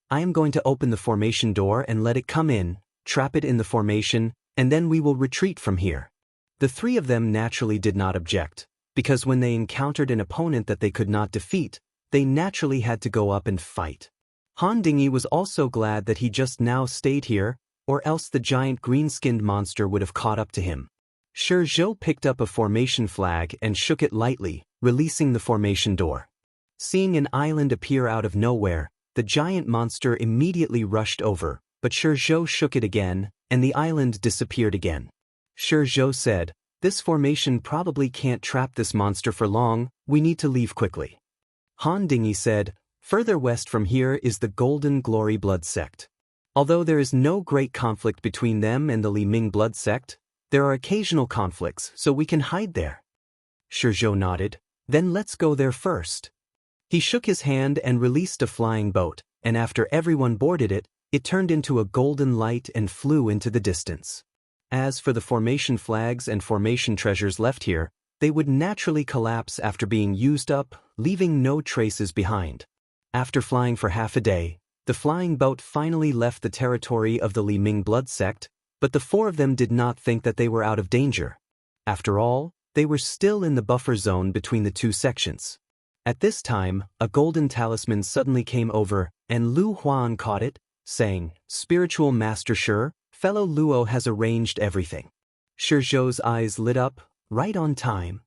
I am going to open the formation door and let it come in, trap it in the formation, and then we will retreat from here." The three of them naturally did not object, because when they encountered an opponent that they could not defeat, they naturally had to go up and fight. Han Dingy was also glad that he just now stayed here, or else the giant green-skinned monster would have caught up to him. Shi Zhou picked up a formation flag and shook it lightly, releasing the formation door. Seeing an island appear out of nowhere, the giant monster immediately rushed over, but Shi Zhou shook it again, and the island disappeared again. Shi Zhou said, "This formation probably can't trap this monster for long, we need to leave quickly." Han Dingy said, "Further west from here is the Golden Glory Blood Sect. Although there is no great conflict between them and the Li Ming Blood Sect, there are occasional conflicts, so we can hide there." Shi Zhou nodded, "Then let's go there first." He shook his hand and released a flying boat, and after everyone boarded it, it turned into a golden light and flew into the distance. As for the formation flags and formation treasures left here, they would naturally collapse after being used up, leaving no traces behind. After flying for half a day, the flying boat finally left the territory of the Li Ming Blood Sect, but the four of them did not think that they were out of danger. After all, they were still in the buffer zone between the two sections. At this time, a golden talisman suddenly came over, and Lu Huan caught it, saying, "Spiritual Master Shi, fellow Luo has arranged everything." Shi Zhou's eyes lit up, right on time.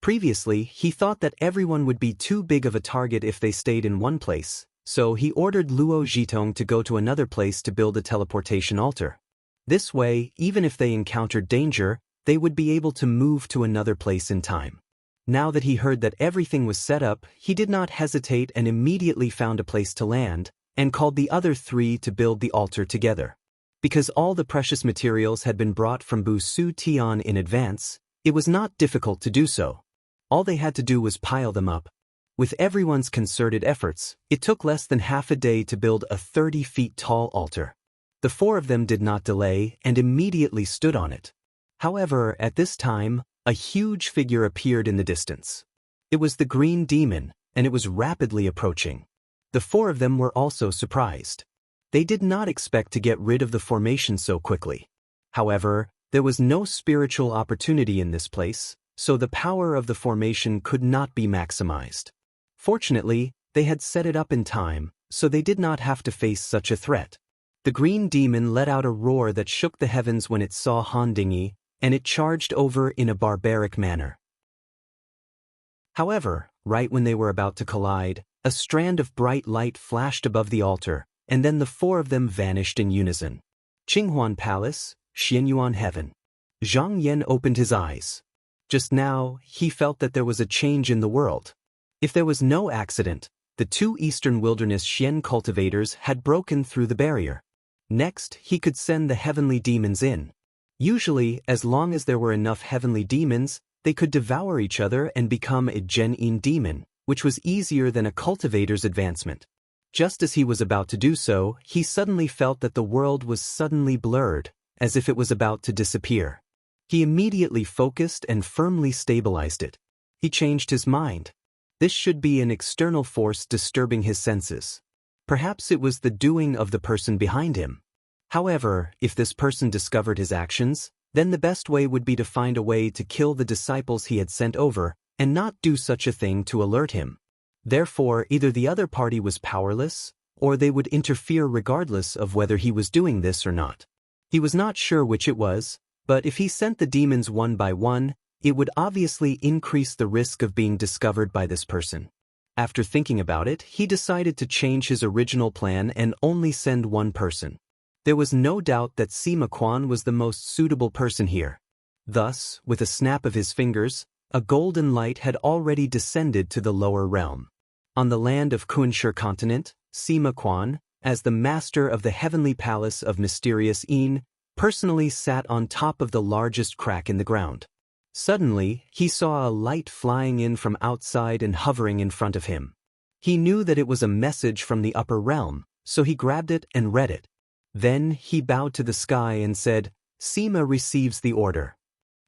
Previously, he thought that everyone would be too big of a target if they stayed in one place, so he ordered Luo Zhitong to go to another place to build a teleportation altar. This way, even if they encountered danger, they would be able to move to another place in time. Now that he heard that everything was set up, he did not hesitate and immediately found a place to land, and called the other three to build the altar together. Because all the precious materials had been brought from Bu Su Tian in advance, it was not difficult to do so. All they had to do was pile them up. With everyone's concerted efforts, it took less than half a day to build a 30 feet tall altar. The four of them did not delay and immediately stood on it. However, at this time, a huge figure appeared in the distance. It was the Green Demon, and it was rapidly approaching. The four of them were also surprised. They did not expect to get rid of the formation so quickly. However, there was no spiritual opportunity in this place, so the power of the formation could not be maximized. Fortunately, they had set it up in time, so they did not have to face such a threat. The Green Demon let out a roar that shook the heavens when it saw Han Dingy, and it charged over in a barbaric manner. However, right when they were about to collide, a strand of bright light flashed above the altar, and then the four of them vanished in unison. Qinghuan Palace, Xianyuan Heaven. Zhang Yan opened his eyes. Just now, he felt that there was a change in the world. If there was no accident, the two Eastern Wilderness Xian cultivators had broken through the barrier. Next, he could send the heavenly demons in. Usually, as long as there were enough heavenly demons, they could devour each other and become a Gen-in demon, which was easier than a cultivator's advancement. Just as he was about to do so, he suddenly felt that the world was suddenly blurred, as if it was about to disappear. He immediately focused and firmly stabilized it. He changed his mind. This should be an external force disturbing his senses. Perhaps it was the doing of the person behind him. However, if this person discovered his actions, then the best way would be to find a way to kill the disciples he had sent over, and not do such a thing to alert him. Therefore, either the other party was powerless, or they would interfere regardless of whether he was doing this or not. He was not sure which it was, but if he sent the demons one by one, it would obviously increase the risk of being discovered by this person. After thinking about it, he decided to change his original plan and only send one person. There was no doubt that Sima Quan was the most suitable person here. Thus, with a snap of his fingers, a golden light had already descended to the lower realm. On the land of Kunshir continent, Sima Quan, as the master of the heavenly palace of mysterious Yin, personally sat on top of the largest crack in the ground. Suddenly, he saw a light flying in from outside and hovering in front of him. He knew that it was a message from the upper realm, so he grabbed it and read it. Then he bowed to the sky and said, "Sima receives the order."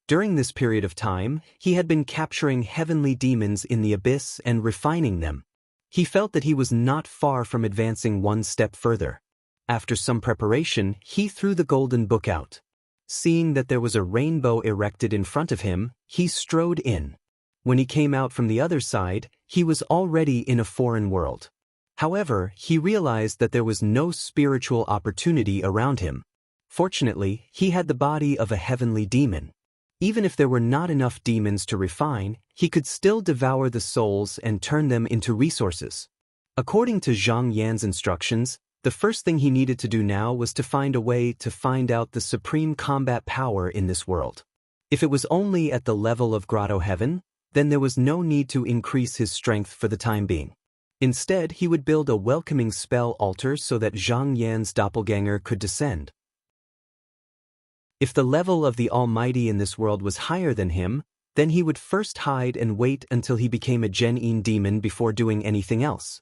During this period of time, he had been capturing heavenly demons in the abyss and refining them. He felt that he was not far from advancing one step further. After some preparation, he threw the golden book out. Seeing that there was a rainbow erected in front of him, he strode in. When he came out from the other side, he was already in a foreign world. However, he realized that there was no spiritual opportunity around him. Fortunately, he had the body of a heavenly demon. Even if there were not enough demons to refine, he could still devour the souls and turn them into resources. According to Zhang Yan's instructions, the first thing he needed to do now was to find a way to find out the supreme combat power in this world. If it was only at the level of Grotto Heaven, then there was no need to increase his strength for the time being. Instead, he would build a welcoming spell altar so that Zhang Yan's doppelganger could descend. If the level of the Almighty in this world was higher than him, then he would first hide and wait until he became a Genin demon before doing anything else.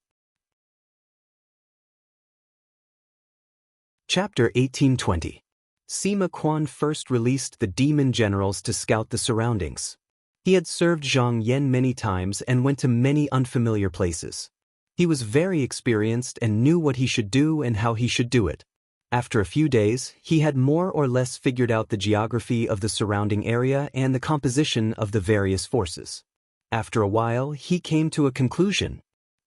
Chapter 1820. Sima Quan first released the demon generals to scout the surroundings. He had served Zhang Yan many times and went to many unfamiliar places. He was very experienced and knew what he should do and how he should do it. After a few days, he had more or less figured out the geography of the surrounding area and the composition of the various forces. After a while, he came to a conclusion.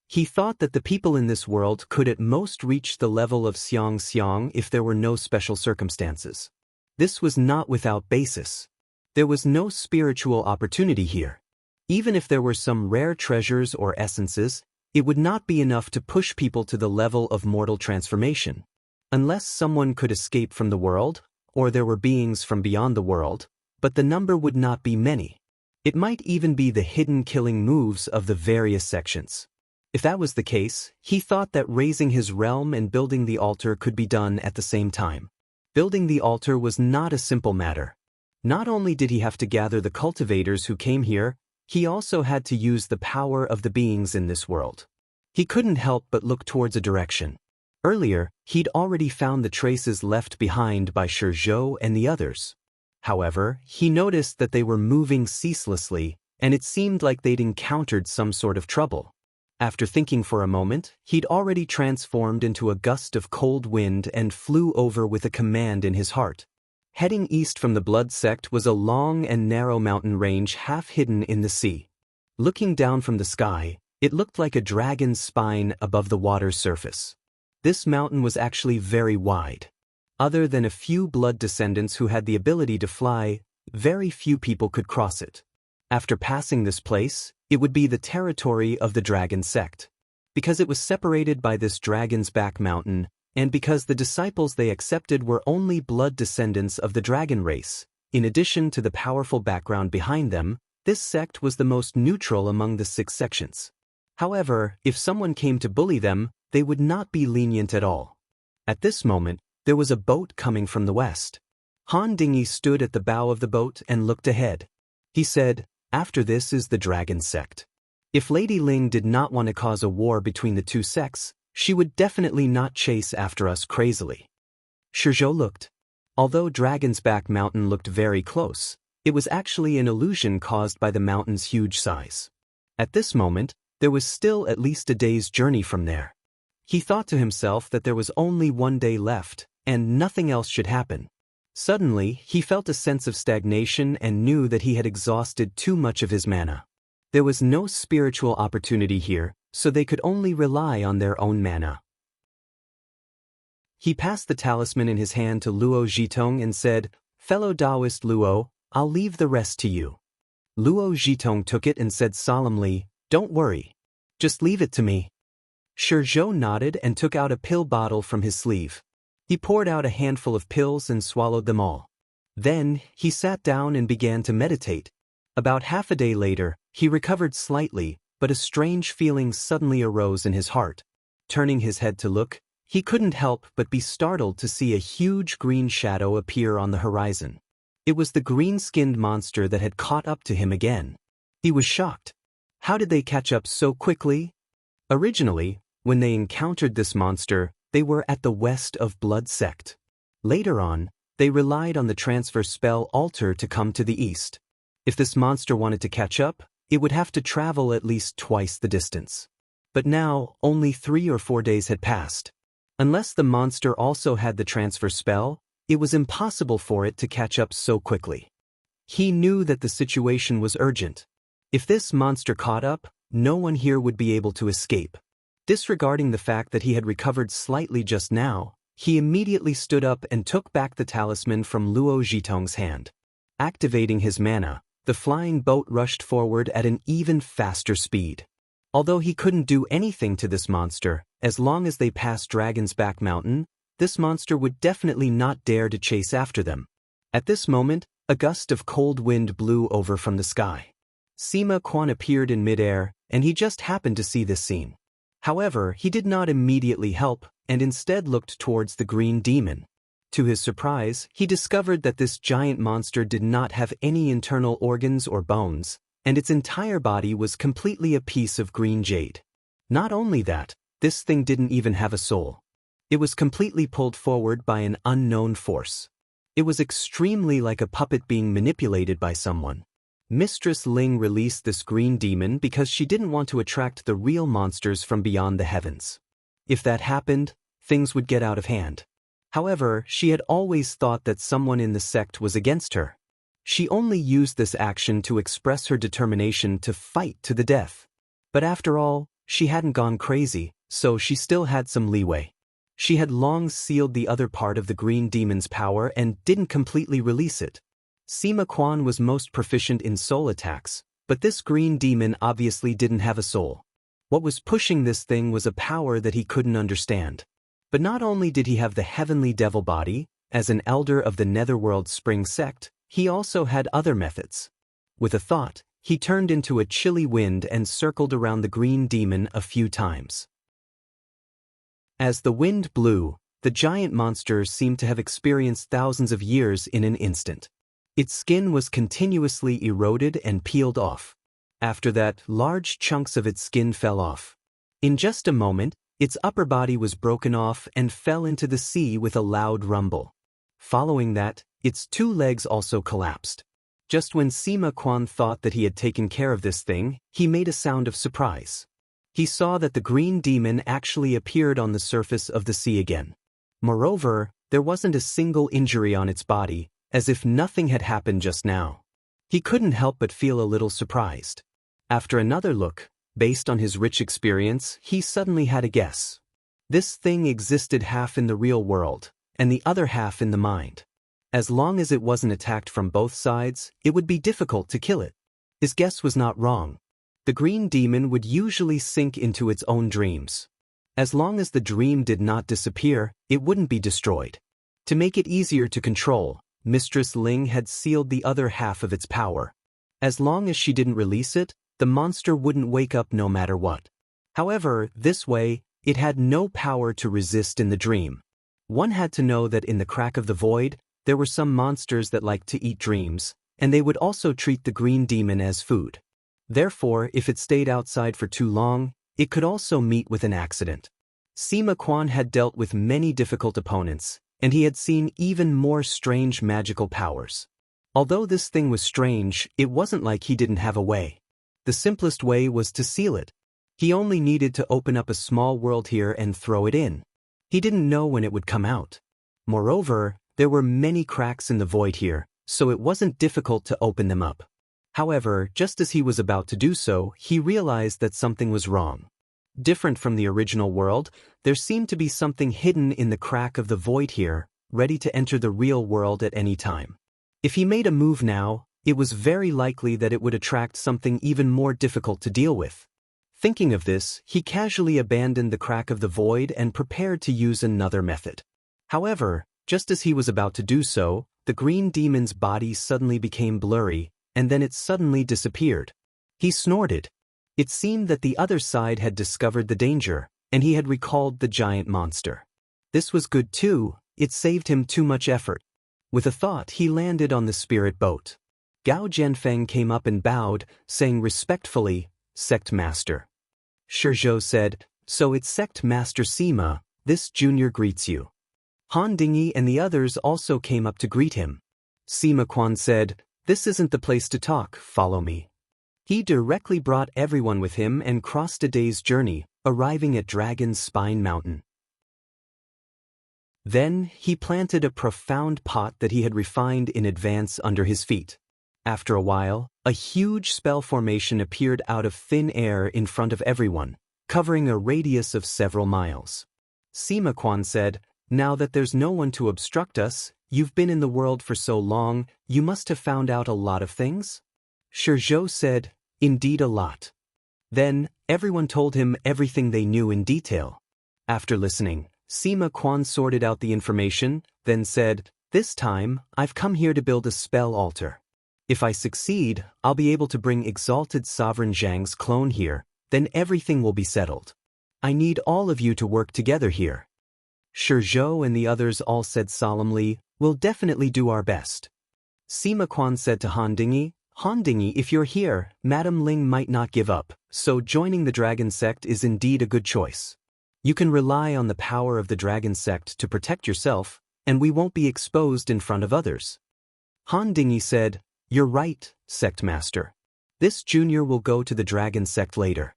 He thought that the people in this world could at most reach the level of Xiang Xiang if there were no special circumstances. This was not without basis. There was no spiritual opportunity here. Even if there were some rare treasures or essences, it would not be enough to push people to the level of mortal transformation. Unless someone could escape from the world, or there were beings from beyond the world, but the number would not be many. It might even be the hidden killing moves of the various sections. If that was the case, he thought that raising his realm and building the altar could be done at the same time. Building the altar was not a simple matter. Not only did he have to gather the cultivators who came here, he also had to use the power of the beings in this world. He couldn't help but look towards a direction. Earlier, he'd already found the traces left behind by Shizhou and the others. However, he noticed that they were moving ceaselessly, and it seemed like they'd encountered some sort of trouble. After thinking for a moment, he'd already transformed into a gust of cold wind and flew over with a command in his heart. Heading east from the Blood Sect was a long and narrow mountain range half hidden in the sea. Looking down from the sky, it looked like a dragon's spine above the water's surface. This mountain was actually very wide. Other than a few blood descendants who had the ability to fly, very few people could cross it. After passing this place, it would be the territory of the dragon sect. Because it was separated by this dragon's back mountain, and because the disciples they accepted were only blood descendants of the dragon race, in addition to the powerful background behind them, this sect was the most neutral among the 6 sections. However, if someone came to bully them, they would not be lenient at all. At this moment, there was a boat coming from the west. Han Dingyi stood at the bow of the boat and looked ahead. He said, "After this is the dragon sect." If Lady Ling did not want to cause a war between the 2 sects, she would definitely not chase after us crazily. Shizhou looked. Although Dragon's Back Mountain looked very close, it was actually an illusion caused by the mountain's huge size. At this moment, there was still at least a day's journey from there. He thought to himself that there was only one day left, and nothing else should happen. Suddenly, he felt a sense of stagnation and knew that he had exhausted too much of his mana. There was no spiritual opportunity here, so they could only rely on their own mana. He passed the talisman in his hand to Luo Zhitong and said, "Fellow Taoist Luo, I'll leave the rest to you." Luo Zhitong took it and said solemnly, "Don't worry. Just leave it to me." Shizhou nodded and took out a pill bottle from his sleeve. He poured out a handful of pills and swallowed them all. Then, he sat down and began to meditate. About half a day later, he recovered slightly, but a strange feeling suddenly arose in his heart. Turning his head to look, he couldn't help but be startled to see a huge green shadow appear on the horizon. It was the green-skinned monster that had caught up to him again. He was shocked. How did they catch up so quickly? Originally, when they encountered this monster, they were at the west of Blood Sect. Later on, they relied on the transfer spell altar to come to the east. If this monster wanted to catch up, it would have to travel at least twice the distance. But now, only 3 or 4 days had passed. Unless the monster also had the transfer spell, it was impossible for it to catch up so quickly. He knew that the situation was urgent. If this monster caught up, no one here would be able to escape. Disregarding the fact that he had recovered slightly just now, he immediately stood up and took back the talisman from Luo Zhitong's hand. Activating his mana, the flying boat rushed forward at an even faster speed. Although he couldn't do anything to this monster, as long as they passed Dragon's Back Mountain, this monster would definitely not dare to chase after them. At this moment, a gust of cold wind blew over from the sky. Sima Quan appeared in midair, and he just happened to see this scene. However, he did not immediately help, and instead looked towards the green demon. To his surprise, he discovered that this giant monster did not have any internal organs or bones, and its entire body was completely a piece of green jade. Not only that, this thing didn't even have a soul. It was completely pulled forward by an unknown force. It was extremely like a puppet being manipulated by someone. Mistress Ling released this green demon because she didn't want to attract the real monsters from beyond the heavens. If that happened, things would get out of hand. However, she had always thought that someone in the sect was against her. She only used this action to express her determination to fight to the death. But after all, she hadn't gone crazy, so she still had some leeway. She had long sealed the other part of the green demon's power and didn't completely release it. Sima Quan was most proficient in soul attacks, but this green demon obviously didn't have a soul. What was pushing this thing was a power that he couldn't understand. But not only did he have the heavenly devil body, as an elder of the Netherworld Spring sect, he also had other methods. With a thought, he turned into a chilly wind and circled around the green demon a few times. As the wind blew, the giant monster seemed to have experienced thousands of years in an instant. Its skin was continuously eroded and peeled off. After that, large chunks of its skin fell off. In just a moment, its upper body was broken off and fell into the sea with a loud rumble. Following that, its 2 legs also collapsed. Just when Sima Quan thought that he had taken care of this thing, he made a sound of surprise. He saw that the green demon actually appeared on the surface of the sea again. Moreover, there wasn't a single injury on its body, as if nothing had happened just now. He couldn't help but feel a little surprised. After another look, based on his rich experience, he suddenly had a guess. This thing existed half in the real world, and the other half in the mind. As long as it wasn't attacked from both sides, it would be difficult to kill it. His guess was not wrong. The green demon would usually sink into its own dreams. As long as the dream did not disappear, it wouldn't be destroyed. To make it easier to control, Mistress Ling had sealed the other half of its power. As long as she didn't release it, the monster wouldn't wake up no matter what. However, this way, it had no power to resist in the dream. One had to know that in the crack of the void, there were some monsters that liked to eat dreams, and they would also treat the green demon as food. Therefore, if it stayed outside for too long, it could also meet with an accident. Sima Quan had dealt with many difficult opponents, and he had seen even more strange magical powers. Although this thing was strange, it wasn't like he didn't have a way. The simplest way was to seal it. He only needed to open up a small world here and throw it in. He didn't know when it would come out. Moreover, there were many cracks in the void here, so it wasn't difficult to open them up. However, just as he was about to do so, he realized that something was wrong. Different from the original world, there seemed to be something hidden in the crack of the void here, ready to enter the real world at any time. If he made a move now, it was very likely that it would attract something even more difficult to deal with. Thinking of this, he casually abandoned the crack of the void and prepared to use another method. However, just as he was about to do so, the green demon's body suddenly became blurry, and then it suddenly disappeared. He snorted. It seemed that the other side had discovered the danger, and he had recalled the giant monster. This was good too, it saved him too much effort. With a thought, he landed on the spirit boat. Gao Jianfeng came up and bowed, saying respectfully, "Sect Master." Shizhou said, "So it's Sect Master Sima, this junior greets you." Han Dingyi and the others also came up to greet him. Sima Quan said, "This isn't the place to talk, follow me." He directly brought everyone with him and crossed a day's journey, arriving at Dragon's Spine Mountain. Then, he planted a profound pot that he had refined in advance under his feet. After a while, a huge spell formation appeared out of thin air in front of everyone, covering a radius of several miles. Sima Quan said, "Now that there's no one to obstruct us, you've been in the world for so long, you must have found out a lot of things?" Shizhou said, "Indeed a lot." Then, everyone told him everything they knew in detail. After listening, Sima Quan sorted out the information, then said, "This time, I've come here to build a spell altar. If I succeed, I'll be able to bring Exalted Sovereign Zhang's clone here, then everything will be settled. I need all of you to work together here." Shizhou and the others all said solemnly, "We'll definitely do our best." Sima Quan said to Han Dingy, "Han Dingy, if you're here, Madame Ling might not give up, so joining the Dragon Sect is indeed a good choice. You can rely on the power of the Dragon Sect to protect yourself, and we won't be exposed in front of others." Han Dingy said, "You're right, Sect Master. This junior will go to the Dragon Sect later."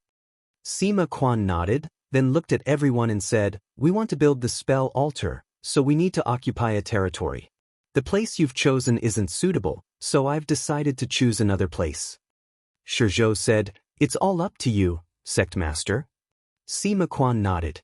Sima Quan nodded, then looked at everyone and said, "We want to build the spell altar, so we need to occupy a territory. The place you've chosen isn't suitable, so I've decided to choose another place." Shizhou said, "It's all up to you, Sect Master." Sima Quan nodded.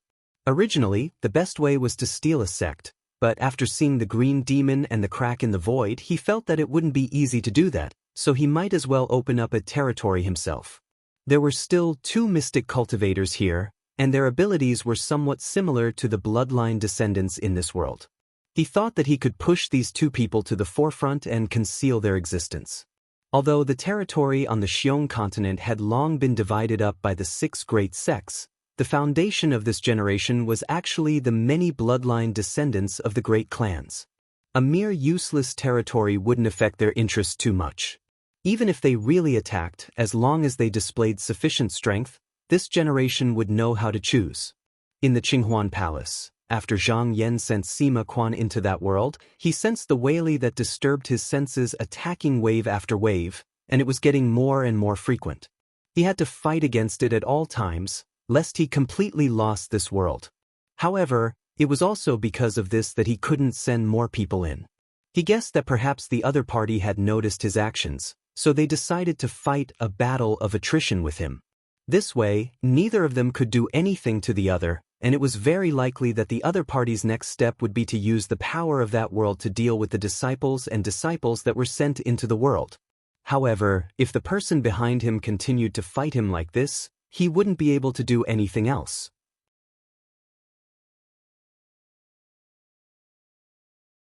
Originally, the best way was to steal a sect, but after seeing the green demon and the crack in the void, he felt that it wouldn't be easy to do that, so he might as well open up a territory himself. There were still 2 mystic cultivators here, and their abilities were somewhat similar to the bloodline descendants in this world. He thought that he could push these 2 people to the forefront and conceal their existence. Although the territory on the Xiong continent had long been divided up by the 6 great sects, the foundation of this generation was actually the many bloodline descendants of the great clans. A mere useless territory wouldn't affect their interests too much. Even if they really attacked, as long as they displayed sufficient strength, this generation would know how to choose. In the Qinghuan Palace, after Zhang Yan sent Sima Quan into that world, he sensed the wailing that disturbed his senses attacking wave after wave, and it was getting more and more frequent. He had to fight against it at all times, lest he completely lost this world. However, it was also because of this that he couldn't send more people in. He guessed that perhaps the other party had noticed his actions, so they decided to fight a battle of attrition with him. This way, neither of them could do anything to the other, and it was very likely that the other party's next step would be to use the power of that world to deal with the disciples that were sent into the world. However, if the person behind him continued to fight him like this, he wouldn't be able to do anything else.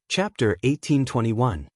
Chapter 1821.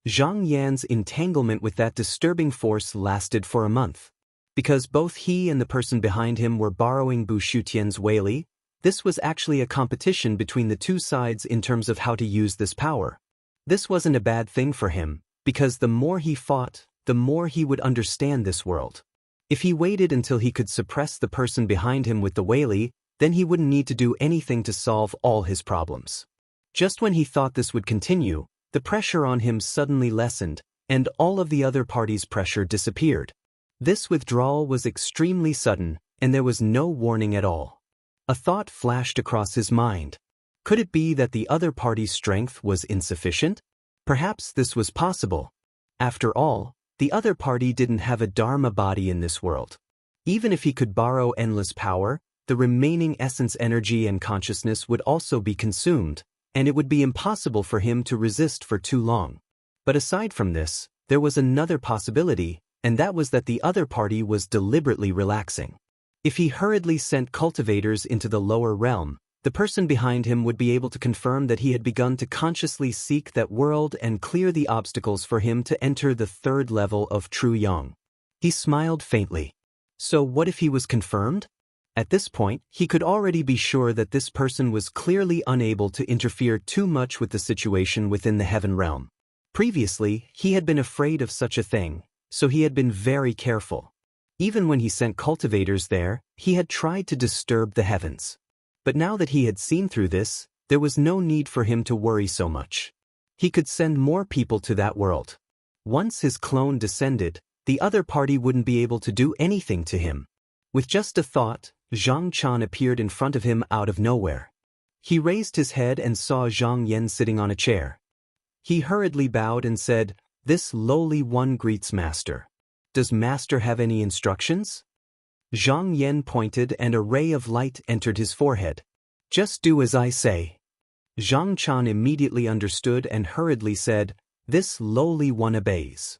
Zhang Yan's entanglement with that disturbing force lasted for a month. Because both he and the person behind him were borrowing Bu Shutian's Weili, this was actually a competition between the 2 sides in terms of how to use this power. This wasn't a bad thing for him, because the more he fought, the more he would understand this world. If he waited until he could suppress the person behind him with the Weili, then he wouldn't need to do anything to solve all his problems. Just when he thought this would continue, the pressure on him suddenly lessened, and all of the other party's pressure disappeared. This withdrawal was extremely sudden, and there was no warning at all. A thought flashed across his mind. Could it be that the other party's strength was insufficient? Perhaps this was possible. After all, the other party didn't have a Dharma body in this world. Even if he could borrow endless power, the remaining essence energy and consciousness would also be consumed, and it would be impossible for him to resist for too long. But aside from this, there was another possibility, and that was that the other party was deliberately relaxing. If he hurriedly sent cultivators into the lower realm, the person behind him would be able to confirm that he had begun to consciously seek that world and clear the obstacles for him to enter the 3rd level of True Yang. He smiled faintly. So what if he was confirmed? At this point, he could already be sure that this person was clearly unable to interfere too much with the situation within the heaven realm. Previously, he had been afraid of such a thing, so he had been very careful. Even when he sent cultivators there, he had tried to disturb the heavens. But now that he had seen through this, there was no need for him to worry so much. He could send more people to that world. Once his clone descended, the other party wouldn't be able to do anything to him. With just a thought, Zhang Chan appeared in front of him out of nowhere. He raised his head and saw Zhang Yan sitting on a chair. He hurriedly bowed and said, "This lowly one greets Master. Does Master have any instructions?" Zhang Yan pointed and a ray of light entered his forehead. "Just do as I say." Zhang Chan immediately understood and hurriedly said, "This lowly one obeys."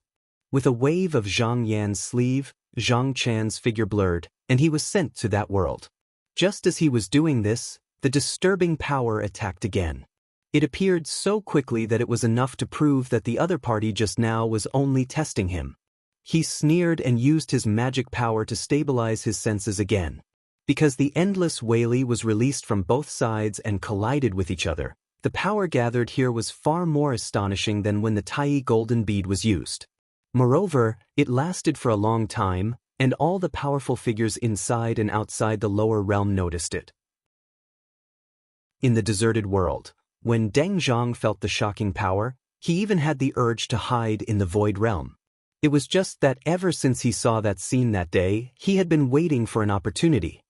With a wave of Zhang Yan's sleeve, Zhang Chan's figure blurred, and he was sent to that world. Just as he was doing this, the disturbing power attacked again. It appeared so quickly that it was enough to prove that the other party just now was only testing him. He sneered and used his magic power to stabilize his senses again. Because the endless Whaley was released from both sides and collided with each other, the power gathered here was far more astonishing than when the Tai golden bead was used. Moreover, it lasted for a long time, and all the powerful figures inside and outside the lower realm noticed it. In the deserted world, when Deng Zhang felt the shocking power, he even had the urge to hide in the void realm. It was just that ever since he saw that scene that day, he had been waiting for an opportunity.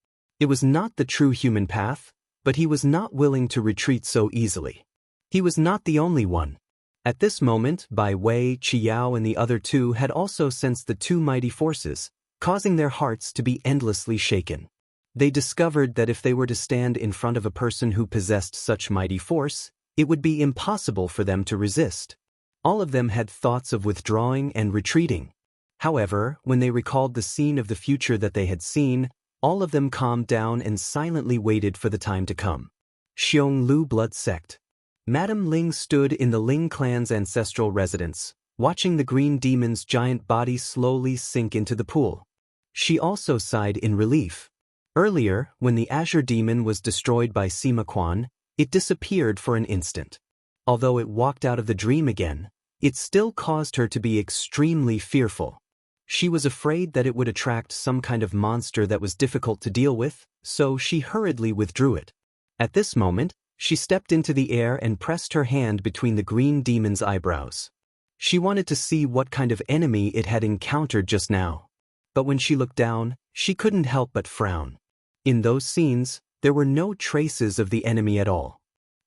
It was not the true human path, but he was not willing to retreat so easily. He was not the only one. At this moment, Bai Wei, Qiao and the other two had also sensed the two mighty forces, causing their hearts to be endlessly shaken. They discovered that if they were to stand in front of a person who possessed such mighty force, it would be impossible for them to resist. All of them had thoughts of withdrawing and retreating. However, when they recalled the scene of the future that they had seen, all of them calmed down and silently waited for the time to come. Xionglu Blood Sect. Madame Ling stood in the Ling clan's ancestral residence, watching the green demon's giant body slowly sink into the pool. She also sighed in relief. Earlier, when the Azure Demon was destroyed by Sima Quan, it disappeared for an instant. Although it walked out of the dream again, it still caused her to be extremely fearful. She was afraid that it would attract some kind of monster that was difficult to deal with, so she hurriedly withdrew it. At this moment, she stepped into the air and pressed her hand between the green demon's eyebrows. She wanted to see what kind of enemy it had encountered just now. But when she looked down, she couldn't help but frown. In those scenes, there were no traces of the enemy at all.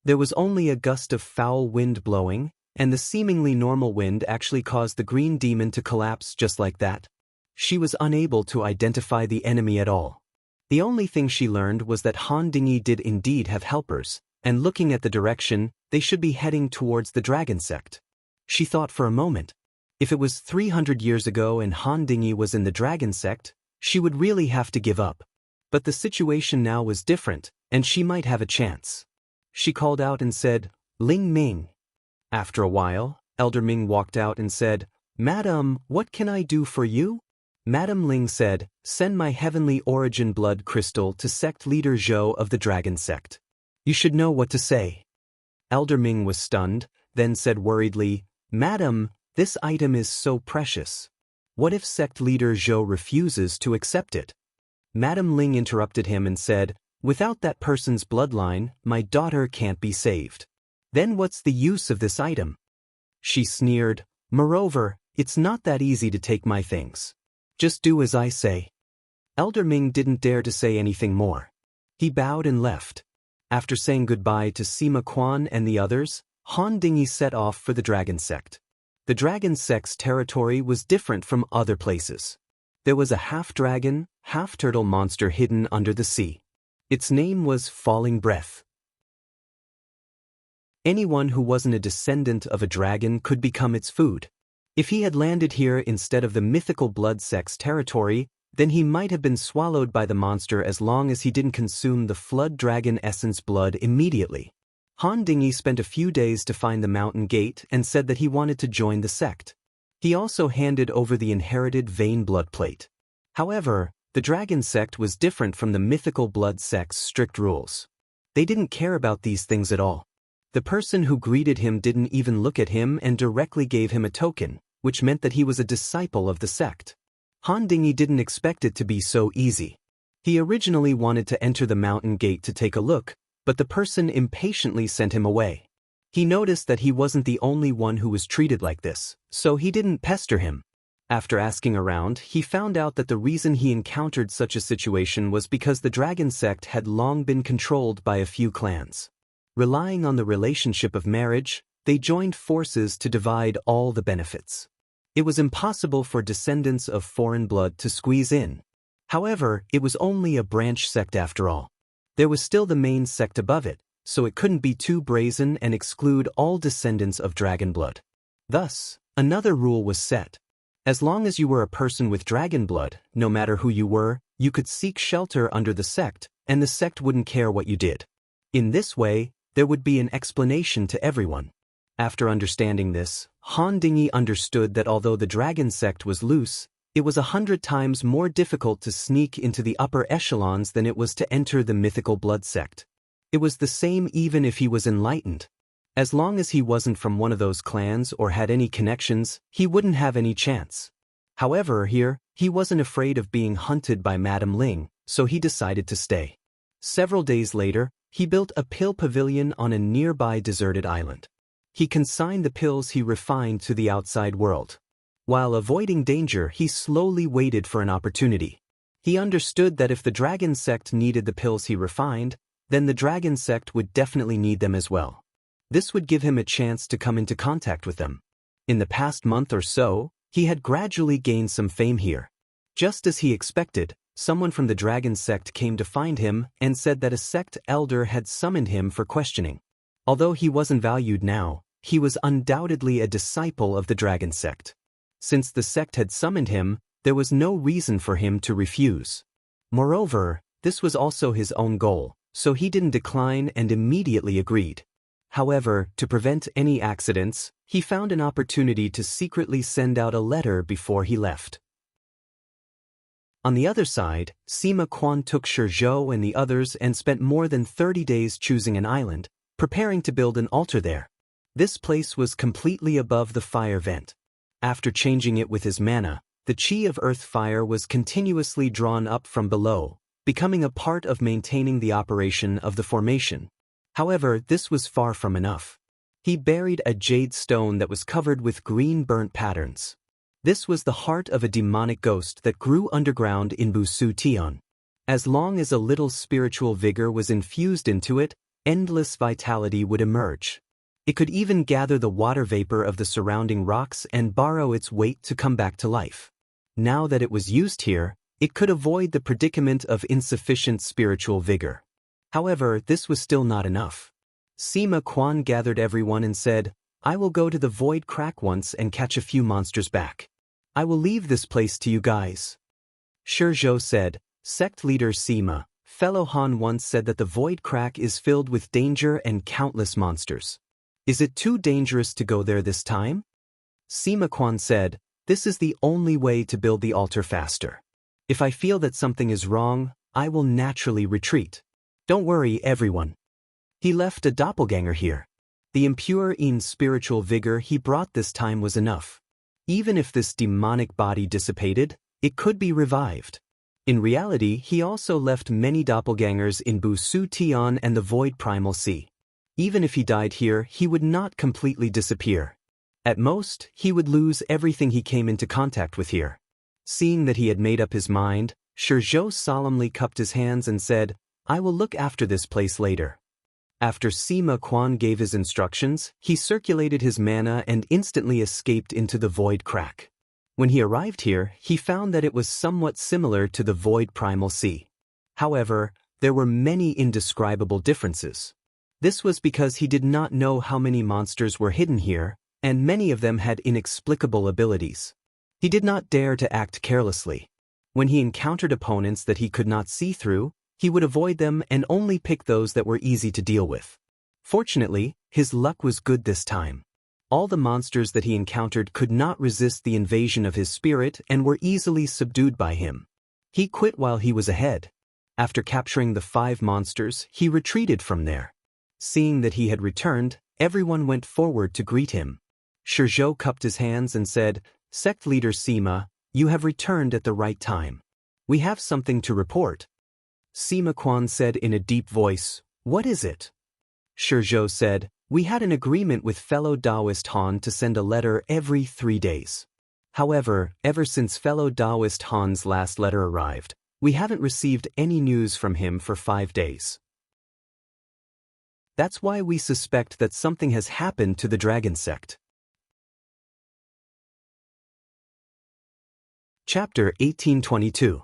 There was only a gust of foul wind blowing, and the seemingly normal wind actually caused the green demon to collapse just like that. She was unable to identify the enemy at all. The only thing she learned was that Han Dingyi did indeed have helpers, and looking at the direction, they should be heading towards the dragon sect. She thought for a moment. If it was 300 years ago and Han Dingyi was in the dragon sect, she would really have to give up. But the situation now was different, and she might have a chance. She called out and said, "Ling Ming." After a while, Elder Ming walked out and said, "Madam, what can I do for you?" Madam Ling said, "Send my heavenly origin blood crystal to sect leader Zhou of the dragon sect. You should know what to say." Elder Ming was stunned, then said worriedly, "Madam, this item is so precious. What if sect leader Zhou refuses to accept it?" Madam Ling interrupted him and said, "Without that person's bloodline, my daughter can't be saved. Then what's the use of this item?" She sneered, "Moreover, it's not that easy to take my things. Just do as I say." Elder Ming didn't dare to say anything more. He bowed and left. After saying goodbye to Sima Quan and the others, Han Dingyi set off for the dragon sect. The dragon sect's territory was different from other places. There was a half-dragon, half-turtle monster hidden under the sea. Its name was Falling Breath. Anyone who wasn't a descendant of a dragon could become its food. If he had landed here instead of the mythical blood sect's territory, then he might have been swallowed by the monster as long as he didn't consume the flood dragon essence blood immediately. Han Dingyi spent a few days to find the mountain gate and said that he wanted to join the sect. He also handed over the inherited vein blood plate. However, the dragon sect was different from the mythical blood sect's strict rules. They didn't care about these things at all. The person who greeted him didn't even look at him and directly gave him a token, which meant that he was a disciple of the sect. Han Dingyi didn't expect it to be so easy. He originally wanted to enter the mountain gate to take a look, but the person impatiently sent him away. He noticed that he wasn't the only one who was treated like this, so he didn't pester him. After asking around, he found out that the reason he encountered such a situation was because the dragon sect had long been controlled by a few clans. Relying on the relationship of marriage, they joined forces to divide all the benefits. It was impossible for descendants of foreign blood to squeeze in. However, it was only a branch sect after all. There was still the main sect above it, so it couldn't be too brazen and exclude all descendants of dragon blood. Thus, another rule was set. As long as you were a person with dragon blood, no matter who you were, you could seek shelter under the sect, and the sect wouldn't care what you did. In this way, there would be an explanation to everyone. After understanding this, Han Dingy understood that although the dragon sect was loose, it was 100 times more difficult to sneak into the upper echelons than it was to enter the mythical blood sect. It was the same even if he was enlightened. As long as he wasn't from one of those clans or had any connections, he wouldn't have any chance. However, here, he wasn't afraid of being hunted by Madame Ling, so he decided to stay. Several days later, he built a pill pavilion on a nearby deserted island. He consigned the pills he refined to the outside world. While avoiding danger, he slowly waited for an opportunity. He understood that if the dragon sect needed the pills he refined, then the dragon sect would definitely need them as well. This would give him a chance to come into contact with them. In the past month or so, he had gradually gained some fame here. Just as he expected, someone from the dragon sect came to find him and said that a sect elder had summoned him for questioning. Although he wasn't valued now, he was undoubtedly a disciple of the dragon sect. Since the sect had summoned him, there was no reason for him to refuse. Moreover, this was also his own goal, so he didn't decline and immediately agreed. However, to prevent any accidents, he found an opportunity to secretly send out a letter before he left. On the other side, Sima Quan took Shizhou and the others and spent more than 30 days choosing an island, preparing to build an altar there. This place was completely above the fire vent. After changing it with his mana, the chi of earth fire was continuously drawn up from below, becoming a part of maintaining the operation of the formation. However, this was far from enough. He buried a jade stone that was covered with green burnt patterns. This was the heart of a demonic ghost that grew underground in Busu Tian. As long as a little spiritual vigor was infused into it, endless vitality would emerge. It could even gather the water vapor of the surrounding rocks and borrow its weight to come back to life. Now that it was used here, it could avoid the predicament of insufficient spiritual vigor. However, this was still not enough. Sima Quan gathered everyone and said, "I will go to the void crack once and catch a few monsters back. I will leave this place to you guys." Shizhou said, "Sect leader Sima, fellow Han once said that the void crack is filled with danger and countless monsters. Is it too dangerous to go there this time?" Sima Quan said, "This is the only way to build the altar faster. If I feel that something is wrong, I will naturally retreat. Don't worry, everyone." He left a doppelganger here. The impure in spiritual vigor he brought this time was enough. Even if this demonic body dissipated, it could be revived. In reality, he also left many doppelgangers in Busu Tian and the Void Primal Sea. Even if he died here, he would not completely disappear. At most, he would lose everything he came into contact with here. Seeing that he had made up his mind, Shizhou solemnly cupped his hands and said, "I will look after this place later." After Sima Quan gave his instructions, he circulated his mana and instantly escaped into the void crack. When he arrived here, he found that it was somewhat similar to the Void Primal Sea. However, there were many indescribable differences. This was because he did not know how many monsters were hidden here, and many of them had inexplicable abilities. He did not dare to act carelessly. When he encountered opponents that he could not see through, he would avoid them and only pick those that were easy to deal with. Fortunately, his luck was good this time. All the monsters that he encountered could not resist the invasion of his spirit and were easily subdued by him. He quit while he was ahead. After capturing the 5 monsters, he retreated from there. Seeing that he had returned, everyone went forward to greet him. Shizhou cupped his hands and said, "Sect leader Sima, you have returned at the right time. We have something to report." Sima Quan said in a deep voice, "What is it?" Shizhou said, "We had an agreement with fellow Taoist Han to send a letter every 3 days. However, ever since fellow Taoist Han's last letter arrived, we haven't received any news from him for 5 days. That's why we suspect that something has happened to the dragon sect. Chapter 1822.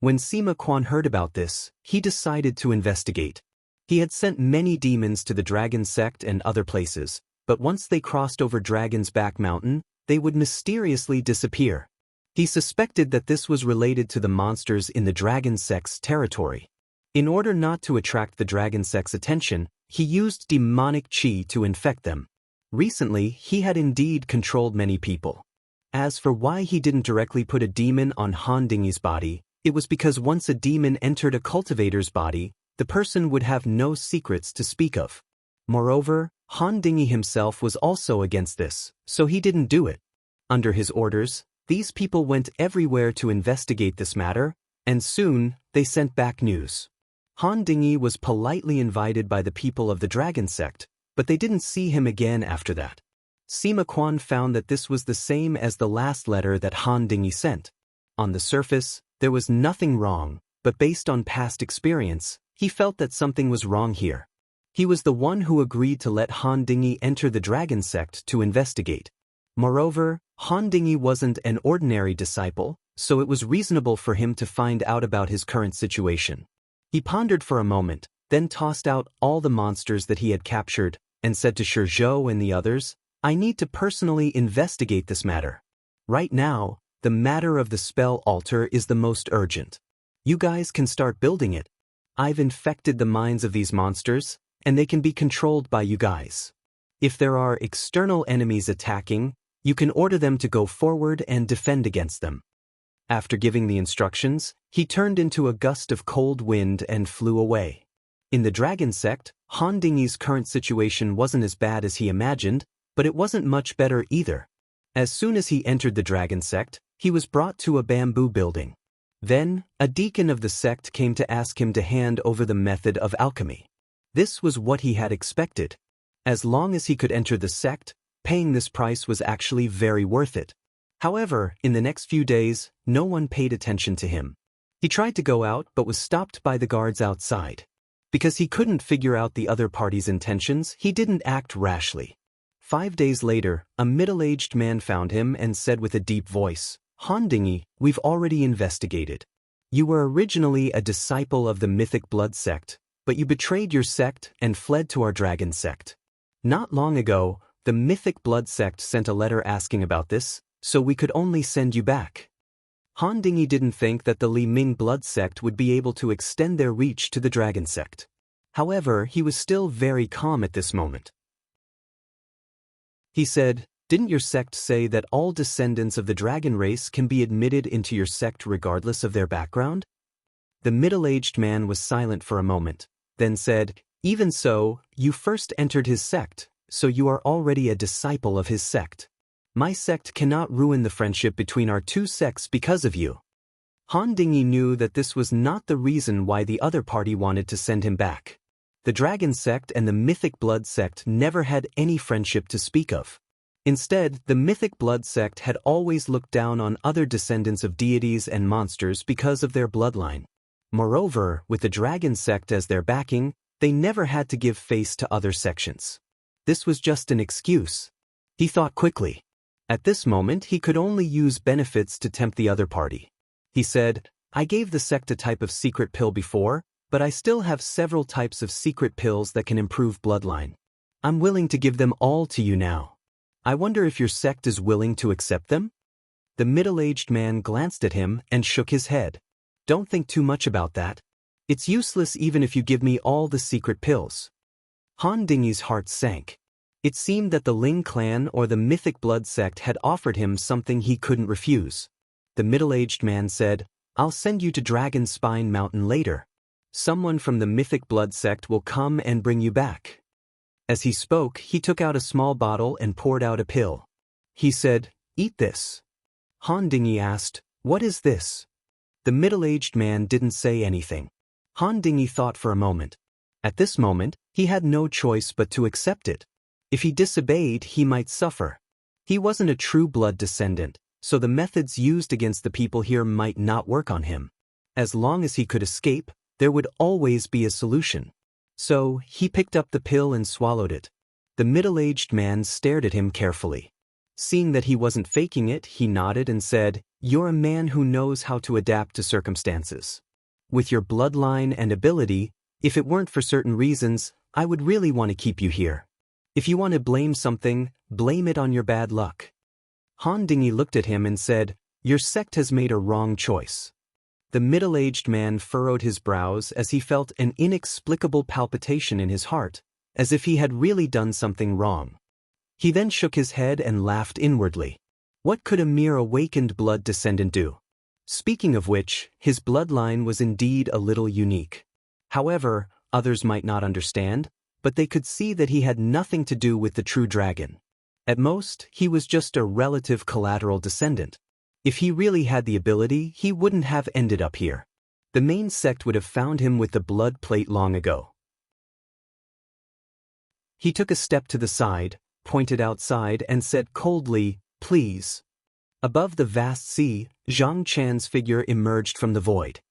When Sima Quan heard about this, he decided to investigate. He had sent many demons to the dragon sect and other places, but once they crossed over Dragon's Back Mountain, they would mysteriously disappear. He suspected that this was related to the monsters in the dragon sect's territory. In order not to attract the dragon sect's attention, he used demonic qi to infect them. Recently, he had indeed controlled many people. As for why he didn't directly put a demon on Han Dingyi's body, it was because once a demon entered a cultivator's body, the person would have no secrets to speak of. Moreover, Han Dingyi himself was also against this, so he didn't do it. Under his orders, these people went everywhere to investigate this matter, and soon, they sent back news. Han Dingyi was politely invited by the people of the dragon sect, but they didn't see him again after that. Sima Quan found that this was the same as the last letter that Han Dingyi sent. On the surface, there was nothing wrong, but based on past experience, he felt that something was wrong here. He was the one who agreed to let Han Dingyi enter the dragon sect to investigate. Moreover, Han Dingyi wasn't an ordinary disciple, so it was reasonable for him to find out about his current situation. He pondered for a moment, then tossed out all the monsters that he had captured, and said to Shi Zhou and the others, "I need to personally investigate this matter. Right now, the matter of the spell altar is the most urgent. You guys can start building it. I've infected the minds of these monsters, and they can be controlled by you guys. If there are external enemies attacking, you can order them to go forward and defend against them." After giving the instructions, he turned into a gust of cold wind and flew away. In the dragon sect, Han Dingyi's current situation wasn't as bad as he imagined, but it wasn't much better either. As soon as he entered the dragon sect, he was brought to a bamboo building. Then, a deacon of the sect came to ask him to hand over the method of alchemy. This was what he had expected. As long as he could enter the sect, paying this price was actually very worth it. However, in the next few days, no one paid attention to him. He tried to go out but was stopped by the guards outside. Because he couldn't figure out the other party's intentions, he didn't act rashly. 5 days later, a middle-aged man found him and said with a deep voice, "Han Dingyi, we've already investigated. You were originally a disciple of the Mythic Blood sect, but you betrayed your sect and fled to our dragon sect. Not long ago, the Mythic Blood sect sent a letter asking about this, so we could only send you back." Han Dingyi didn't think that the Li Ming Blood sect would be able to extend their reach to the dragon sect. However, he was still very calm at this moment. He said, "Didn't your sect say that all descendants of the dragon race can be admitted into your sect regardless of their background?" The middle-aged man was silent for a moment, then said, "Even so, you first entered his sect, so you are already a disciple of his sect. My sect cannot ruin the friendship between our two sects because of you." Han Dingyi knew that this was not the reason why the other party wanted to send him back. The dragon sect and the Mythic Blood sect never had any friendship to speak of. Instead, the Mythic Blood sect had always looked down on other descendants of deities and monsters because of their bloodline. Moreover, with the dragon sect as their backing, they never had to give face to other sections. This was just an excuse. He thought quickly. At this moment, he could only use benefits to tempt the other party. He said, "I gave the sect a type of secret pill before, but I still have several types of secret pills that can improve bloodline. I'm willing to give them all to you now. I wonder if your sect is willing to accept them?" The middle-aged man glanced at him and shook his head. "Don't think too much about that. It's useless even if you give me all the secret pills." Han Dingyi's heart sank. It seemed that the Ling clan or the Mythic Blood sect had offered him something he couldn't refuse. The middle-aged man said, "I'll send you to Dragon Spine Mountain later. Someone from the Mythic Blood sect will come and bring you back." As he spoke, he took out a small bottle and poured out a pill. He said, "Eat this." Han Dingyi asked, "What is this?" The middle-aged man didn't say anything. Han Dingyi thought for a moment. At this moment, he had no choice but to accept it. If he disobeyed, he might suffer. He wasn't a true blood descendant, so the methods used against the people here might not work on him. As long as he could escape, there would always be a solution. So, he picked up the pill and swallowed it. The middle-aged man stared at him carefully. Seeing that he wasn't faking it, he nodded and said, "You're a man who knows how to adapt to circumstances. With your bloodline and ability, if it weren't for certain reasons, I would really want to keep you here. If you want to blame something, blame it on your bad luck." Han Dingy looked at him and said, "Your sect has made a wrong choice." The middle-aged man furrowed his brows as he felt an inexplicable palpitation in his heart, as if he had really done something wrong. He then shook his head and laughed inwardly. What could a mere awakened blood descendant do? Speaking of which, his bloodline was indeed a little unique. However, others might not understand, but they could see that he had nothing to do with the true dragon. At most, he was just a relative collateral descendant. If he really had the ability, he wouldn't have ended up here. The main sect would have found him with the blood plate long ago. He took a step to the side, pointed outside and said coldly, "Please." Above the vast sea, Zhang Chan's figure emerged from the void.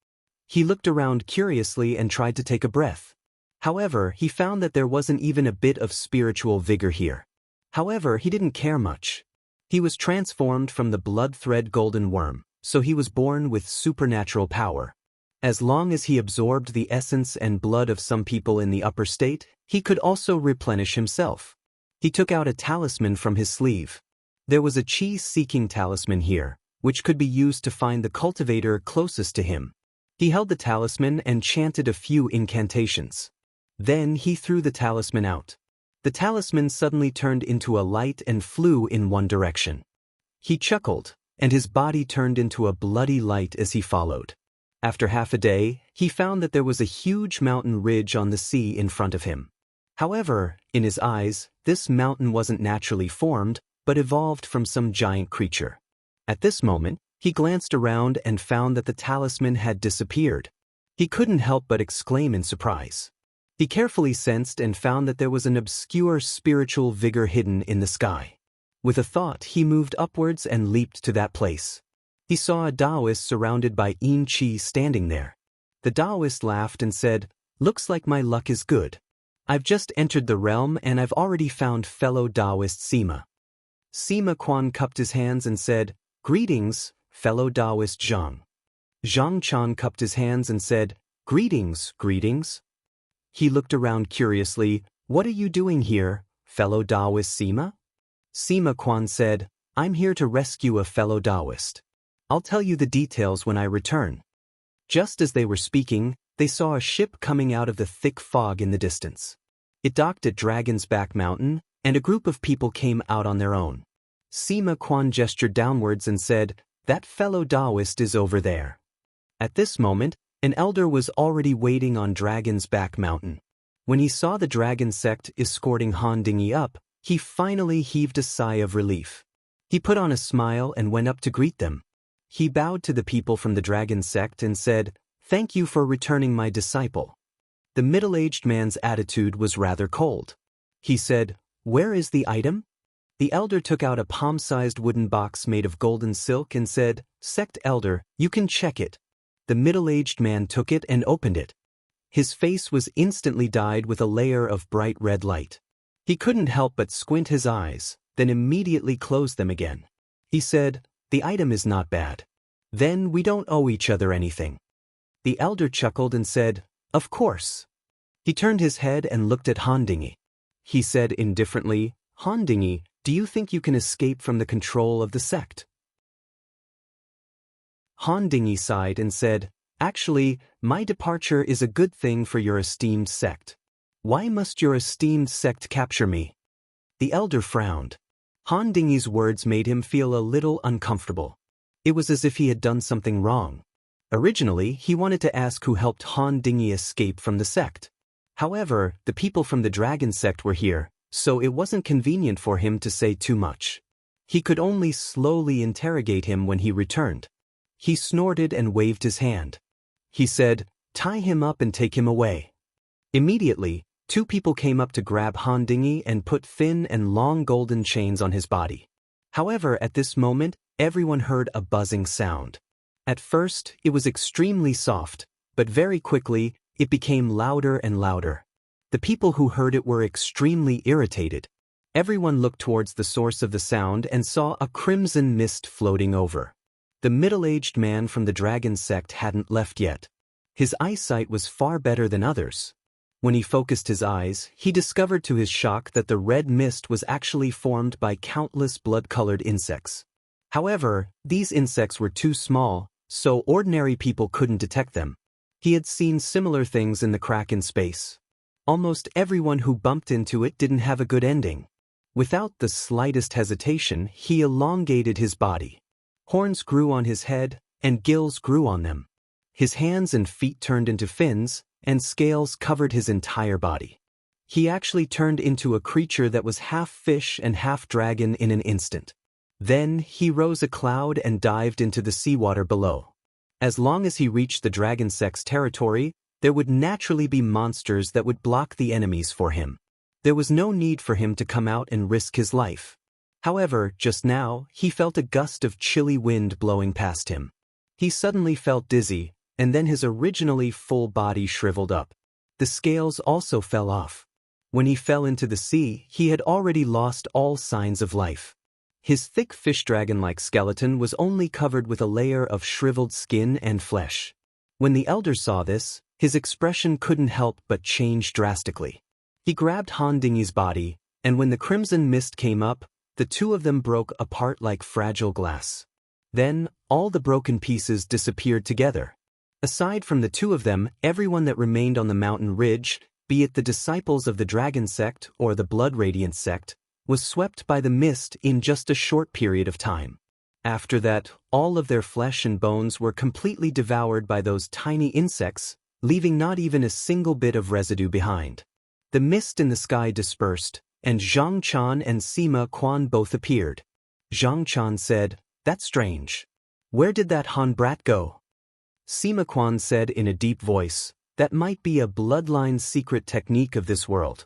He looked around curiously and tried to take a breath. However, he found that there wasn't even a bit of spiritual vigor here. However, he didn't care much. He was transformed from the blood thread golden worm, so he was born with supernatural power. As long as he absorbed the essence and blood of some people in the upper state, he could also replenish himself. He took out a talisman from his sleeve. There was a chi-seeking talisman here, which could be used to find the cultivator closest to him. He held the talisman and chanted a few incantations. Then he threw the talisman out. The talisman suddenly turned into a light and flew in one direction. He chuckled, and his body turned into a bloody light as he followed. After half a day, he found that there was a huge mountain ridge on the sea in front of him. However, in his eyes, this mountain wasn't naturally formed, but evolved from some giant creature. At this moment, he glanced around and found that the talisman had disappeared. He couldn't help but exclaim in surprise. He carefully sensed and found that there was an obscure spiritual vigor hidden in the sky. With a thought, he moved upwards and leaped to that place. He saw a Taoist surrounded by Yin Qi standing there. The Taoist laughed and said, "Looks like my luck is good. I've just entered the realm and I've already found fellow Taoist Sima." Sima Quan cupped his hands and said, "Greetings, fellow Taoist Zhang." Zhang Chan cupped his hands and said, "Greetings, greetings." He looked around curiously. "What are you doing here, fellow Taoist Sima?" Sima Quan said, "I'm here to rescue a fellow Taoist. I'll tell you the details when I return." Just as they were speaking, they saw a ship coming out of the thick fog in the distance. It docked at Dragon's Back Mountain, and a group of people came out on their own. Sima Quan gestured downwards and said, "That fellow Taoist is over there." At this moment, an elder was already waiting on Dragon's Back Mountain. When he saw the dragon sect escorting Han Dingy up, he finally heaved a sigh of relief. He put on a smile and went up to greet them. He bowed to the people from the dragon sect and said, "Thank you for returning my disciple." The middle-aged man's attitude was rather cold. He said, "Where is the item?" The elder took out a palm-sized wooden box made of golden silk and said, "Sect elder, you can check it." The middle-aged man took it and opened it. His face was instantly dyed with a layer of bright red light. He couldn't help but squint his eyes, then immediately closed them again. He said, "The item is not bad. Then we don't owe each other anything." The elder chuckled and said, "Of course." He turned his head and looked at Han Dingy. He said indifferently, "Han Dingy, do you think you can escape from the control of the sect?" Han Dingy sighed and said, "Actually, my departure is a good thing for your esteemed sect. Why must your esteemed sect capture me?" The elder frowned. Han Dingy's words made him feel a little uncomfortable. It was as if he had done something wrong. Originally, he wanted to ask who helped Han Dingy escape from the sect. However, the people from the dragon sect were here, so it wasn't convenient for him to say too much. He could only slowly interrogate him when he returned. He snorted and waved his hand. He said, "Tie him up and take him away." Immediately, two people came up to grab Han Dingy and put thin and long golden chains on his body. However, at this moment, everyone heard a buzzing sound. At first, it was extremely soft, but very quickly, it became louder and louder. The people who heard it were extremely irritated. Everyone looked towards the source of the sound and saw a crimson mist floating over. The middle-aged man from the dragon sect hadn't left yet. His eyesight was far better than others. When he focused his eyes, he discovered to his shock that the red mist was actually formed by countless blood-colored insects. However, these insects were too small, so ordinary people couldn't detect them. He had seen similar things in the crack in space. Almost everyone who bumped into it didn't have a good ending. Without the slightest hesitation, he elongated his body. Horns grew on his head, and gills grew on them. His hands and feet turned into fins, and scales covered his entire body. He actually turned into a creature that was half fish and half dragon in an instant. Then he rose a cloud and dived into the seawater below. As long as he reached the dragon sect's territory, there would naturally be monsters that would block the enemies for him. There was no need for him to come out and risk his life. However, just now, he felt a gust of chilly wind blowing past him. He suddenly felt dizzy, and then his originally full body shriveled up. The scales also fell off. When he fell into the sea, he had already lost all signs of life. His thick fish dragon-like skeleton was only covered with a layer of shriveled skin and flesh. When the elder saw this, his expression couldn't help but change drastically. He grabbed Han Dingy's body, and when the crimson mist came up, the two of them broke apart like fragile glass. Then, all the broken pieces disappeared together. Aside from the two of them, everyone that remained on the mountain ridge, be it the disciples of the Dragon Sect or the Blood Radiant Sect, was swept by the mist in just a short period of time. After that, all of their flesh and bones were completely devoured by those tiny insects, leaving not even a single bit of residue behind. The mist in the sky dispersed, and Zhang Chan and Sima Quan both appeared. Zhang Chan said, "That's strange. Where did that Han brat go?" Sima Quan said in a deep voice, "That might be a bloodline secret technique of this world."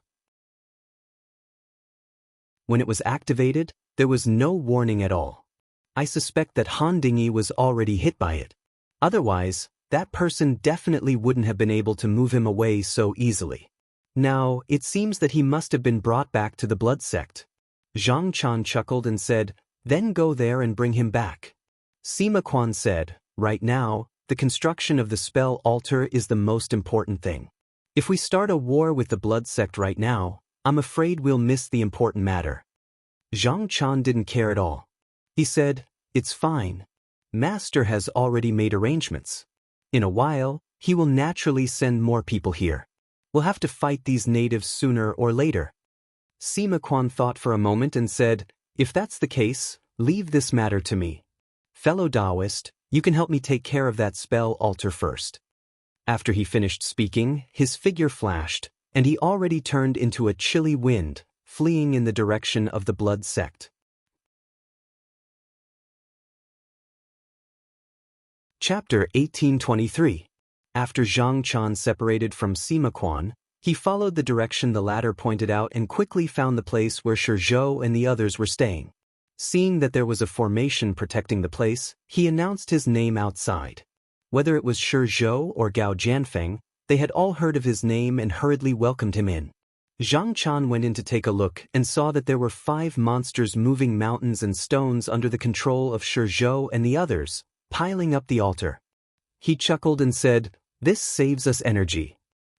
When it was activated, there was no warning at all. I suspect that Han Dingy was already hit by it. Otherwise, that person definitely wouldn't have been able to move him away so easily. Now, it seems that he must have been brought back to the blood sect. Zhang Chan chuckled and said, "Then go there and bring him back." Sima Quan said, "Right now, the construction of the spell altar is the most important thing. If we start a war with the blood sect right now, I'm afraid we'll miss the important matter." Zhang Chan didn't care at all. He said, "It's fine. Master has already made arrangements. In a while, he will naturally send more people here. We'll have to fight these natives sooner or later." Sima Quan thought for a moment and said, "If that's the case, leave this matter to me. Fellow Taoist, you can help me take care of that spell altar first." After he finished speaking, his figure flashed, and he already turned into a chilly wind, fleeing in the direction of the blood sect. Chapter 1823. After Zhang Chan separated from Sima Quan, he followed the direction the latter pointed out and quickly found the place where Shi Zhou and the others were staying. Seeing that there was a formation protecting the place, he announced his name outside. Whether it was Shi Zhou or Gao Jianfeng, they had all heard of his name and hurriedly welcomed him in. Zhang Chan went in to take a look and saw that there were 5 monsters moving mountains and stones under the control of Shi Zhou and the others, piling up the altar. He chuckled and said, "This saves us energy."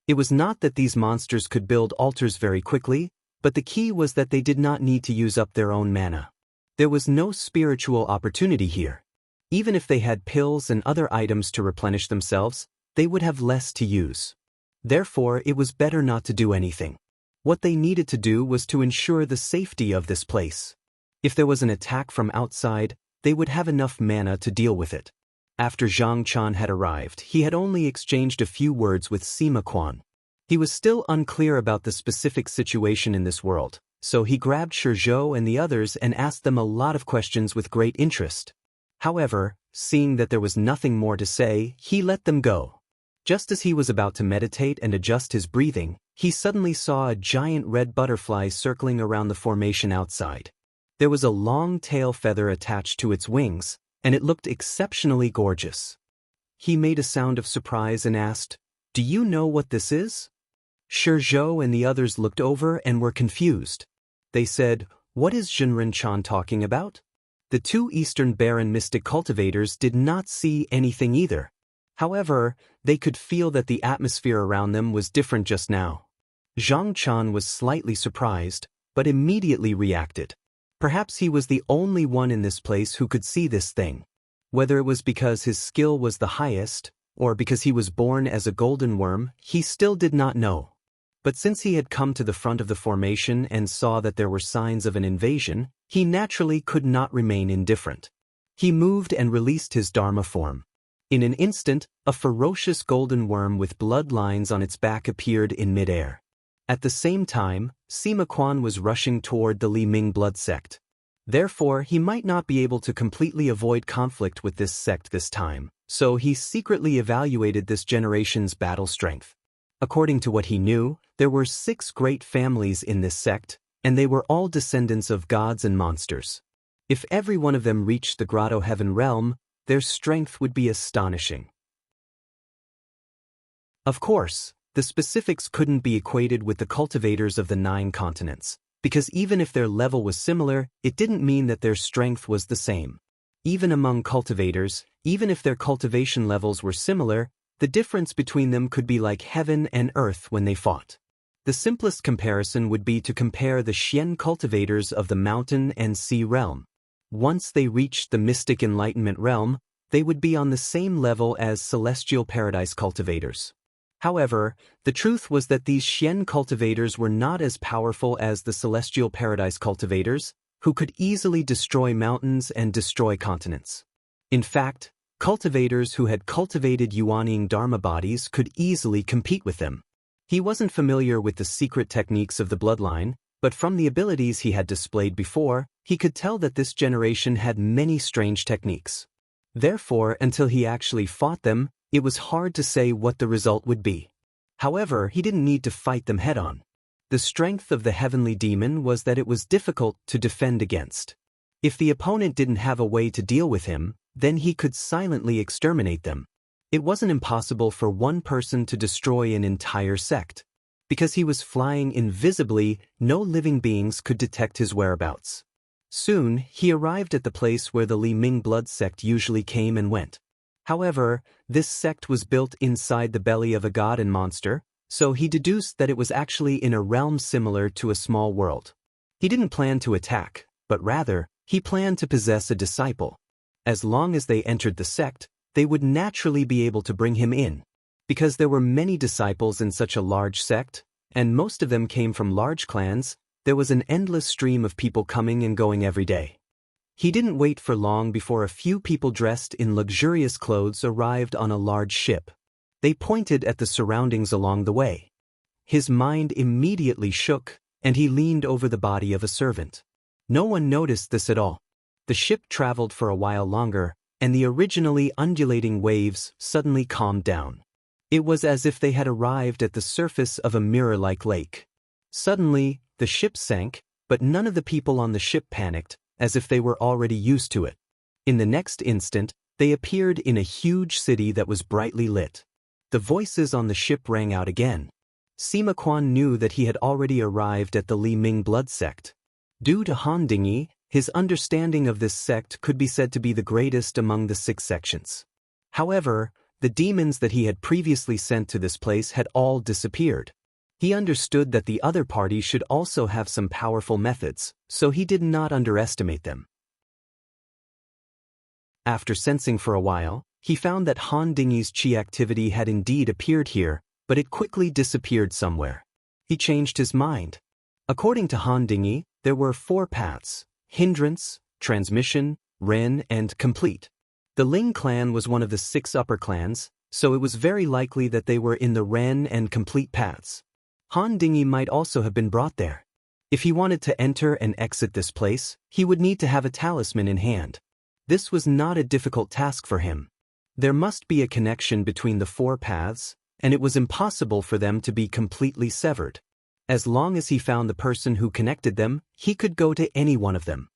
It was not that these monsters could build altars very quickly, but the key was that they did not need to use up their own mana. There was no spiritual opportunity here. Even if they had pills and other items to replenish themselves, they would have less to use. Therefore, it was better not to do anything. What they needed to do was to ensure the safety of this place. If there was an attack from outside, they would have enough mana to deal with it. After Zhang Chan had arrived, he had only exchanged a few words with Sima Quan. He was still unclear about the specific situation in this world, so he grabbed Shi Zhou and the others and asked them a lot of questions with great interest. However, seeing that there was nothing more to say, he let them go. Just as he was about to meditate and adjust his breathing, he suddenly saw a giant red butterfly circling around the formation outside. There was a long tail feather attached to its wings, and it looked exceptionally gorgeous. He made a sound of surprise and asked, "Do you know what this is?" Shizhou and the others looked over and were confused. They said, "What is Zhenren-chan talking about?" The two Eastern Baron mystic cultivators did not see anything either. However, they could feel that the atmosphere around them was different just now. Zhang-chan was slightly surprised, but immediately reacted. Perhaps he was the only one in this place who could see this thing. Whether it was because his skill was the highest, or because he was born as a golden worm, he still did not know. But since he had come to the front of the formation and saw that there were signs of an invasion, he naturally could not remain indifferent. He moved and released his Dharma form. In an instant, a ferocious golden worm with blood lines on its back appeared in midair. At the same time, Sima Quan was rushing toward the Li Ming blood sect. Therefore, he might not be able to completely avoid conflict with this sect this time, so he secretly evaluated this generation's battle strength. According to what he knew, there were 6 great families in this sect, and they were all descendants of gods and monsters. If every one of them reached the Grotto Heaven realm, their strength would be astonishing. Of course, the specifics couldn't be equated with the cultivators of the 9 continents, because even if their level was similar, it didn't mean that their strength was the same. Even among cultivators, even if their cultivation levels were similar, the difference between them could be like heaven and earth when they fought. The simplest comparison would be to compare the Xian cultivators of the mountain and sea realm. Once they reached the mystic enlightenment realm, they would be on the same level as celestial paradise cultivators. However, the truth was that these Xian cultivators were not as powerful as the celestial paradise cultivators, who could easily destroy mountains and destroy continents. In fact, cultivators who had cultivated Yuanying Dharma bodies could easily compete with them. He wasn't familiar with the secret techniques of the bloodline, but from the abilities he had displayed before, he could tell that this generation had many strange techniques. Therefore, until he actually fought them, it was hard to say what the result would be. However, he didn't need to fight them head-on. The strength of the heavenly demon was that it was difficult to defend against. If the opponent didn't have a way to deal with him, then he could silently exterminate them. It wasn't impossible for one person to destroy an entire sect. Because he was flying invisibly, no living beings could detect his whereabouts. Soon, he arrived at the place where the Li Ming blood sect usually came and went. However, this sect was built inside the belly of a god and monster, so he deduced that it was actually in a realm similar to a small world. He didn't plan to attack, but rather, he planned to possess a disciple. As long as they entered the sect, they would naturally be able to bring him in. Because there were many disciples in such a large sect, and most of them came from large clans, there was an endless stream of people coming and going every day. He didn't wait for long before a few people dressed in luxurious clothes arrived on a large ship. They pointed at the surroundings along the way. His mind immediately shook, and he leaned over the body of a servant. No one noticed this at all. The ship traveled for a while longer, and the originally undulating waves suddenly calmed down. It was as if they had arrived at the surface of a mirror-like lake. Suddenly, the ship sank, but none of the people on the ship panicked, as if they were already used to it. In the next instant, they appeared in a huge city that was brightly lit. The voices on the ship rang out again. Sima Quan knew that he had already arrived at the Li Ming blood sect. Due to Han Dingyi, his understanding of this sect could be said to be the greatest among the 6 sections. However, the demons that he had previously sent to this place had all disappeared. He understood that the other party should also have some powerful methods, so he did not underestimate them. After sensing for a while, he found that Han Dingyi's chi activity had indeed appeared here, but it quickly disappeared somewhere. He changed his mind. According to Han Dingyi, there were 4 paths: hindrance, transmission, Ren, and complete. The Ling clan was one of the 6 upper clans, so it was very likely that they were in the Ren and complete paths. Han Dingyi might also have been brought there. If he wanted to enter and exit this place, he would need to have a talisman in hand. This was not a difficult task for him. There must be a connection between the 4 paths, and it was impossible for them to be completely severed. As long as he found the person who connected them, he could go to any one of them.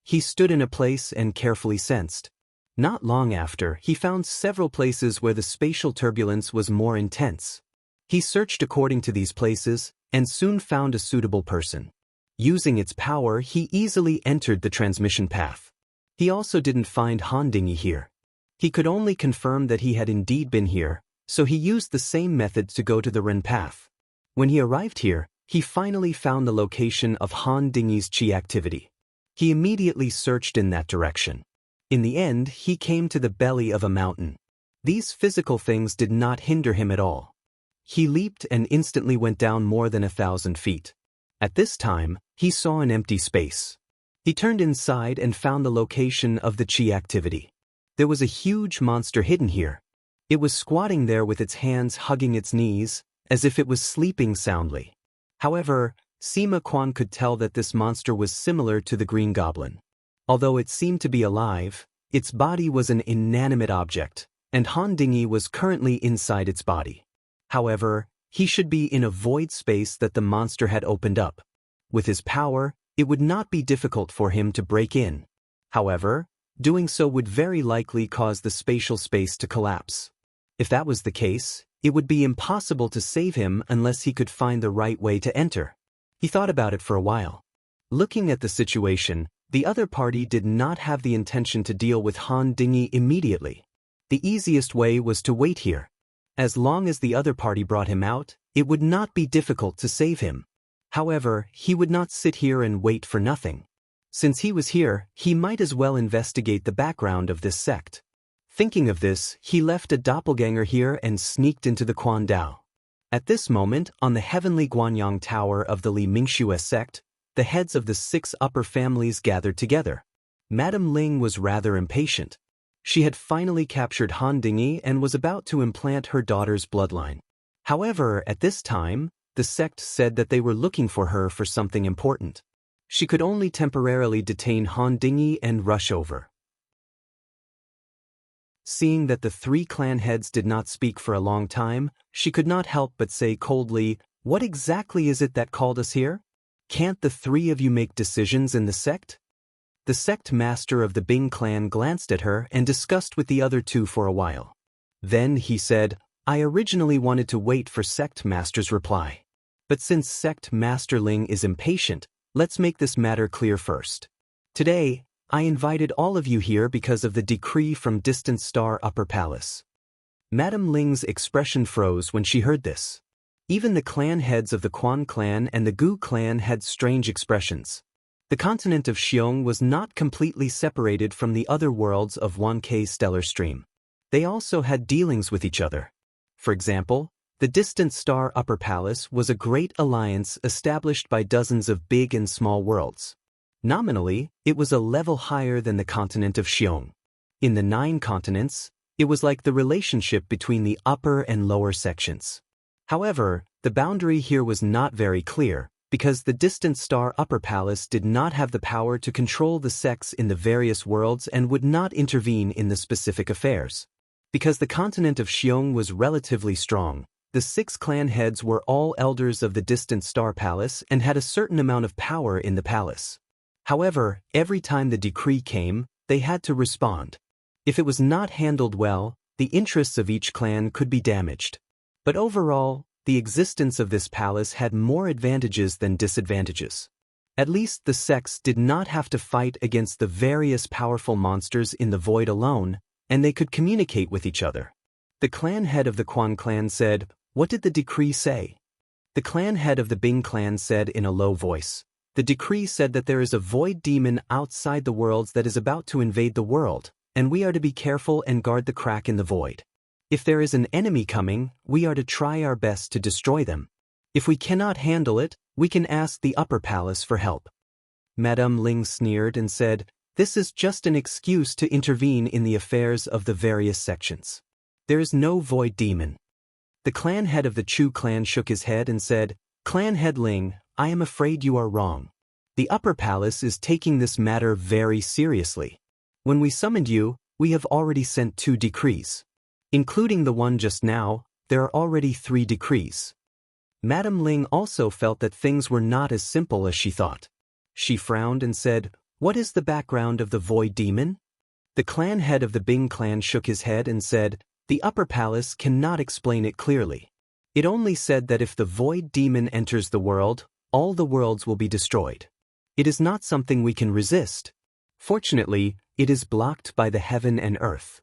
he stood in a place and carefully sensed. Not long after, he found several places where the spatial turbulence was more intense. He searched according to these places, and soon found a suitable person. Using its power, he easily entered the transmission path. He also didn't find Hondingi here. He could only confirm that he had indeed been here, so he used the same method to go to the Ren path. When he arrived here, he finally found the location of Hondingi's chi activity. He immediately searched in that direction. In the end, he came to the belly of a mountain. These physical things did not hinder him at all. He leaped and instantly went down more than 1,000 feet. At this time, he saw an empty space. He turned inside and found the location of the chi activity. There was a huge monster hidden here. It was squatting there with its hands hugging its knees, as if it was sleeping soundly. However, Sima Quan could tell that this monster was similar to the Green Goblin. Although it seemed to be alive, its body was an inanimate object, and Hondingi was currently inside its body. However, he should be in a void space that the monster had opened up. With his power, it would not be difficult for him to break in. However, doing so would very likely cause the spatial space to collapse. If that was the case, it would be impossible to save him unless he could find the right way to enter. He thought about it for a while. Looking at the situation, the other party did not have the intention to deal with Hondingi immediately. The easiest way was to wait here. As long as the other party brought him out, it would not be difficult to save him. However, he would not sit here and wait for nothing. Since he was here, he might as well investigate the background of this sect. Thinking of this, he left a doppelganger here and sneaked into the Quan Dao. At this moment, on the heavenly Guanyang Tower of the Li Mingxue sect, the heads of the 6 upper families gathered together. Madame Ling was rather impatient. She had finally captured Hondingi and was about to implant her daughter's bloodline. However, at this time, the sect said that they were looking for her for something important. She could only temporarily detain Hondingi and rush over. Seeing that the 3 clan heads did not speak for a long time, she could not help but say coldly, "What exactly is it that called us here? Can't the 3 of you make decisions in the sect?" The sect master of the Bing clan glanced at her and discussed with the other 2 for a while. Then he said, "I originally wanted to wait for sect master's reply. But since sect master Ling is impatient, let's make this matter clear first. Today, I invited all of you here because of the decree from Distant Star Upper Palace." Madame Ling's expression froze when she heard this. Even the clan heads of the Quan clan and the Gu clan had strange expressions. The continent of Xiong was not completely separated from the other worlds of 1K stellar stream. They also had dealings with each other. For example, the Distant Star Upper Palace was a great alliance established by dozens of big and small worlds. Nominally, it was a level higher than the continent of Xiong. In the 9 continents, it was like the relationship between the upper and lower sections. However, the boundary here was not very clear, because the Distant Star Upper Palace did not have the power to control the sects in the various worlds and would not intervene in the specific affairs. Because the continent of Xiong was relatively strong, the 6 clan heads were all elders of the Distant Star Palace and had a certain amount of power in the palace. However, every time the decree came, they had to respond. If it was not handled well, the interests of each clan could be damaged. But overall, the existence of this palace had more advantages than disadvantages. At least the sects did not have to fight against the various powerful monsters in the void alone, and they could communicate with each other. The clan head of the Quan clan said, "What did the decree say?" The clan head of the Bing clan said in a low voice, "The decree said that there is a void demon outside the worlds that is about to invade the world, and we are to be careful and guard the crack in the void. If there is an enemy coming, we are to try our best to destroy them. If we cannot handle it, we can ask the upper palace for help." Madame Ling sneered and said, "This is just an excuse to intervene in the affairs of the various sections. There is no void demon." The clan head of the Chu clan shook his head and said, "Clan head Ling, I am afraid you are wrong. The upper palace is taking this matter very seriously. When we summoned you, we have already sent 2 decrees. Including the one just now, there are already 3 decrees." Madame Ling also felt that things were not as simple as she thought. She frowned and said, What is the background of the Void Demon? The clan head of the Bing clan shook his head and said, the upper palace cannot explain it clearly. It only said that if the Void Demon enters the world, all the worlds will be destroyed. It is not something we can resist. Fortunately, it is blocked by the heaven and earth.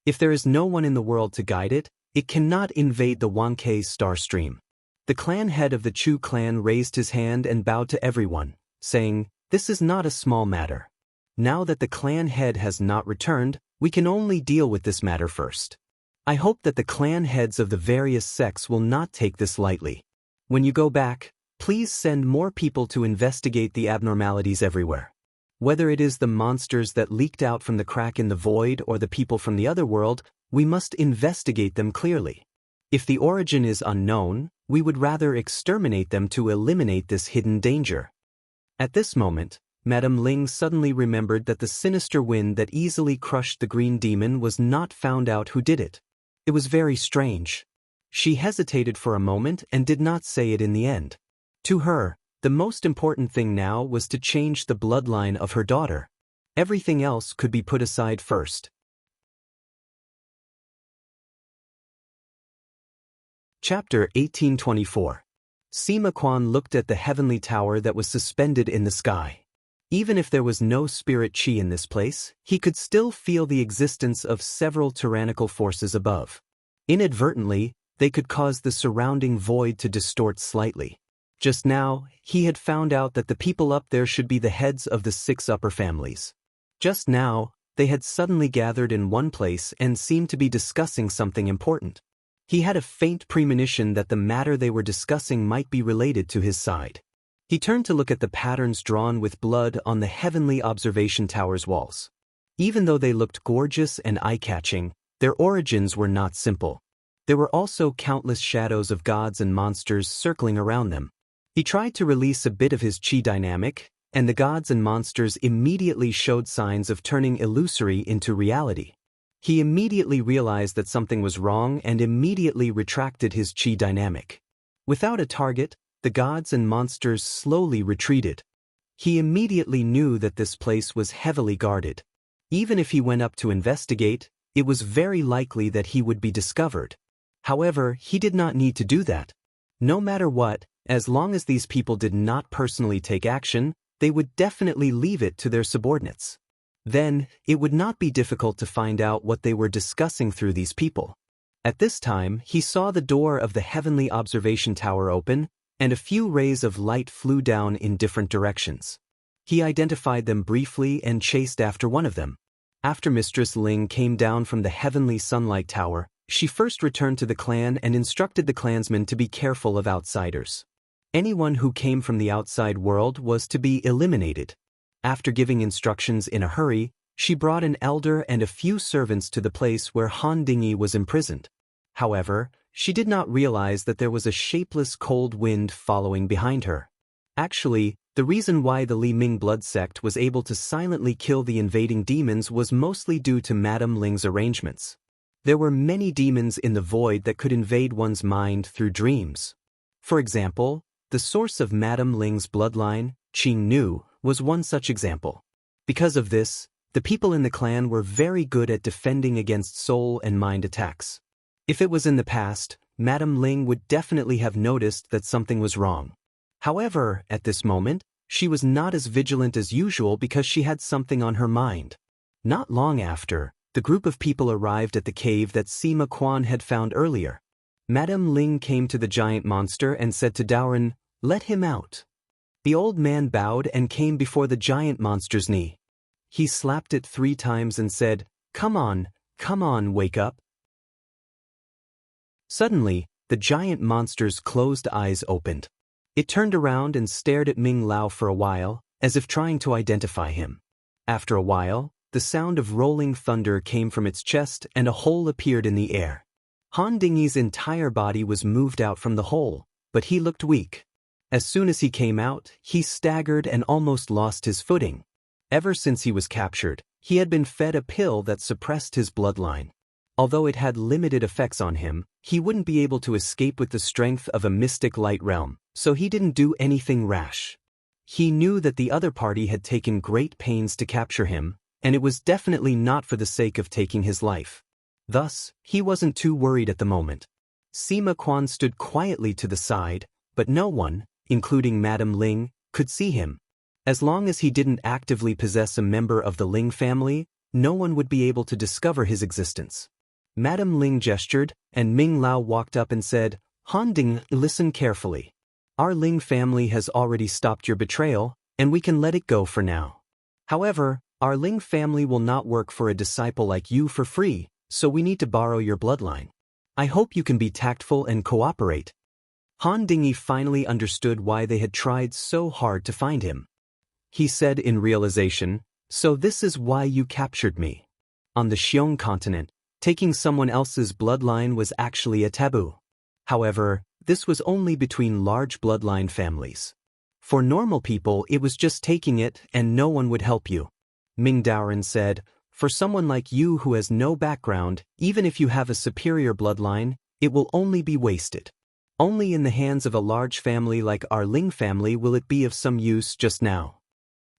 If there is no one in the world to guide it, it cannot invade the Wankei star stream. The clan head of the Chu clan raised his hand and bowed to everyone, saying, this is not a small matter. Now that the clan head has not returned, we can only deal with this matter first. I hope that the clan heads of the various sects will not take this lightly. When you go back, please send more people to investigate the abnormalities everywhere. Whether it is the monsters that leaked out from the crack in the void or the people from the other world, we must investigate them clearly. If the origin is unknown, we would rather exterminate them to eliminate this hidden danger. At this moment, Madame Ling suddenly remembered that the sinister wind that easily crushed the green demon was not found out who did it. It was very strange. She hesitated for a moment and did not say it in the end. To her, the most important thing now was to change the bloodline of her daughter. Everything else could be put aside first. Chapter 1824. Sima Quan looked at the heavenly tower that was suspended in the sky. Even if there was no spirit chi in this place, he could still feel the existence of several tyrannical forces above. Inadvertently, they could cause the surrounding void to distort slightly. Just now, he had found out that the people up there should be the heads of the 6 upper families. Just now, they had suddenly gathered in one place and seemed to be discussing something important. He had a faint premonition that the matter they were discussing might be related to his side. He turned to look at the patterns drawn with blood on the heavenly observation tower's walls. Even though they looked gorgeous and eye-catching, their origins were not simple. There were also countless shadows of gods and monsters circling around them. He tried to release a bit of his chi dynamic, and the gods and monsters immediately showed signs of turning illusory into reality. He immediately realized that something was wrong and immediately retracted his chi dynamic. Without a target, the gods and monsters slowly retreated. He immediately knew that this place was heavily guarded. Even if he went up to investigate, it was very likely that he would be discovered. However, he did not need to do that. No matter what, as long as these people did not personally take action, they would definitely leave it to their subordinates. Then, it would not be difficult to find out what they were discussing through these people. At this time, he saw the door of the heavenly observation tower open, and a few rays of light flew down in different directions. He identified them briefly and chased after one of them. After Mistress Ling came down from the heavenly sunlight tower, she first returned to the clan and instructed the clansmen to be careful of outsiders. Anyone who came from the outside world was to be eliminated. After giving instructions in a hurry, she brought an elder and a few servants to the place where Han Dingy was imprisoned. However, she did not realize that there was a shapeless cold wind following behind her. Actually, the reason why the Li Ming blood sect was able to silently kill the invading demons was mostly due to Madame Ling's arrangements. There were many demons in the void that could invade one's mind through dreams. For example, the source of Madame Ling's bloodline, Qing Nu, was one such example. Because of this, the people in the clan were very good at defending against soul and mind attacks. If it was in the past, Madame Ling would definitely have noticed that something was wrong. However, at this moment, she was not as vigilant as usual because she had something on her mind. Not long after, the group of people arrived at the cave that Sima Quan had found earlier. Madame Ling came to the giant monster and said to Daoren, "Let him out." The old man bowed and came before the giant monster's knee. He slapped it 3 times and said, come on, wake up." Suddenly, the giant monster's closed eyes opened. It turned around and stared at Ming Lao for a while, as if trying to identify him. After a while, the sound of rolling thunder came from its chest and a hole appeared in the air. Han Dingy's entire body was moved out from the hole, but he looked weak. As soon as he came out, he staggered and almost lost his footing. Ever since he was captured, he had been fed a pill that suppressed his bloodline. Although it had limited effects on him, he wouldn't be able to escape with the strength of a mystic light realm, so he didn't do anything rash. He knew that the other party had taken great pains to capture him, and it was definitely not for the sake of taking his life. Thus, he wasn't too worried at the moment. Sima Quan stood quietly to the side, but no one, including Madame Ling, could see him. As long as he didn't actively possess a member of the Ling family, no one would be able to discover his existence. Madame Ling gestured, and Ming Lao walked up and said, "Han Ding, listen carefully. Our Ling family has already stopped your betrayal, and we can let it go for now. However, our Ling family will not work for a disciple like you for free, so we need to borrow your bloodline. I hope you can be tactful and cooperate." Han Dingy finally understood why they had tried so hard to find him. He said in realization, "So this is why you captured me." On the Xiong continent, taking someone else's bloodline was actually a taboo. However, this was only between large bloodline families. For normal people, it was just taking it and no one would help you. Ming Daoren said, "For someone like you who has no background, even if you have a superior bloodline, it will only be wasted. Only in the hands of a large family like our Ling family will it be of some use just now."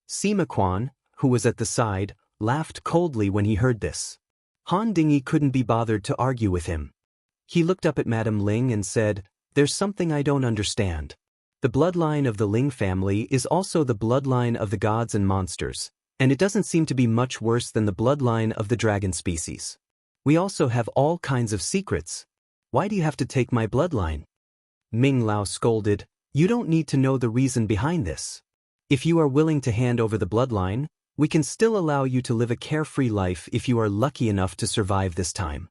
Sima Quan, who was at the side, laughed coldly when he heard this. Han Dingy couldn't be bothered to argue with him. He looked up at Madame Ling and said, "There's something I don't understand. The bloodline of the Ling family is also the bloodline of the gods and monsters, and it doesn't seem to be much worse than the bloodline of the dragon species. We also have all kinds of secrets. Why do you have to take my bloodline?" Ming Lao scolded, "You don't need to know the reason behind this. If you are willing to hand over the bloodline, we can still allow you to live a carefree life if you are lucky enough to survive this time."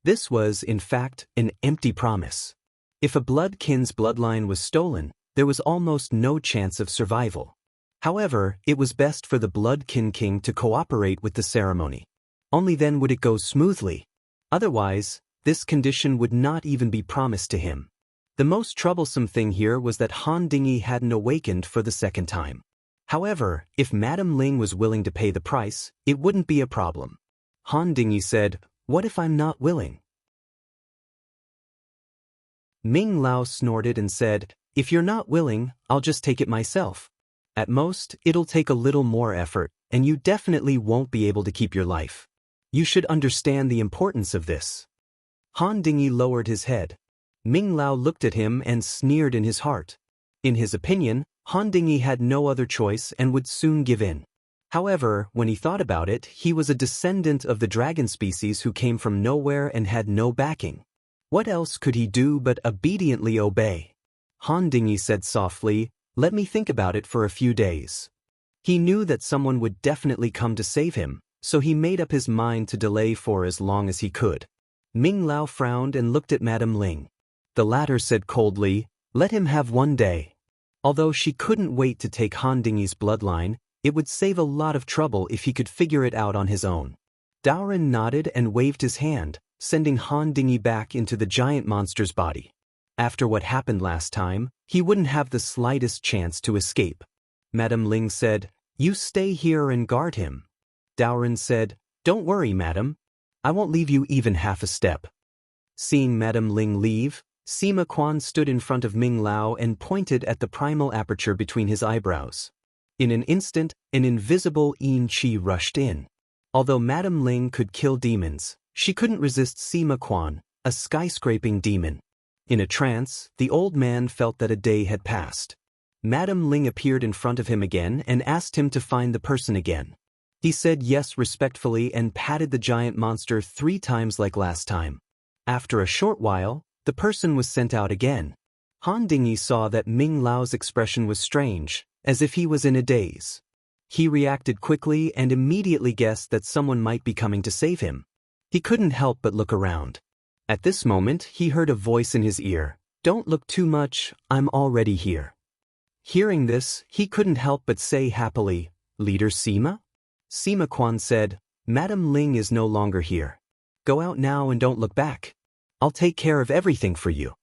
This was, in fact, an empty promise. If a bloodkin's bloodline was stolen, there was almost no chance of survival. However, it was best for the bloodkin king to cooperate with the ceremony. Only then would it go smoothly. Otherwise, this condition would not even be promised to him. The most troublesome thing here was that Han Dingy hadn't awakened for the second time. However, if Madame Ling was willing to pay the price, it wouldn't be a problem. Han Dingy said, "What if I'm not willing?" Ming Lao snorted and said, "If you're not willing, I'll just take it myself. At most, it'll take a little more effort, and you definitely won't be able to keep your life. You should understand the importance of this." Han Dingy lowered his head. Ming Lao looked at him and sneered in his heart. In his opinion, Han Dingy had no other choice and would soon give in. However, when he thought about it, he was a descendant of the dragon species who came from nowhere and had no backing. What else could he do but obediently obey? Han Dingy said softly, "Let me think about it for a few days." He knew that someone would definitely come to save him, so he made up his mind to delay for as long as he could. Ming Lao frowned and looked at Madame Ling. The latter said coldly, "Let him have 1 day." Although she couldn't wait to take Han Dingy's bloodline, it would save a lot of trouble if he could figure it out on his own. Daoren nodded and waved his hand, sending Han Dingy back into the giant monster's body. After what happened last time, he wouldn't have the slightest chance to escape. Madame Ling said, "You stay here and guard him." Daoren said, "Don't worry, madam. I won't leave you even half a step." Seeing Madame Ling leave, Sima Quan stood in front of Ming Lao and pointed at the primal aperture between his eyebrows. In an instant, an invisible Yin Qi rushed in. Although Madame Ling could kill demons, she couldn't resist Sima Quan, a skyscraping demon. In a trance, the old man felt that a day had passed. Madame Ling appeared in front of him again and asked him to find the person again. He said yes respectfully and patted the giant monster 3 times like last time. After a short while, the person was sent out again. Han Dingy saw that Ming Lao's expression was strange, as if he was in a daze. He reacted quickly and immediately guessed that someone might be coming to save him. He couldn't help but look around. At this moment, he heard a voice in his ear, "Don't look too much, I'm already here." Hearing this, he couldn't help but say happily, "Leader Sima?" Sima Quan said, "Madame Ling is no longer here. Go out now and don't look back. I'll take care of everything for you."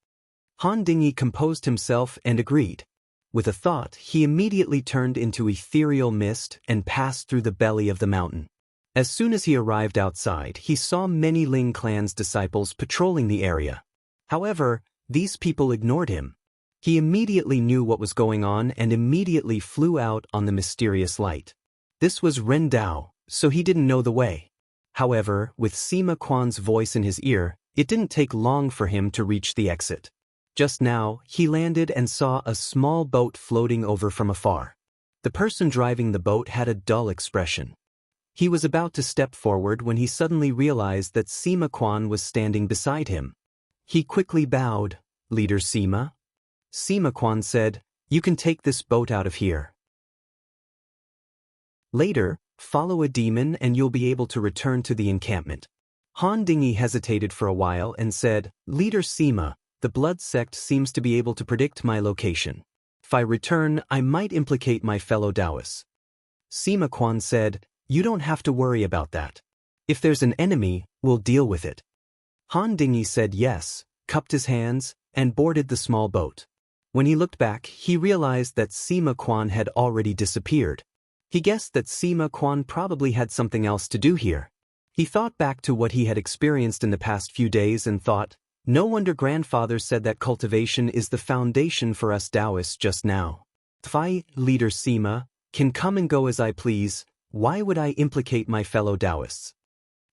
Han Dingy composed himself and agreed. With a thought, he immediately turned into ethereal mist and passed through the belly of the mountain. As soon as he arrived outside, he saw many Ling clan's disciples patrolling the area. However, these people ignored him. He immediately knew what was going on and immediately flew out on the mysterious light. This was Ren Dao, so he didn't know the way. However, with Sima Quan's voice in his ear, it didn't take long for him to reach the exit. Just now, he landed and saw a small boat floating over from afar. The person driving the boat had a dull expression. He was about to step forward when he suddenly realized that Sima Quan was standing beside him. He quickly bowed. "Leader Sima?" Sima Quan said, "You can take this boat out of here. Later, follow a demon and you'll be able to return to the encampment." Han Dingy hesitated for a while and said, "Leader Sima, the blood sect seems to be able to predict my location. If I return, I might implicate my fellow Taoists." Sima Quan said, "You don't have to worry about that. If there's an enemy, we'll deal with it." Han Dingy said yes, cupped his hands, and boarded the small boat. When he looked back, he realized that Sima Quan had already disappeared. He guessed that Sima Quan probably had something else to do here. He thought back to what he had experienced in the past few days and thought, no wonder grandfather said that cultivation is the foundation for us Taoists just now. If I, Leader Sima, can come and go as I please, why would I implicate my fellow Taoists?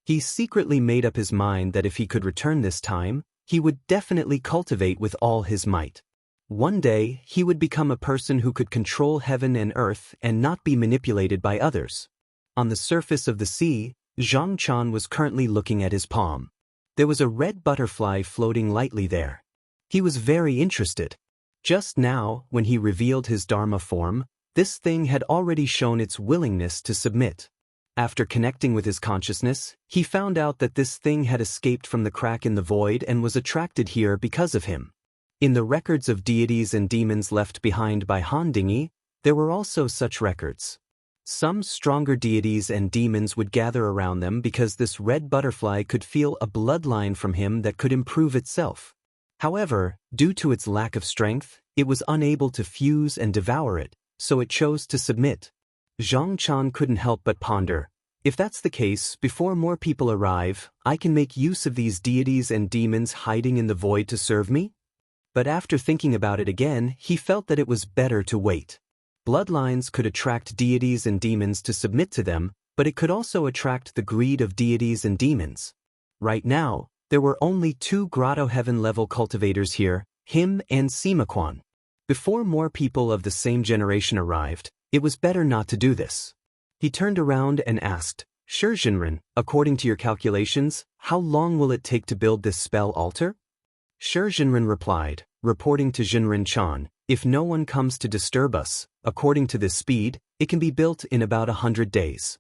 He secretly made up his mind that if he could return this time, he would definitely cultivate with all his might. One day, he would become a person who could control heaven and earth and not be manipulated by others. On the surface of the sea, Zhang Chan was currently looking at his palm. There was a red butterfly floating lightly there. He was very interested. Just now, when he revealed his Dharma form, this thing had already shown its willingness to submit. After connecting with his consciousness, he found out that this thing had escaped from the crack in the void and was attracted here because of him. In the records of deities and demons left behind by Han Dingy, there were also such records. Some stronger deities and demons would gather around them because this red butterfly could feel a bloodline from him that could improve itself. However, due to its lack of strength, it was unable to fuse and devour it, so it chose to submit. Zhang Chan couldn't help but ponder, if that's the case, before more people arrive, I can make use of these deities and demons hiding in the void to serve me? But after thinking about it again, he felt that it was better to wait. Bloodlines could attract deities and demons to submit to them, but it could also attract the greed of deities and demons. Right now, there were only 2 Grotto Heaven-level cultivators here, him and Sima Quan. Before more people of the same generation arrived, it was better not to do this. He turned around and asked, "Sure Jinren, according to your calculations, how long will it take to build this spell altar?" Sure Jinren replied, reporting to Jinren Chan, "If no one comes to disturb us, according to this speed, it can be built in about 100 days.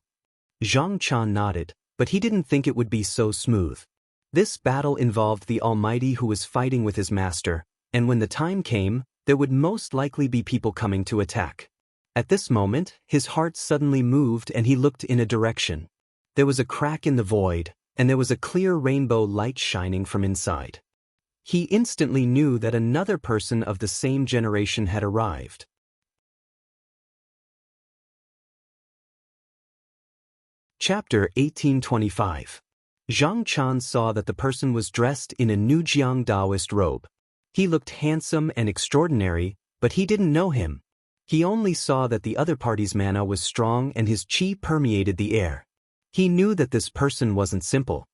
Zhang Chan nodded, but he didn't think it would be so smooth. This battle involved the Almighty who was fighting with his master, and when the time came, there would most likely be people coming to attack. At this moment, his heart suddenly moved and he looked in a direction. There was a crack in the void, and there was a clear rainbow light shining from inside. He instantly knew that another person of the same generation had arrived. Chapter 1825. Zhang Chan saw that the person was dressed in a Nujiang Taoist robe. He looked handsome and extraordinary, but he didn't know him. He only saw that the other party's mana was strong and his qi permeated the air. He knew that this person wasn't simple.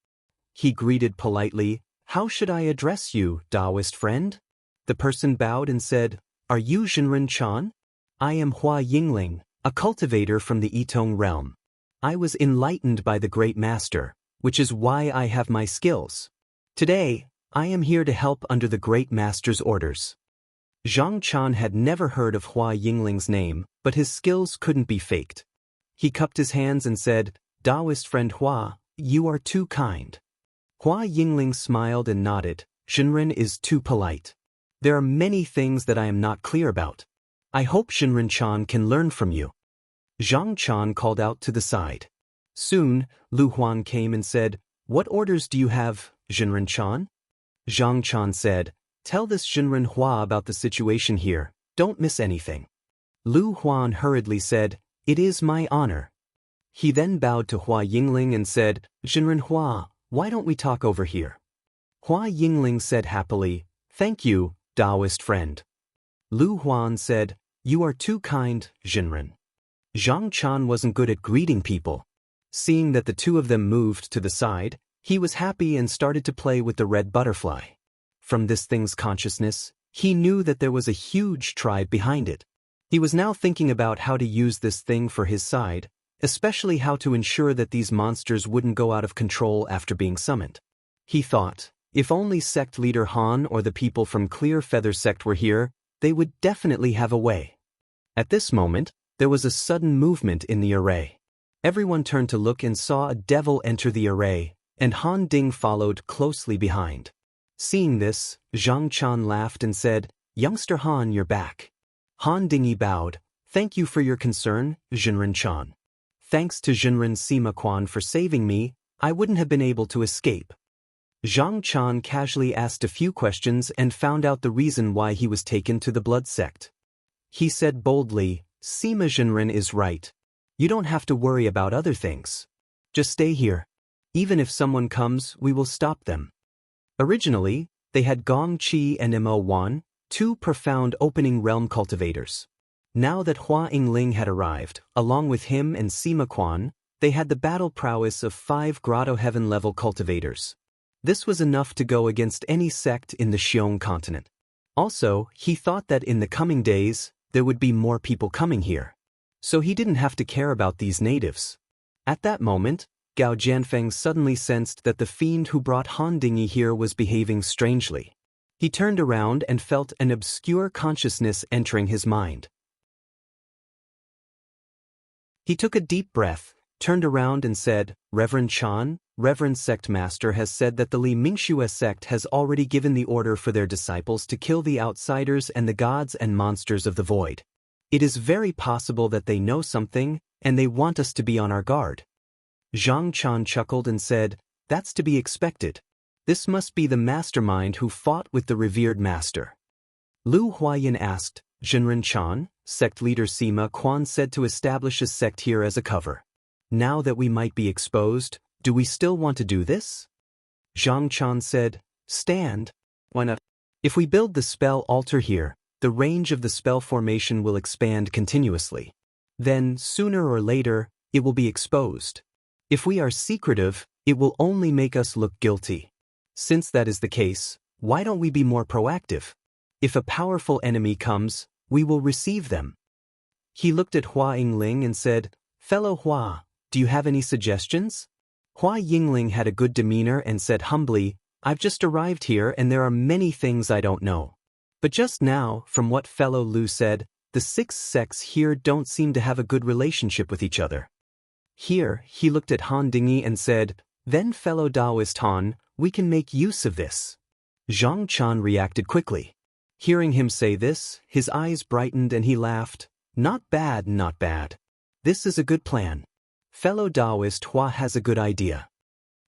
He greeted politely, "How should I address you, Taoist friend?" The person bowed and said, "Are you Jinren Chan? I am Hua Yingling, a cultivator from the Yitong realm. I was enlightened by the great master, which is why I have my skills. Today, I am here to help under the great master's orders." Zhang Chan had never heard of Hua Yingling's name, but his skills couldn't be faked. He cupped his hands and said, "Taoist friend Hua, you are too kind." Hua Yingling smiled and nodded. "Jinren is too polite. There are many things that I am not clear about. I hope Jinren Chan can learn from you." Zhang Chan called out to the side. Soon, Lu Huan came and said, "What orders do you have, Jinren Chan?" Zhang Chan said, "Tell this Jinren Hua about the situation here, don't miss anything." Lu Huan hurriedly said, "It is my honor." He then bowed to Hua Yingling and said, "Jinren Hua, why don't we talk over here?" Hua Yingling said happily, "Thank you, Taoist friend." Lu Huan said, "You are too kind, Jinren." Zhang Chan wasn't good at greeting people. Seeing that the two of them moved to the side, he was happy and started to play with the red butterfly. From this thing's consciousness, he knew that there was a huge tribe behind it. He was now thinking about how to use this thing for his side, especially how to ensure that these monsters wouldn't go out of control after being summoned. He thought, if only sect leader Han or the people from Clear Feather sect were here, they would definitely have a way. At this moment, there was a sudden movement in the array. Everyone turned to look and saw a devil enter the array, and Han Ding followed closely behind. Seeing this, Zhang Chan laughed and said, "Youngster Han, you're back." Han Dingy bowed, "Thank you for your concern, Jinren Chan. Thanks to Jinren Sima Quan for saving me, I wouldn't have been able to escape." Zhang Chan casually asked a few questions and found out the reason why he was taken to the blood sect. He said boldly, "Sima Jinren is right. You don't have to worry about other things. Just stay here. Even if someone comes, we will stop them." Originally, they had Gong Qi and Mo Wan, two profound opening realm cultivators. Now that Hua Yingling had arrived, along with him and Sima Quan, they had the battle prowess of 5 Grotto Heaven level cultivators. This was enough to go against any sect in the Xiong continent. Also, he thought that in the coming days, there would be more people coming here. So he didn't have to care about these natives. At that moment, Gao Jianfeng suddenly sensed that the fiend who brought Han Dingy here was behaving strangely. He turned around and felt an obscure consciousness entering his mind. He took a deep breath, turned around and said, "Reverend Chan, Reverend Sect Master has said that the Li Mingxue sect has already given the order for their disciples to kill the outsiders and the gods and monsters of the void. It is very possible that they know something, and they want us to be on our guard." Zhang Chan chuckled and said, "That's to be expected. This must be the mastermind who fought with the revered master." Lu Huayan asked, "Jinren Chan, sect leader Sima Quan said to establish a sect here as a cover. Now that we might be exposed, do we still want to do this?" Zhang Chan said, "Stand. Why not? If we build the spell altar here, the range of the spell formation will expand continuously. Then, sooner or later, it will be exposed. If we are secretive, it will only make us look guilty. Since that is the case, why don't we be more proactive? If a powerful enemy comes, we will receive them." He looked at Hua Yingling and said, "Fellow Hua, do you have any suggestions?" Hua Yingling had a good demeanor and said humbly, "I've just arrived here and there are many things I don't know. But just now, from what fellow Lu said, the 6 sects here don't seem to have a good relationship with each other." Here, he looked at Han Dingy and said, "Then fellow Taoist Han, we can make use of this." Zhang Chan reacted quickly. Hearing him say this, his eyes brightened and he laughed, "Not bad, not bad. This is a good plan. Fellow Taoist Hua has a good idea."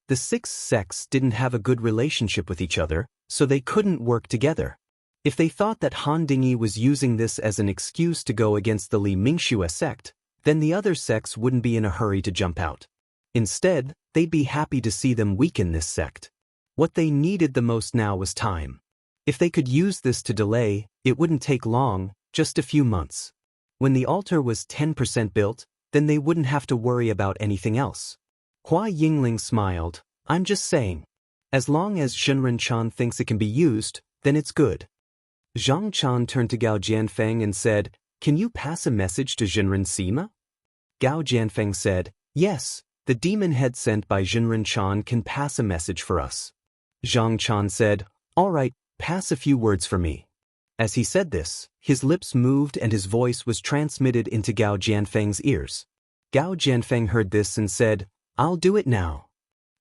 The 6 sects didn't have a good relationship with each other, so they couldn't work together. If they thought that Han Dingy was using this as an excuse to go against the Li Mingxue sect, then the other sects wouldn't be in a hurry to jump out. Instead, they'd be happy to see them weaken this sect. What they needed the most now was time. If they could use this to delay, it wouldn't take long, just a few months. When the altar was 10% built, then they wouldn't have to worry about anything else. Hua Yingling smiled, "I'm just saying. As long as Jinren Chan thinks it can be used, then it's good." Zhang Chan turned to Gao Jianfeng and said, "Can you pass a message to Jinren Sima?" Gao Jianfeng said, "Yes, the demon head sent by Jinren Chan can pass a message for us." Zhang Chan said, "All right, pass a few words for me." As he said this, his lips moved and his voice was transmitted into Gao Jianfeng's ears. Gao Jianfeng heard this and said, "I'll do it now."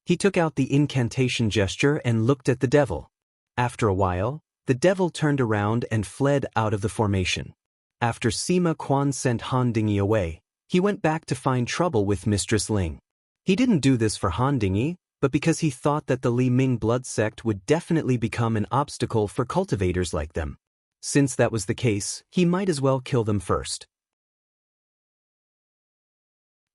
He took out the incantation gesture and looked at the devil. After a while, the devil turned around and fled out of the formation. After Sima Quan sent Han Dingy away, he went back to find trouble with Mistress Ling. He didn't do this for Han Dingy, but because he thought that the Li Ming blood sect would definitely become an obstacle for cultivators like them. Since that was the case, he might as well kill them first.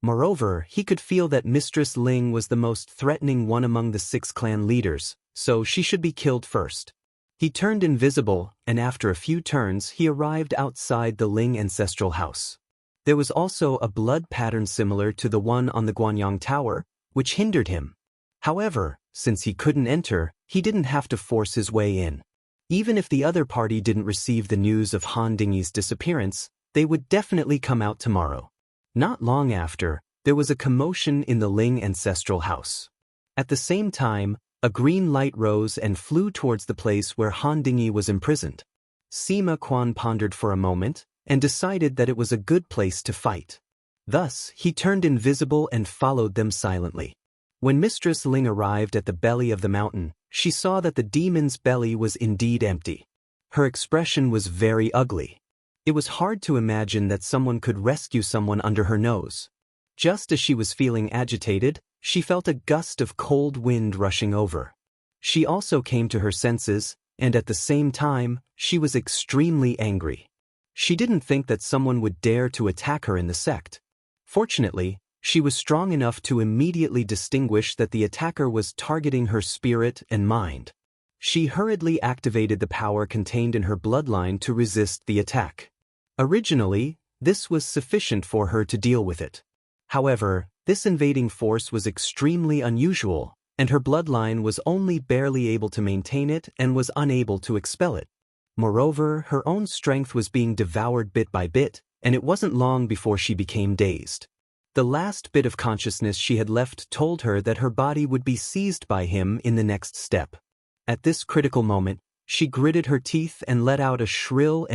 Moreover, he could feel that Mistress Ling was the most threatening one among the 6 clan leaders, so she should be killed first. He turned invisible, and after a few turns he arrived outside the Ling ancestral house. There was also a blood pattern similar to the one on the Guanyang Tower, which hindered him. However, since he couldn't enter, he didn't have to force his way in. Even if the other party didn't receive the news of Han Dingyi's disappearance, they would definitely come out tomorrow. Not long after, there was a commotion in the Ling ancestral house. At the same time, a green light rose and flew towards the place where Han Dingyi was imprisoned. Sima Quan pondered for a moment, and decided that it was a good place to fight. Thus, he turned invisible and followed them silently. When Mistress Ling arrived at the belly of the mountain, she saw that the demon's belly was indeed empty. Her expression was very ugly. It was hard to imagine that someone could rescue someone under her nose. Just as she was feeling agitated, she felt a gust of cold wind rushing over. She also came to her senses, and at the same time, she was extremely angry. She didn't think that someone would dare to attack her in the sect. Fortunately, she was strong enough to immediately distinguish that the attacker was targeting her spirit and mind. She hurriedly activated the power contained in her bloodline to resist the attack. Originally, this was sufficient for her to deal with it. However, this invading force was extremely unusual, and her bloodline was only barely able to maintain it and was unable to expel it. Moreover, her own strength was being devoured bit by bit, and it wasn't long before she became dazed. The last bit of consciousness she had left told her that her body would be seized by him in the next step. At this critical moment, she gritted her teeth and let out a shrill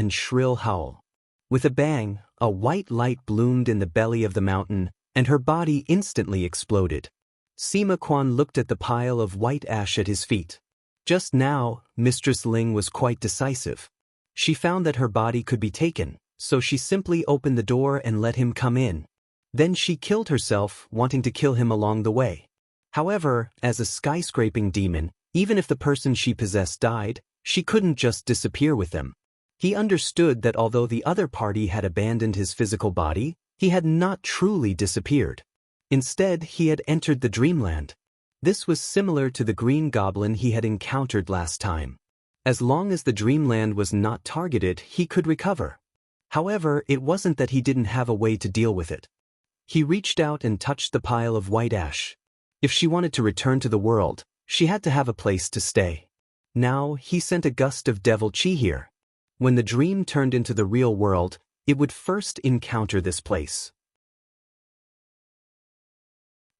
howl. With a bang, a white light bloomed in the belly of the mountain, and her body instantly exploded. Sima Quan looked at the pile of white ash at his feet. Just now, Mistress Ling was quite decisive. She found that her body could be taken, so she simply opened the door and let him come in. Then she killed herself, wanting to kill him along the way. However, as a skyscraping demon, even if the person she possessed died, she couldn't just disappear with them. He understood that although the other party had abandoned his physical body, he had not truly disappeared. Instead, he had entered the dreamland. This was similar to the green goblin he had encountered last time. As long as the dreamland was not targeted, he could recover. However, it wasn't that he didn't have a way to deal with it. He reached out and touched the pile of white ash. If she wanted to return to the world, she had to have a place to stay. Now, he sent a gust of devil chi here. When the dream turned into the real world, it would first encounter this place.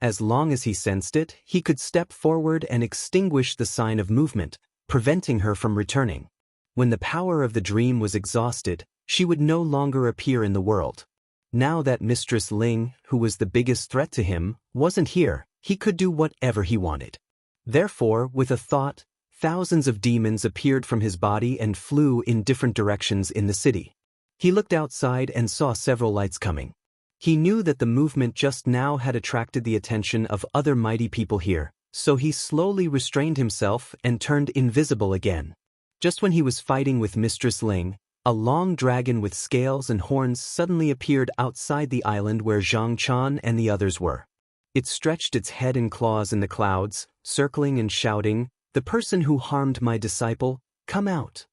As long as he sensed it, he could step forward and extinguish the sign of movement, preventing her from returning. When the power of the dream was exhausted, she would no longer appear in the world. Now that Mistress Ling, who was the biggest threat to him, wasn't here, he could do whatever he wanted. Therefore, with a thought, thousands of demons appeared from his body and flew in different directions in the city. He looked outside and saw several lights coming. He knew that the movement just now had attracted the attention of other mighty people here, so he slowly restrained himself and turned invisible again. Just when he was fighting with Mistress Ling, a long dragon with scales and horns suddenly appeared outside the island where Zhang Chan and the others were. It stretched its head and claws in the clouds, circling and shouting, "The person who harmed my disciple, come out."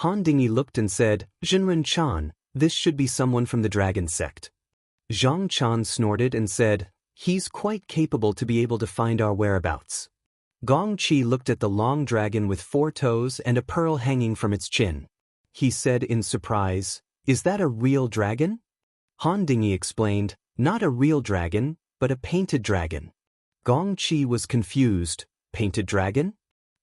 Han Dingyi looked and said, "Zhenren Chan, this should be someone from the dragon sect." Zhang Chan snorted and said, "He's quite capable to be able to find our whereabouts." Gong Qi looked at the long dragon with 4 toes and a pearl hanging from its chin. He said in surprise, "Is that a real dragon?" Han Dingyi explained, "Not a real dragon, but a painted dragon." Gong Qi was confused. "Painted dragon?"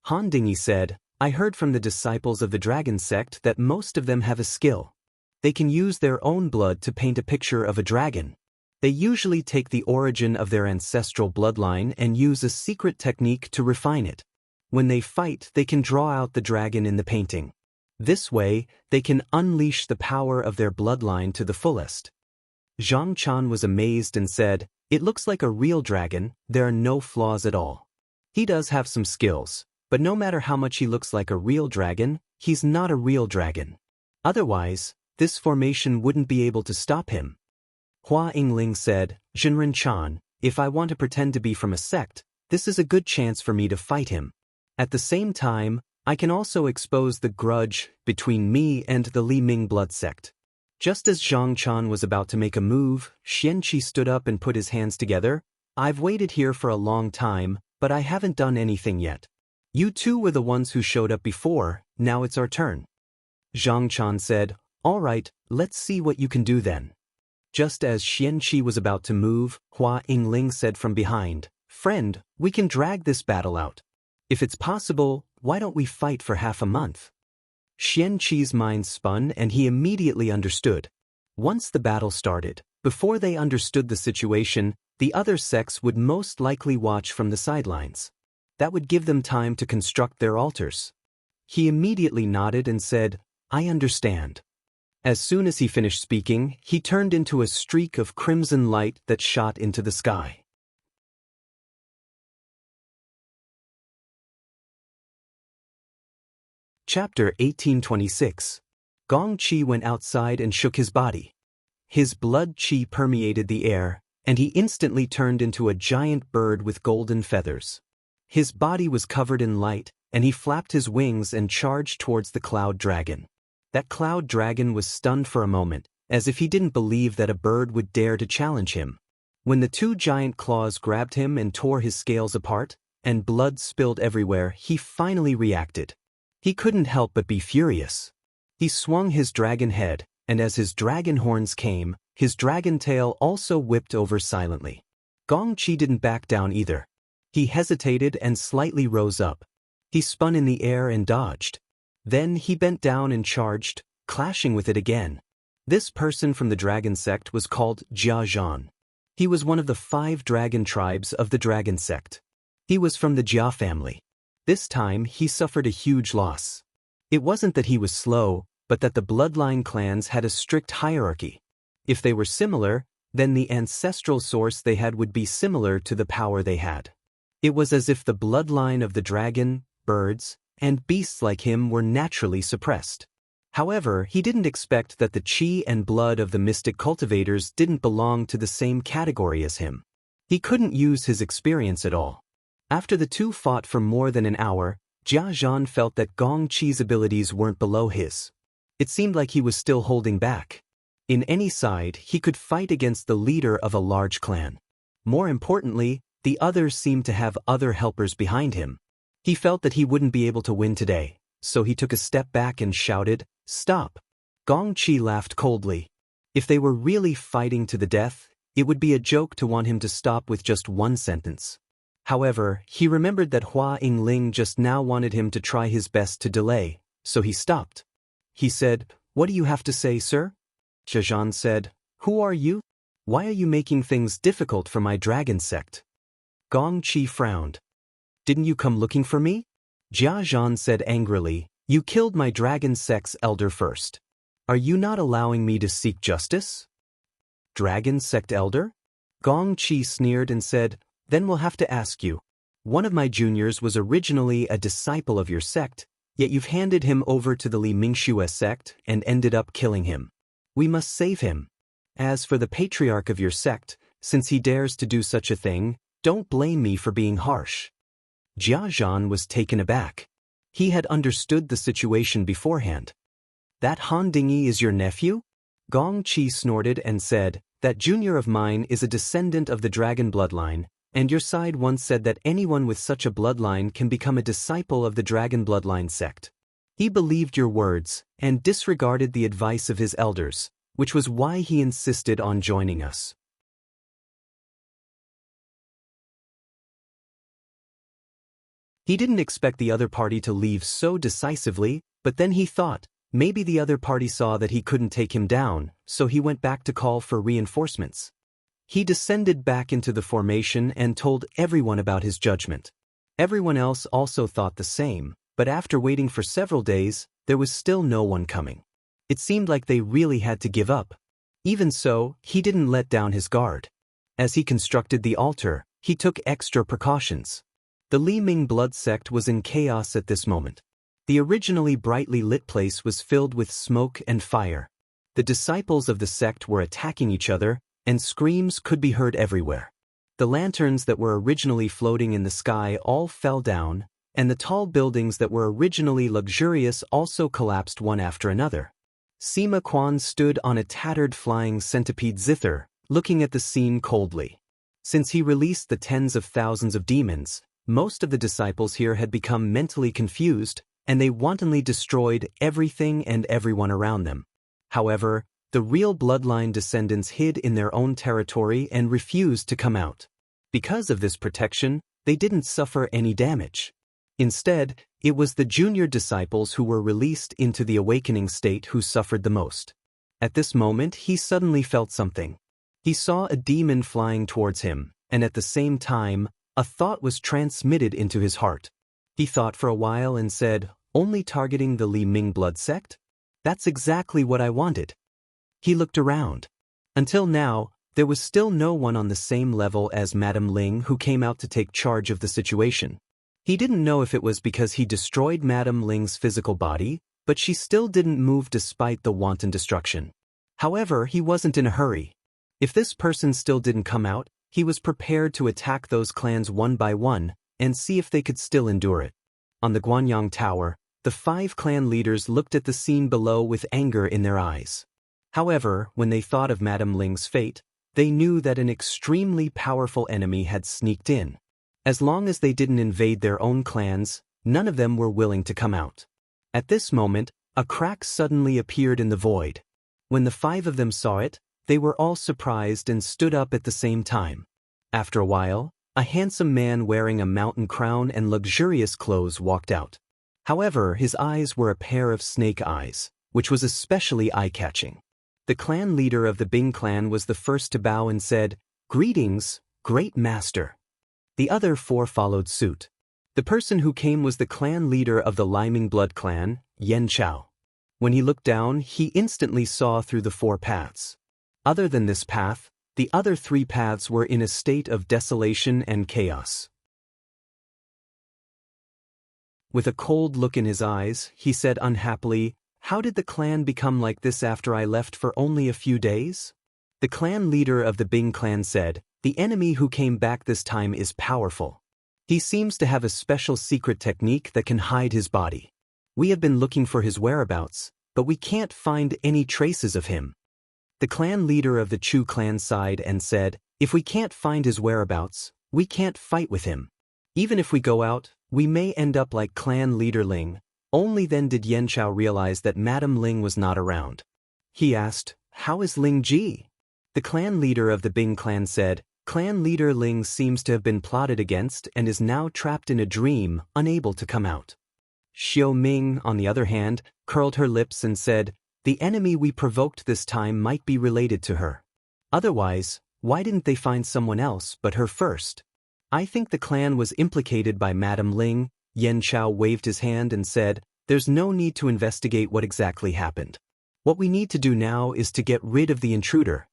Han Dingyi said, "I heard from the disciples of the dragon sect that most of them have a skill. They can use their own blood to paint a picture of a dragon. They usually take the origin of their ancestral bloodline and use a secret technique to refine it. When they fight, they can draw out the dragon in the painting. This way, they can unleash the power of their bloodline to the fullest." Zhang Chan was amazed and said, "It looks like a real dragon, there are no flaws at all. He does have some skills, but no matter how much he looks like a real dragon, he's not a real dragon. Otherwise, this formation wouldn't be able to stop him." Hua Yingling said, "Zhenren Chan, if I want to pretend to be from a sect, this is a good chance for me to fight him." At the same time, I can also expose the grudge between me and the Li Ming blood sect. Just as Zhang Chan was about to make a move, Xianqi stood up and put his hands together. I've waited here for a long time, but I haven't done anything yet. You two were the ones who showed up before, now it's our turn. Zhang Chan said, all right, let's see what you can do then. Just as Xianqi was about to move, Hua Yingling said from behind, friend, we can drag this battle out. If it's possible, why don't we fight for half a month? Xianqi's mind spun and he immediately understood. Once the battle started, before they understood the situation, the other sects would most likely watch from the sidelines. That would give them time to construct their altars. He immediately nodded and said, I understand. As soon as he finished speaking, he turned into a streak of crimson light that shot into the sky. Chapter 1826. Gong Qi went outside and shook his body. His blood qi permeated the air, and he instantly turned into a giant bird with golden feathers. His body was covered in light, and he flapped his wings and charged towards the cloud dragon. That cloud dragon was stunned for a moment, as if he didn't believe that a bird would dare to challenge him. When the two giant claws grabbed him and tore his scales apart, and blood spilled everywhere, he finally reacted. He couldn't help but be furious. He swung his dragon head, and as his dragon horns came, his dragon tail also whipped over silently. Gong Qi didn't back down either. He hesitated and slightly rose up. He spun in the air and dodged. Then he bent down and charged, clashing with it again. This person from the dragon sect was called Jia Zhan. He was one of the 5 dragon tribes of the dragon sect. He was from the Jia family. This time he suffered a huge loss. It wasn't that he was slow, but that the bloodline clans had a strict hierarchy. If they were similar, then the ancestral source they had would be similar to the power they had. It was as if the bloodline of the dragon, birds, and beasts like him were naturally suppressed. However, he didn't expect that the qi and blood of the mystic cultivators didn't belong to the same category as him. He couldn't use his experience at all. After the two fought for more than an hour, Jia Zhan felt that Gong Qi's abilities weren't below his. It seemed like he was still holding back. In any side, he could fight against the leader of a large clan. More importantly, the others seemed to have other helpers behind him. He felt that he wouldn't be able to win today, so he took a step back and shouted, "Stop!" Gong Qi laughed coldly. If they were really fighting to the death, it would be a joke to want him to stop with just one sentence. However, he remembered that Hua Yingling just now wanted him to try his best to delay, so he stopped. He said, "What do you have to say, sir?" Jia Zhan said, "Who are you? Why are you making things difficult for my dragon sect?" Gong Qi frowned. "Didn't you come looking for me?" Jia Zhan said angrily, "You killed my dragon sect's elder first. Are you not allowing me to seek justice?" "Dragon sect elder?" Gong Qi sneered and said, "Then we'll have to ask you. One of my juniors was originally a disciple of your sect, yet you've handed him over to the Li Mingxue sect and ended up killing him. We must save him. As for the patriarch of your sect, since he dares to do such a thing, don't blame me for being harsh." Jia Zhan was taken aback. He had understood the situation beforehand. "That Han Dingyi is your nephew?" Gong Qi snorted and said, "That junior of mine is a descendant of the dragon bloodline, and your side once said that anyone with such a bloodline can become a disciple of the dragon bloodline sect. He believed your words and disregarded the advice of his elders, which was why he insisted on joining us." He didn't expect the other party to leave so decisively, but then he thought, maybe the other party saw that he couldn't take him down, so he went back to call for reinforcements. He descended back into the formation and told everyone about his judgment. Everyone else also thought the same, but after waiting for several days, there was still no one coming. It seemed like they really had to give up. Even so, he didn't let down his guard. As he constructed the altar, he took extra precautions. The Li Ming blood sect was in chaos at this moment. The originally brightly lit place was filled with smoke and fire. The disciples of the sect were attacking each other, and screams could be heard everywhere. The lanterns that were originally floating in the sky all fell down, and the tall buildings that were originally luxurious also collapsed one after another. Sima Quan stood on a tattered flying centipede zither, looking at the scene coldly. Since he released the tens of thousands of demons, most of the disciples here had become mentally confused, and they wantonly destroyed everything and everyone around them. However, the real bloodline descendants hid in their own territory and refused to come out. Because of this protection, they didn't suffer any damage. Instead, it was the junior disciples who were released into the awakening state who suffered the most. At this moment, he suddenly felt something. He saw a demon flying towards him, and at the same time, a thought was transmitted into his heart. He thought for a while and said, "Only targeting the Li Ming blood sect? That's exactly what I wanted." He looked around. Until now, there was still no one on the same level as Madame Ling who came out to take charge of the situation. He didn't know if it was because he destroyed Madame Ling's physical body, but she still didn't move despite the wanton destruction. However, he wasn't in a hurry. If this person still didn't come out, he was prepared to attack those clans one by one and see if they could still endure it. On the Guanyang Tower, the 5 clan leaders looked at the scene below with anger in their eyes. However, when they thought of Madame Ling's fate, they knew that an extremely powerful enemy had sneaked in. As long as they didn't invade their own clans, none of them were willing to come out. At this moment, a crack suddenly appeared in the void. When the 5 of them saw it, they were all surprised and stood up at the same time. After a while, a handsome man wearing a mountain crown and luxurious clothes walked out. However, his eyes were a pair of snake eyes, which was especially eye-catching. The clan leader of the Bing clan was the first to bow and said, "Greetings, great master." The other 4 followed suit. The person who came was the clan leader of the Liming blood clan, Yan Chao. When he looked down, he instantly saw through the 4 paths. Other than this path, the other 3 paths were in a state of desolation and chaos. With a cold look in his eyes, he said unhappily, "How did the clan become like this after I left for only a few days?" The clan leader of the Bing clan said, "The enemy who came back this time is powerful. He seems to have a special secret technique that can hide his body. We have been looking for his whereabouts, but we can't find any traces of him." The clan leader of the Chu clan sighed and said, "If we can't find his whereabouts, we can't fight with him. Even if we go out, we may end up like clan leader Ling." Only then did Yan Chao realize that Madame Ling was not around. He asked, "How is Ling Ji?" The clan leader of the Bing clan said, "Clan leader Ling seems to have been plotted against and is now trapped in a dream, unable to come out." Xiao Ming, on the other hand, curled her lips and said, "The enemy we provoked this time might be related to her. Otherwise, why didn't they find someone else but her first? I think the clan was implicated by Madame Ling." Yan Chao waved his hand and said, "There's no need to investigate what exactly happened. What we need to do now is to get rid of the intruder."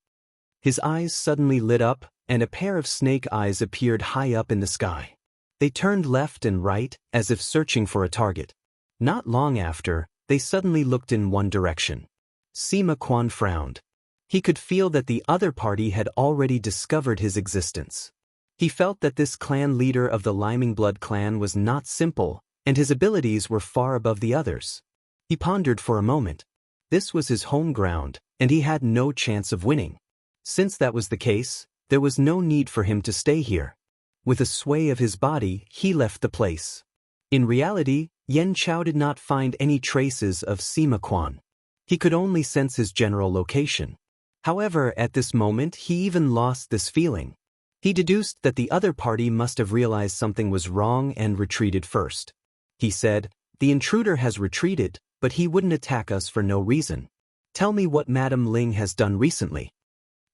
His eyes suddenly lit up, and a pair of snake eyes appeared high up in the sky. They turned left and right, as if searching for a target. Not long after, they suddenly looked in one direction. Sima Quan frowned. He could feel that the other party had already discovered his existence. He felt that this clan leader of the Liming blood clan was not simple, and his abilities were far above the others. He pondered for a moment. This was his home ground, and he had no chance of winning. Since that was the case, there was no need for him to stay here. With a sway of his body, he left the place. In reality, Yan Chao did not find any traces of Sima Quan. He could only sense his general location. However, at this moment, he even lost this feeling. He deduced that the other party must have realized something was wrong and retreated first. He said, "The intruder has retreated, but he wouldn't attack us for no reason. Tell me what Madame Ling has done recently."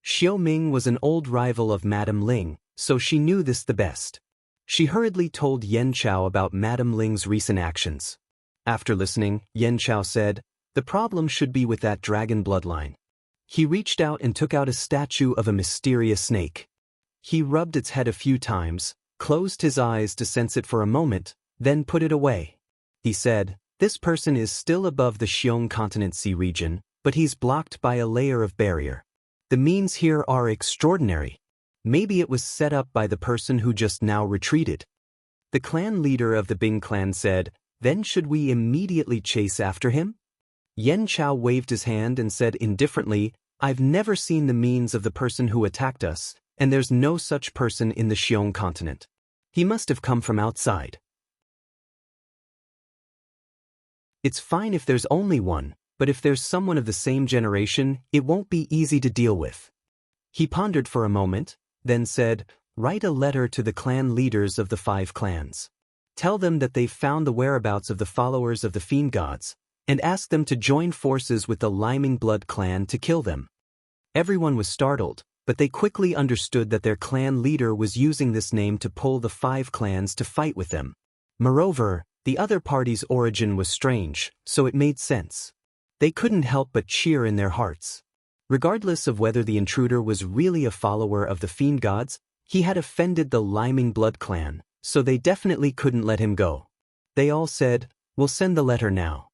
Xiao Ming was an old rival of Madame Ling, so she knew this the best. She hurriedly told Yan Chao about Madame Ling's recent actions. After listening, Yan Chao said, "The problem should be with that dragon bloodline." He reached out and took out a statue of a mysterious snake. He rubbed its head a few times, closed his eyes to sense it for a moment, then put it away. He said, "This person is still above the Xiong Continent Sea region, but he's blocked by a layer of barrier. The means here are extraordinary. Maybe it was set up by the person who just now retreated." The clan leader of the Bing clan said, "Then should we immediately chase after him?" Yen Chao waved his hand and said indifferently, "I've never seen the means of the person who attacked us, and there's no such person in the Xiong continent. He must have come from outside. It's fine if there's only one, but if there's someone of the same generation, it won't be easy to deal with." He pondered for a moment, then said, "Write a letter to the clan leaders of the 5 clans. Tell them that they've found the whereabouts of the followers of the fiend gods, and ask them to join forces with the Liming Blood clan to kill them." Everyone was startled, but they quickly understood that their clan leader was using this name to pull the 5 clans to fight with them. Moreover, the other party's origin was strange, so it made sense. They couldn't help but cheer in their hearts. Regardless of whether the intruder was really a follower of the fiend gods, he had offended the Liming Blood clan, so they definitely couldn't let him go. They all said, "We'll send the letter now."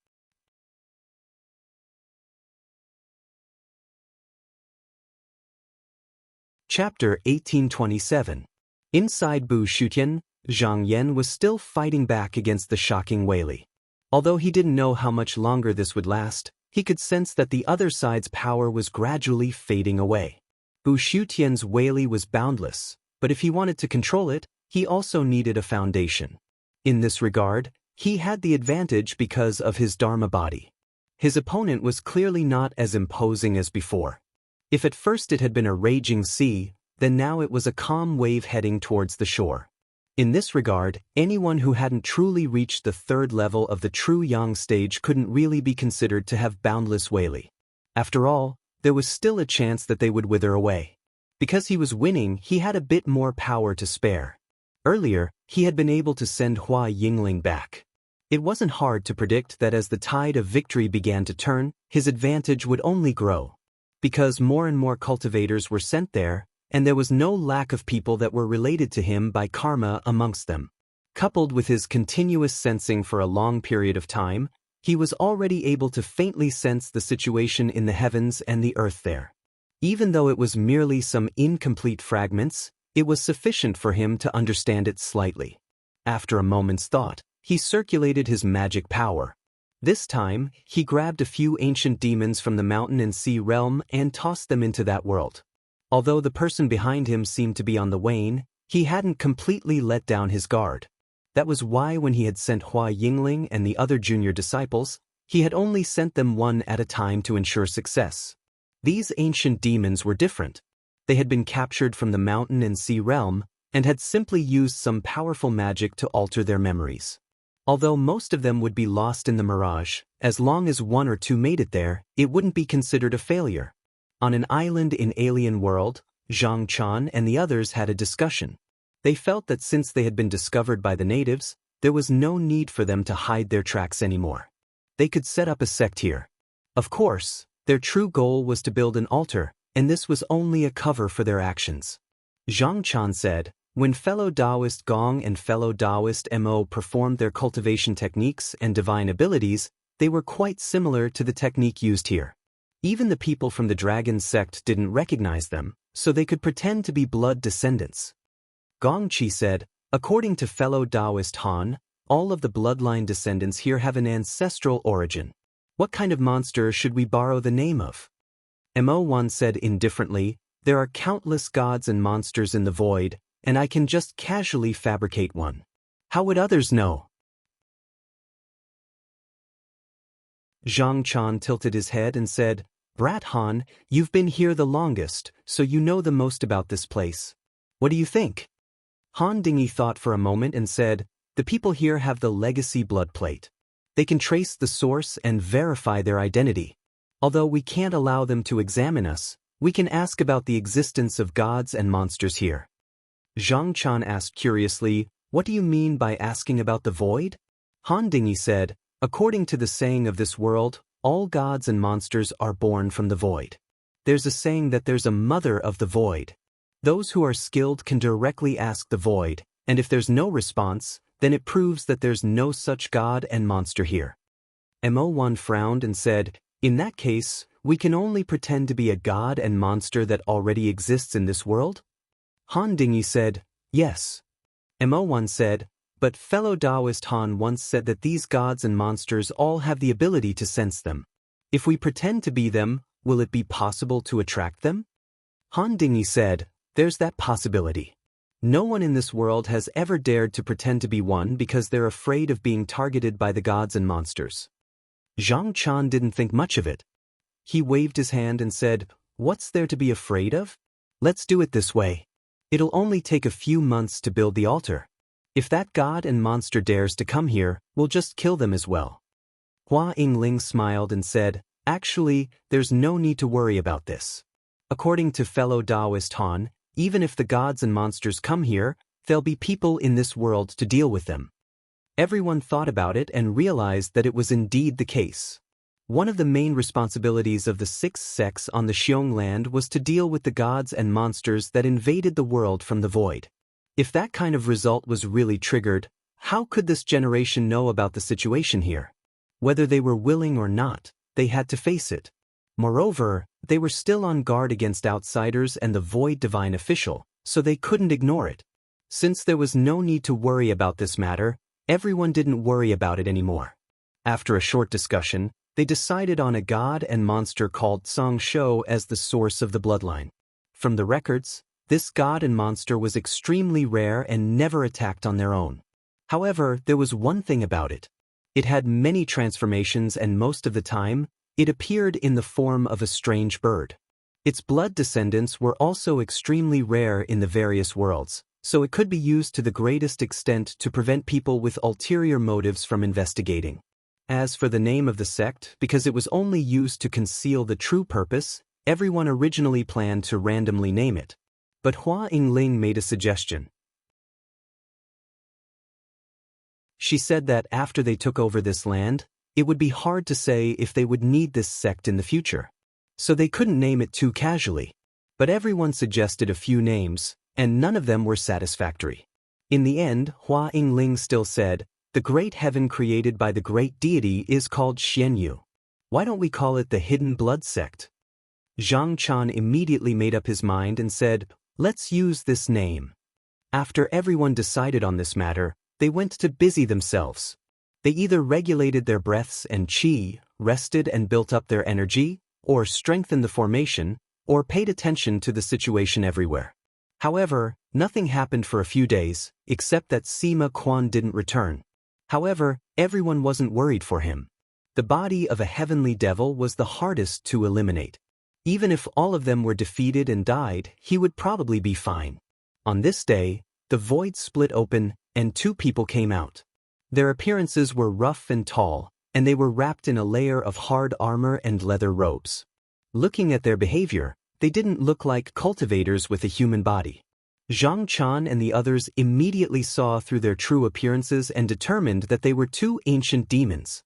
Chapter 1827. Inside Bu Shutian, Zhang Yan was still fighting back against the shocking Wei Li. Although he didn't know how much longer this would last, he could sense that the other side's power was gradually fading away. Bu Shutian's Wei Li was boundless, but if he wanted to control it, he also needed a foundation. In this regard, he had the advantage because of his Dharma body. His opponent was clearly not as imposing as before. If at first it had been a raging sea, then now it was a calm wave heading towards the shore. In this regard, anyone who hadn't truly reached the 3rd level of the true Yang stage couldn't really be considered to have boundless Wei Li. After all, there was still a chance that they would wither away. Because he was winning, he had a bit more power to spare. Earlier, he had been able to send Hua Yingling back. It wasn't hard to predict that as the tide of victory began to turn, his advantage would only grow. Because more and more cultivators were sent there, and there was no lack of people that were related to him by karma amongst them. Coupled with his continuous sensing for a long period of time, he was already able to faintly sense the situation in the heavens and the earth there. Even though it was merely some incomplete fragments, it was sufficient for him to understand it slightly. After a moment's thought, he circulated his magic power. This time, he grabbed a few ancient demons from the mountain and sea realm and tossed them into that world. Although the person behind him seemed to be on the wane, he hadn't completely let down his guard. That was why when he had sent Hua Yingling and the other junior disciples, he had only sent them one at a time to ensure success. These ancient demons were different. They had been captured from the mountain and sea realm, and had simply used some powerful magic to alter their memories. Although most of them would be lost in the mirage, as long as 1 or 2 made it there, it wouldn't be considered a failure. On an island in Alien World, Zhang Chan and the others had a discussion. They felt that since they had been discovered by the natives, there was no need for them to hide their tracks anymore. They could set up a sect here. Of course, their true goal was to build an altar, and this was only a cover for their actions. Zhang Chan said, "When fellow Taoist Gong and fellow Taoist Mo performed their cultivation techniques and divine abilities, they were quite similar to the technique used here. Even the people from the dragon sect didn't recognize them, so they could pretend to be blood descendants." Gong Chi said, "According to fellow Taoist Han, all of the bloodline descendants here have an ancestral origin. What kind of monster should we borrow the name of?" Mo1 said indifferently, "There are countless gods and monsters in the void, and I can just casually fabricate one. How would others know?" Zhang Chan tilted his head and said, "Brat Han, you've been here the longest, so you know the most about this place. What do you think?" Han Dingy thought for a moment and said, "The people here have the legacy blood plate. They can trace the source and verify their identity. Although we can't allow them to examine us, we can ask about the existence of gods and monsters here." Zhang Chan asked curiously, "What do you mean by asking about the void?" Han Dingy said, "According to the saying of this world, all gods and monsters are born from the void. There's a saying that there's a mother of the void. Those who are skilled can directly ask the void, and if there's no response, then it proves that there's no such god and monster here." Mo1 frowned and said, "In that case, we can only pretend to be a god and monster that already exists in this world?" Han Dingy said, "Yes." Mo1 said, But fellow Taoist Han once said that these gods and monsters all have the ability to sense them. If we pretend to be them, will it be possible to attract them? Han Dingyi said, there's that possibility. No one in this world has ever dared to pretend to be one because they're afraid of being targeted by the gods and monsters. Zhang Chan didn't think much of it. He waved his hand and said, what's there to be afraid of? Let's do it this way. It'll only take a few months to build the altar. If that god and monster dares to come here, we'll just kill them as well. Hua Yingling smiled and said, actually, there's no need to worry about this. According to fellow Taoist Han, even if the gods and monsters come here, there'll be people in this world to deal with them. Everyone thought about it and realized that it was indeed the case. One of the main responsibilities of the 6 sects on the Xiong land was to deal with the gods and monsters that invaded the world from the void. If that kind of result was really triggered, how could this generation know about the situation here? Whether they were willing or not, they had to face it. Moreover, they were still on guard against outsiders and the void divine official, so they couldn't ignore it. Since there was no need to worry about this matter, everyone didn't worry about it anymore. After a short discussion, they decided on a god and monster called Song Shou as the source of the bloodline. From the records, this god and monster was extremely rare and never attacked on their own. However, there was one thing about it. It had many transformations and most of the time, it appeared in the form of a strange bird. Its blood descendants were also extremely rare in the various worlds, so it could be used to the greatest extent to prevent people with ulterior motives from investigating. As for the name of the sect, because it was only used to conceal the true purpose, everyone originally planned to randomly name it. But Hua Yingling made a suggestion. She said that after they took over this land, it would be hard to say if they would need this sect in the future. So they couldn't name it too casually. But everyone suggested a few names, and none of them were satisfactory. In the end, Hua Yingling still said, the great heaven created by the great deity is called Xianyu. Why don't we call it the Hidden Blood Sect? Zhang Chan immediately made up his mind and said, let's use this name. After everyone decided on this matter, they went to busy themselves. They either regulated their breaths and qi, rested and built up their energy, or strengthened the formation, or paid attention to the situation everywhere. However, nothing happened for a few days, except that Sima Quan didn't return. However, everyone wasn't worried for him. The body of a heavenly devil was the hardest to eliminate. Even if all of them were defeated and died, he would probably be fine. On this day, the void split open, and 2 people came out. Their appearances were rough and tall, and they were wrapped in a layer of hard armor and leather robes. Looking at their behavior, they didn't look like cultivators with a human body. Zhang Chan and the others immediately saw through their true appearances and determined that they were 2 ancient demons.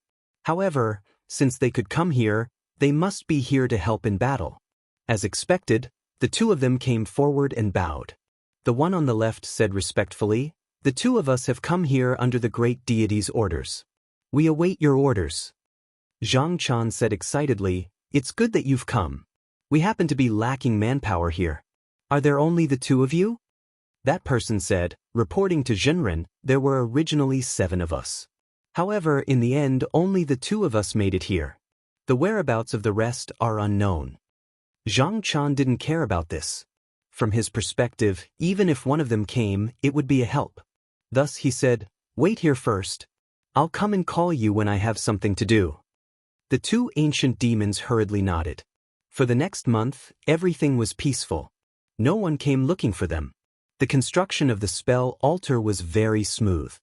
However, since they could come here, they must be here to help in battle. As expected, the 2 of them came forward and bowed. The one on the left said respectfully, the 2 of us have come here under the great deity's orders. We await your orders. Zhang Chan said excitedly, it's good that you've come. We happen to be lacking manpower here. Are there only the 2 of you? That person said, reporting to Zhenren, there were originally 7 of us. However, in the end, only the 2 of us made it here. The whereabouts of the rest are unknown. Zhang Chan didn't care about this. From his perspective, even if one of them came, it would be a help. Thus he said, wait here first. I'll come and call you when I have something to do. The 2 ancient demons hurriedly nodded. For the next month, everything was peaceful. No one came looking for them. The construction of the spell altar was very smooth.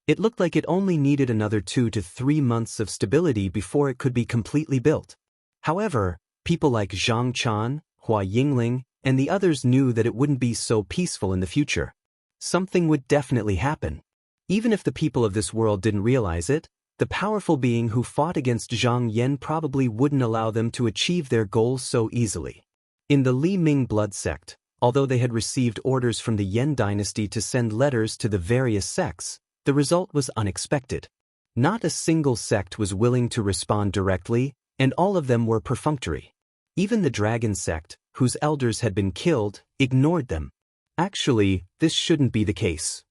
It looked like it only needed another 2 to 3 months of stability before it could be completely built. However, people like Zhang Chan, Hua Yingling, and the others knew that it wouldn't be so peaceful in the future. Something would definitely happen. Even if the people of this world didn't realize it, the powerful being who fought against Zhang Yan probably wouldn't allow them to achieve their goals so easily. In the Li Ming blood sect, although they had received orders from the Yan dynasty to send letters to the various sects, the result was unexpected. Not a single sect was willing to respond directly, and all of them were perfunctory. Even the dragon sect, whose elders had been killed, ignored them. Actually, this shouldn't be the case.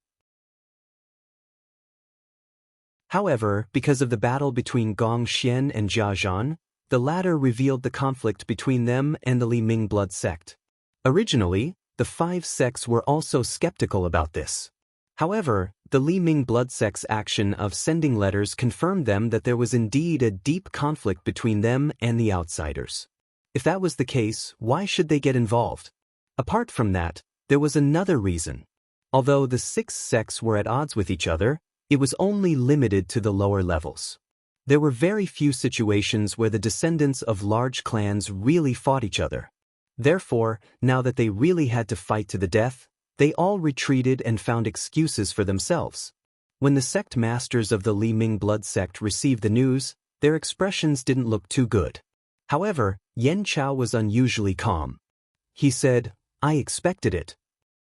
However, because of the battle between Gong Xian and Jia Zhan, the latter revealed the conflict between them and the Li Ming blood sect. Originally, the 5 sects were also skeptical about this. However, the Li Ming blood sect's action of sending letters confirmed them that there was indeed a deep conflict between them and the outsiders. If that was the case, why should they get involved? Apart from that, there was another reason. Although the 6 sects were at odds with each other, it was only limited to the lower levels. There were very few situations where the descendants of large clans really fought each other. Therefore, now that they really had to fight to the death, they all retreated and found excuses for themselves. When the sect masters of the Li Ming blood sect received the news, their expressions didn't look too good. However, Yan Chao was unusually calm. He said, "I expected it."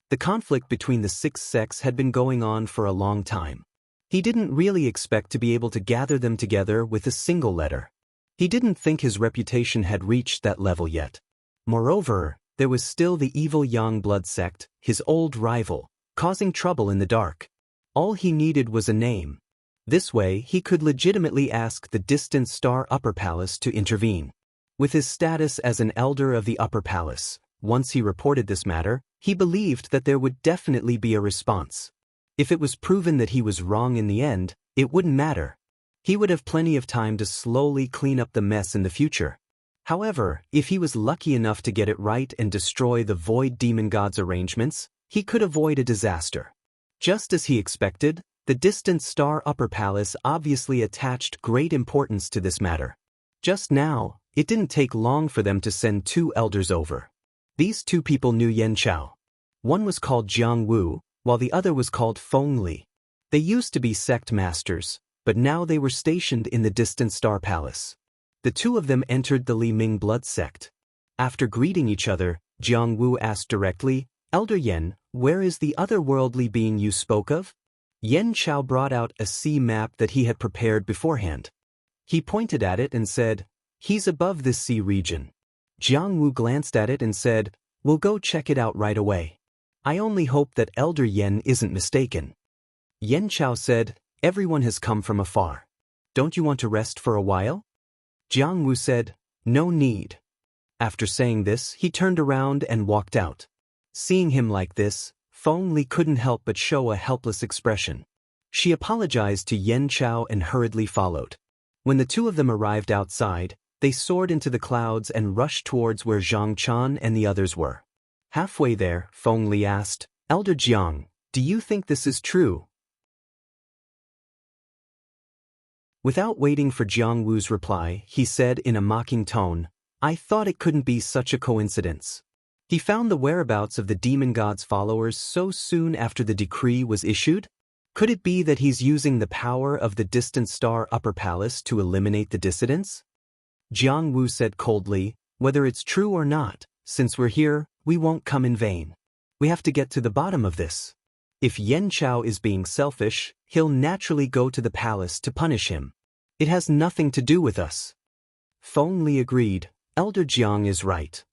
The conflict between the 6 sects had been going on for a long time. He didn't really expect to be able to gather them together with a single letter. He didn't think his reputation had reached that level yet. Moreover, there was still the evil Yang blood sect, his old rival, causing trouble in the dark. All he needed was a name. This way, he could legitimately ask the distant Star Upper Palace to intervene. With his status as an elder of the Upper Palace, once he reported this matter, he believed that there would definitely be a response. If it was proven that he was wrong in the end, it wouldn't matter. He would have plenty of time to slowly clean up the mess in the future. However, if he was lucky enough to get it right and destroy the Void Demon God's arrangements, he could avoid a disaster. Just as he expected, the distant Star Upper Palace obviously attached great importance to this matter. Just now, it didn't take long for them to send 2 elders over. These 2 people knew Yan Chao. One was called Jiang Wu, while the other was called Feng Li. They used to be sect masters, but now they were stationed in the distant Star Palace. The 2 of them entered the Li Ming blood sect. After greeting each other, Jiang Wu asked directly, "Elder Yan, where is the otherworldly being you spoke of?" Yan Chao brought out a sea map that he had prepared beforehand. He pointed at it and said, "He's above this sea region." Jiang Wu glanced at it and said, "We'll go check it out right away. I only hope that Elder Yan isn't mistaken." Yan Chao said, "Everyone has come from afar. Don't you want to rest for a while?" Jiang Wu said, "No need." After saying this, he turned around and walked out. Seeing him like this, Feng Li couldn't help but show a helpless expression. She apologized to Yan Chao and hurriedly followed. When the 2 of them arrived outside, they soared into the clouds and rushed towards where Zhang Chan and the others were. Halfway there, Feng Li asked, "Elder Jiang, do you think this is true?" Without waiting for Jiang Wu's reply, he said in a mocking tone, "I thought it couldn't be such a coincidence." He found the whereabouts of the demon god's followers so soon after the decree was issued? Could it be that he's using the power of the distant Star Upper Palace to eliminate the dissidents? Jiang Wu said coldly, "Whether it's true or not, since we're here, we won't come in vain. We have to get to the bottom of this. If Yan Chao is being selfish, he'll naturally go to the palace to punish him. It has nothing to do with us." Feng Li agreed, "Elder Jiang is right."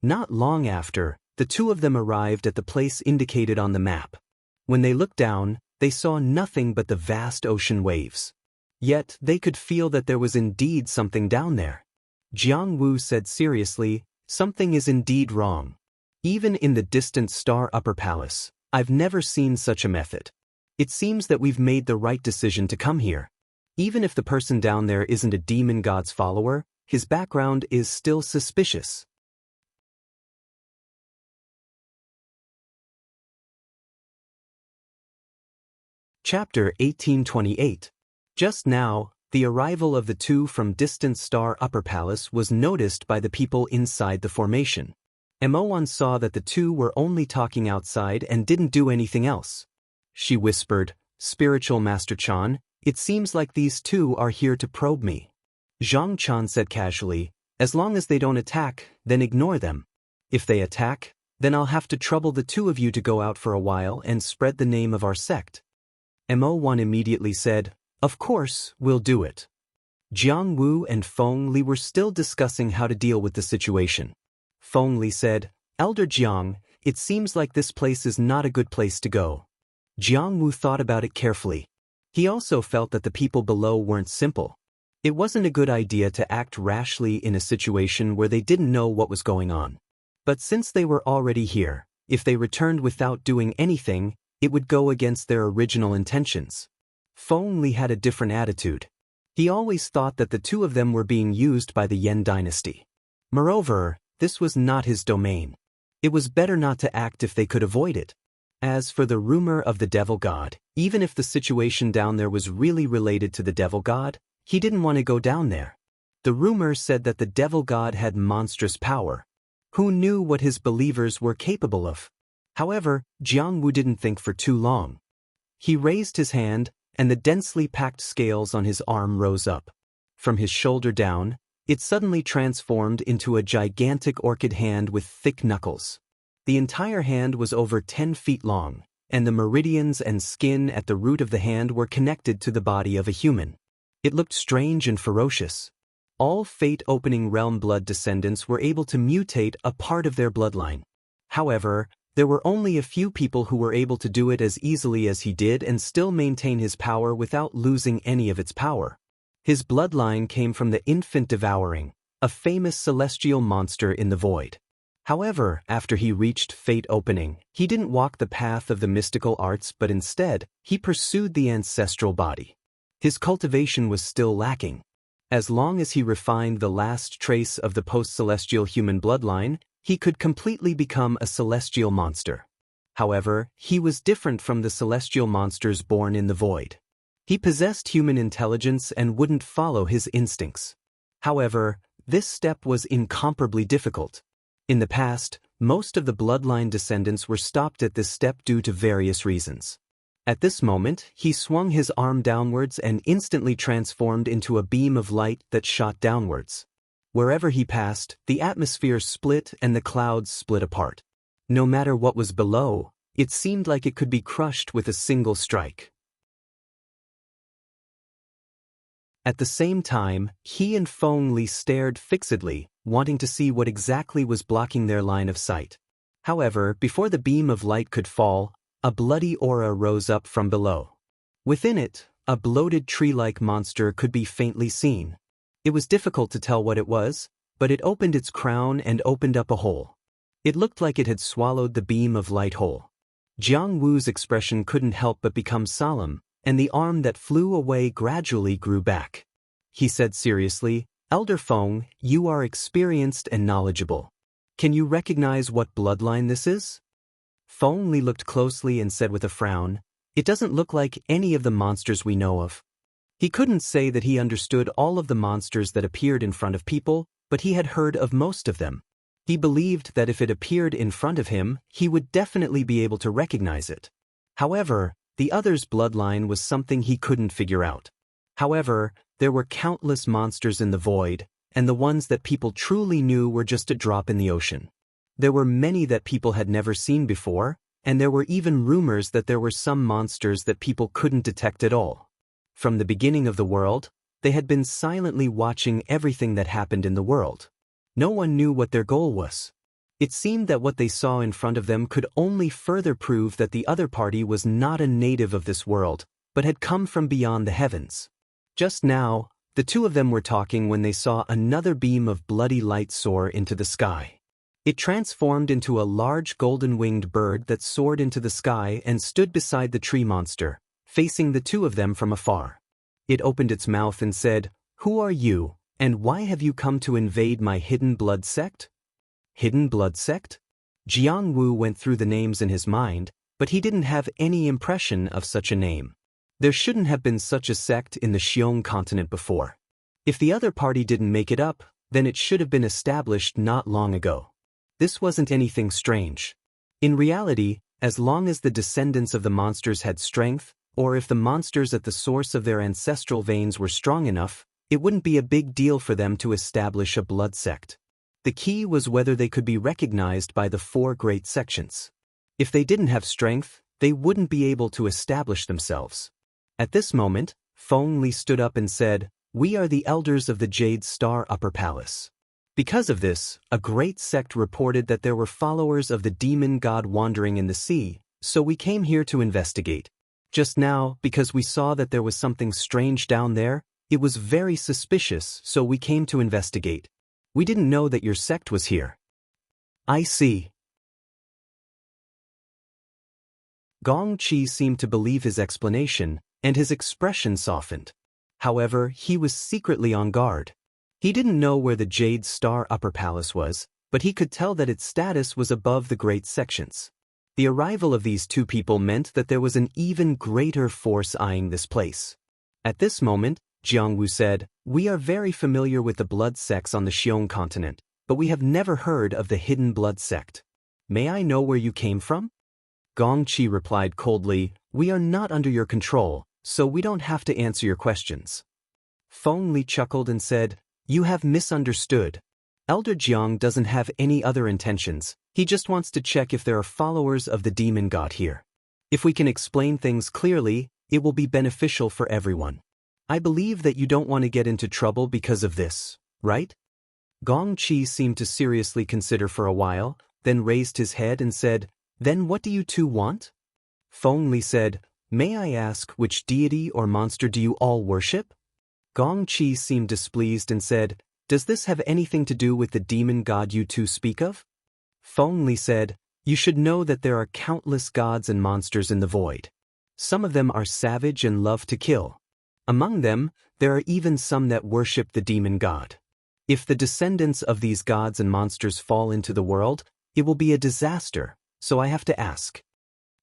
Not long after, the 2 of them arrived at the place indicated on the map. When they looked down, they saw nothing but the vast ocean waves. Yet, they could feel that there was indeed something down there. Jiang Wu said seriously, "Something is indeed wrong. Even in the distant Star Upper Palace, I've never seen such a method. It seems that we've made the right decision to come here. Even if the person down there isn't a demon god's follower, his background is still suspicious." Chapter 1828. Just now, the arrival of the 2 from distant Star Upper Palace was noticed by the people inside the formation. Emoan saw that the 2 were only talking outside and didn't do anything else. She whispered, "Spiritual Master Chan, it seems like these 2 are here to probe me." Zhang Chan said casually, "As long as they don't attack, then ignore them. If they attack, then I'll have to trouble the 2 of you to go out for a while and spread the name of our sect." Mo1 immediately said, "Of course, we'll do it." Jiang Wu and Feng Li were still discussing how to deal with the situation. Feng Li said, "Elder Jiang, it seems like this place is not a good place to go." Jiang Wu thought about it carefully. He also felt that the people below weren't simple. It wasn't a good idea to act rashly in a situation where they didn't know what was going on. But since they were already here, if they returned without doing anything, it would go against their original intentions. Feng Li had a different attitude. He always thought that the two of them were being used by the Yan dynasty. Moreover, this was not his domain. It was better not to act if they could avoid it. As for the rumor of the devil god, even if the situation down there was really related to the devil god, he didn't want to go down there. The rumor said that the devil god had monstrous power. Who knew what his believers were capable of? However, Jiang Wu didn't think for too long. He raised his hand, and the densely packed scales on his arm rose up. From his shoulder down, it suddenly transformed into a gigantic orchid hand with thick knuckles. The entire hand was over 10 feet long, and the meridians and skin at the root of the hand were connected to the body of a human. It looked strange and ferocious. All fate-opening realm blood descendants were able to mutate a part of their bloodline. However, there were only a few people who were able to do it as easily as he did and still maintain his power without losing any of its power. His bloodline came from the infant devouring, a famous celestial monster in the void. However, after he reached fate opening, he didn't walk the path of the mystical arts but instead, he pursued the ancestral body. His cultivation was still lacking. As long as he refined the last trace of the post-celestial human bloodline, he could completely become a celestial monster. However, he was different from the celestial monsters born in the void. He possessed human intelligence and wouldn't follow his instincts. However, this step was incomparably difficult. In the past, most of the bloodline descendants were stopped at this step due to various reasons. At this moment, he swung his arm downwards and instantly transformed into a beam of light that shot downwards. Wherever he passed, the atmosphere split and the clouds split apart. No matter what was below, it seemed like it could be crushed with a single strike. At the same time, he and Feng Li stared fixedly, wanting to see what exactly was blocking their line of sight. However, before the beam of light could fall, a bloody aura rose up from below. Within it, a bloated tree-like monster could be faintly seen. It was difficult to tell what it was, but it opened its crown and opened up a hole. It looked like it had swallowed the beam of light whole. Jiang Wu's expression couldn't help but become solemn, and the arm that flew away gradually grew back. He said seriously, "Elder Feng, you are experienced and knowledgeable. Can you recognize what bloodline this is?" Feng Li looked closely and said with a frown, "It doesn't look like any of the monsters we know of." He couldn't say that he understood all of the monsters that appeared in front of people, but he had heard of most of them. He believed that if it appeared in front of him, he would definitely be able to recognize it. However, the other's bloodline was something he couldn't figure out. However, there were countless monsters in the void, and the ones that people truly knew were just a drop in the ocean. There were many that people had never seen before, and there were even rumors that there were some monsters that people couldn't detect at all. From the beginning of the world, they had been silently watching everything that happened in the world. No one knew what their goal was. It seemed that what they saw in front of them could only further prove that the other party was not a native of this world, but had come from beyond the heavens. Just now, the two of them were talking when they saw another beam of bloody light soar into the sky. It transformed into a large golden-winged bird that soared into the sky and stood beside the tree monster, facing the two of them from afar. It opened its mouth and said, "Who are you, and why have you come to invade my hidden blood sect?" Hidden blood sect? Jiang Wu went through the names in his mind, but he didn't have any impression of such a name. There shouldn't have been such a sect in the Xiong continent before. If the other party didn't make it up, then it should have been established not long ago. This wasn't anything strange. In reality, as long as the descendants of the monsters had strength, or if the monsters at the source of their ancestral veins were strong enough, it wouldn't be a big deal for them to establish a blood sect. The key was whether they could be recognized by the four great sections. If they didn't have strength, they wouldn't be able to establish themselves. At this moment, Feng Li stood up and said, "We are the elders of the Jade Star Upper Palace. Because of this, a great sect reported that there were followers of the demon god wandering in the sea, so we came here to investigate. Just now, because we saw that there was something strange down there, it was very suspicious, so we came to investigate. We didn't know that your sect was here. I see. Gong Chi seemed to believe his explanation, and his expression softened. However, he was secretly on guard. He didn't know where the Jade Star Upper Palace was, but he could tell that its status was above the great sections. The arrival of these two people meant that there was an even greater force eyeing this place. At this moment, Jiangwu said, "We are very familiar with the blood sects on the Xiong continent, but we have never heard of the hidden blood sect. May I know where you came from?" Gong Chi replied coldly, "We are not under your control, so we don't have to answer your questions." Feng Li chuckled and said, "You have misunderstood. Elder Jiang doesn't have any other intentions, he just wants to check if there are followers of the demon god here. If we can explain things clearly, it will be beneficial for everyone. I believe that you don't want to get into trouble because of this, right?" Gong Chi seemed to seriously consider for a while, then raised his head and said, "Then what do you two want?" Feng Li said, "May I ask which deity or monster do you all worship?" Gong Chi seemed displeased and said, "Does this have anything to do with the demon god you two speak of?" Feng Li said, "You should know that there are countless gods and monsters in the void. Some of them are savage and love to kill. Among them, there are even some that worship the demon god. If the descendants of these gods and monsters fall into the world, it will be a disaster, so I have to ask."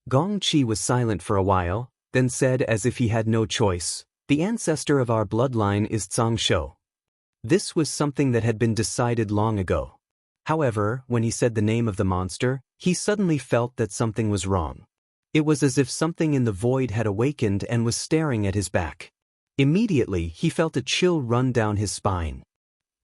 Gong Chi was silent for a while, then said as if he had no choice, "The ancestor of our bloodline is Zhang Shou." This was something that had been decided long ago. However, when he said the name of the monster, he suddenly felt that something was wrong. It was as if something in the void had awakened and was staring at his back. Immediately, he felt a chill run down his spine.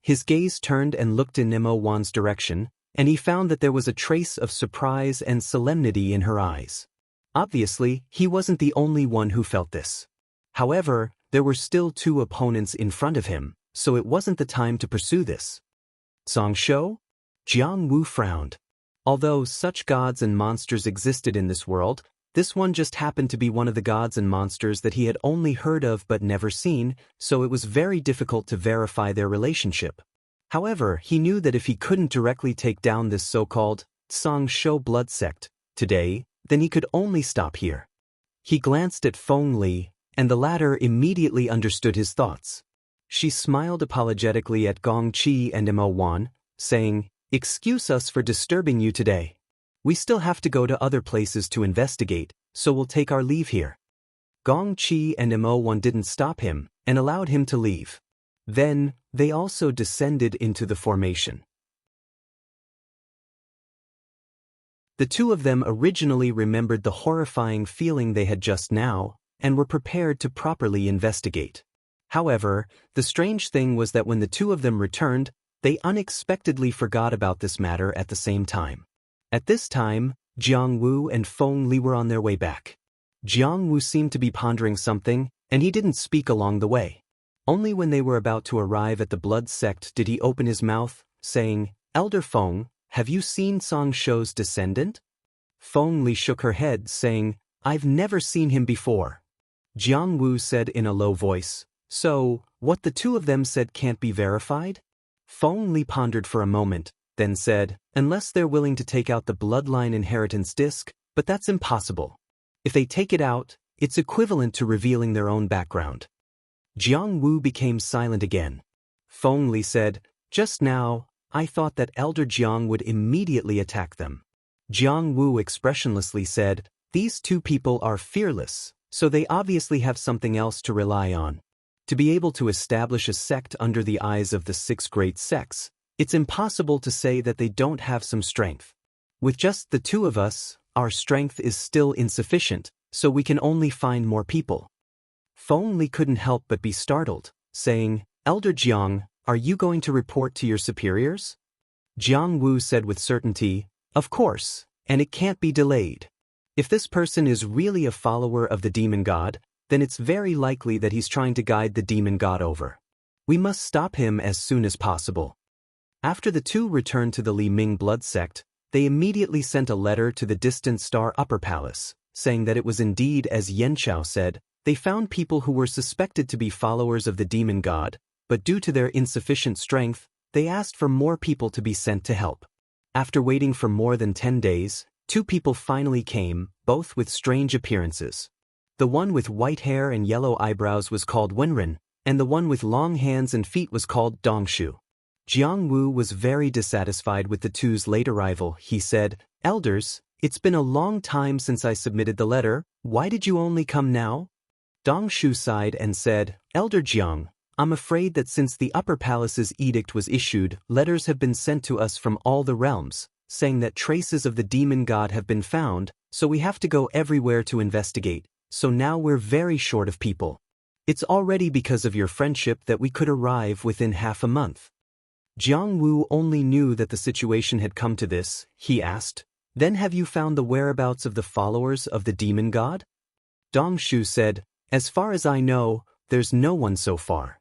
His gaze turned and looked in Nemo Wan's direction, and he found that there was a trace of surprise and solemnity in her eyes. Obviously, he wasn't the only one who felt this. However, there were still two opponents in front of him, so it wasn't the time to pursue this. Zhang Shou? Jiang Wu frowned. Although such gods and monsters existed in this world, this one just happened to be one of the gods and monsters that he had only heard of but never seen, so it was very difficult to verify their relationship. However, he knew that if he couldn't directly take down this so-called Zhang Shou blood sect today, then he could only stop here. He glanced at Feng Li, and the latter immediately understood his thoughts. She smiled apologetically at Gong Chi and Mo Wan, saying, "Excuse us for disturbing you today. We still have to go to other places to investigate, so we'll take our leave here." Gong Chi and Mo Wan didn't stop him, and allowed him to leave. Then, they also descended into the formation. The two of them originally remembered the horrifying feeling they had just now, and were prepared to properly investigate. However, the strange thing was that when the two of them returned, they unexpectedly forgot about this matter at the same time. At this time, Jiang Wu and Feng Li were on their way back. Jiang Wu seemed to be pondering something, and he didn't speak along the way. Only when they were about to arrive at the blood sect did he open his mouth, saying, "Elder Feng, have you seen Zhang Shou's descendant?" Feng Li shook her head, saying, "I've never seen him before." Jiang Wu said in a low voice, "So, what the two of them said can't be verified?" Feng Li pondered for a moment, then said, "Unless they're willing to take out the bloodline inheritance disc, but that's impossible. If they take it out, it's equivalent to revealing their own background." Jiang Wu became silent again. Feng Li said, "Just now, I thought that Elder Jiang would immediately attack them." Jiang Wu expressionlessly said, "These two people are fearless, so they obviously have something else to rely on. To be able to establish a sect under the eyes of the 6 great sects, it's impossible to say that they don't have some strength. With just the two of us, our strength is still insufficient, so we can only find more people." Feng Li couldn't help but be startled, saying, "Elder Jiang, are you going to report to your superiors?" Jiang Wu said with certainty, "Of course, and it can't be delayed. If this person is really a follower of the demon god, then it's very likely that he's trying to guide the demon god over. We must stop him as soon as possible." After the two returned to the Li Ming blood sect, they immediately sent a letter to the distant Star Upper Palace, saying that it was indeed as Yanchao said, they found people who were suspected to be followers of the demon god, but due to their insufficient strength, they asked for more people to be sent to help. After waiting for more than 10 days, 2 people finally came, both with strange appearances. The one with white hair and yellow eyebrows was called Wenren, and the one with long hands and feet was called Dongshu. Jiang Wu was very dissatisfied with the two's late arrival. He said, "Elders, it's been a long time since I submitted the letter. Why did you only come now?" Dongshu sighed and said, "Elder Jiang, I'm afraid that since the Upper Palace's edict was issued, letters have been sent to us from all the realms, saying that traces of the demon god have been found, so we have to go everywhere to investigate, so now we're very short of people. It's already because of your friendship that we could arrive within half a month." Jiang Wu only knew that the situation had come to this. He asked, "Then have you found the whereabouts of the followers of the demon god?" Dongshu said, "As far as I know, there's no one so far."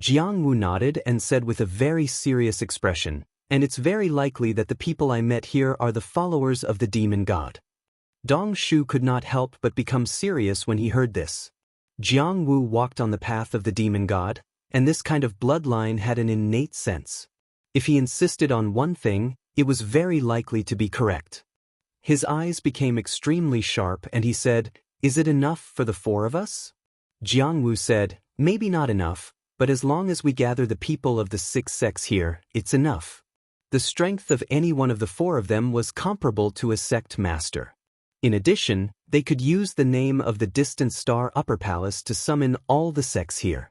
Jiang Wu nodded and said with a very serious expression, "And it's very likely that the people I met here are the followers of the demon god." Dongshu could not help but become serious when he heard this. Jiang Wu walked on the path of the demon god, and this kind of bloodline had an innate sense. If he insisted on one thing, it was very likely to be correct. His eyes became extremely sharp and he said, "Is it enough for the 4 of us?" Jiang Wu said, "Maybe not enough, but as long as we gather the people of the 6 sects here, it's enough." The strength of any one of the 4 of them was comparable to a sect master. In addition, they could use the name of the distant star Upper Palace to summon all the sects here.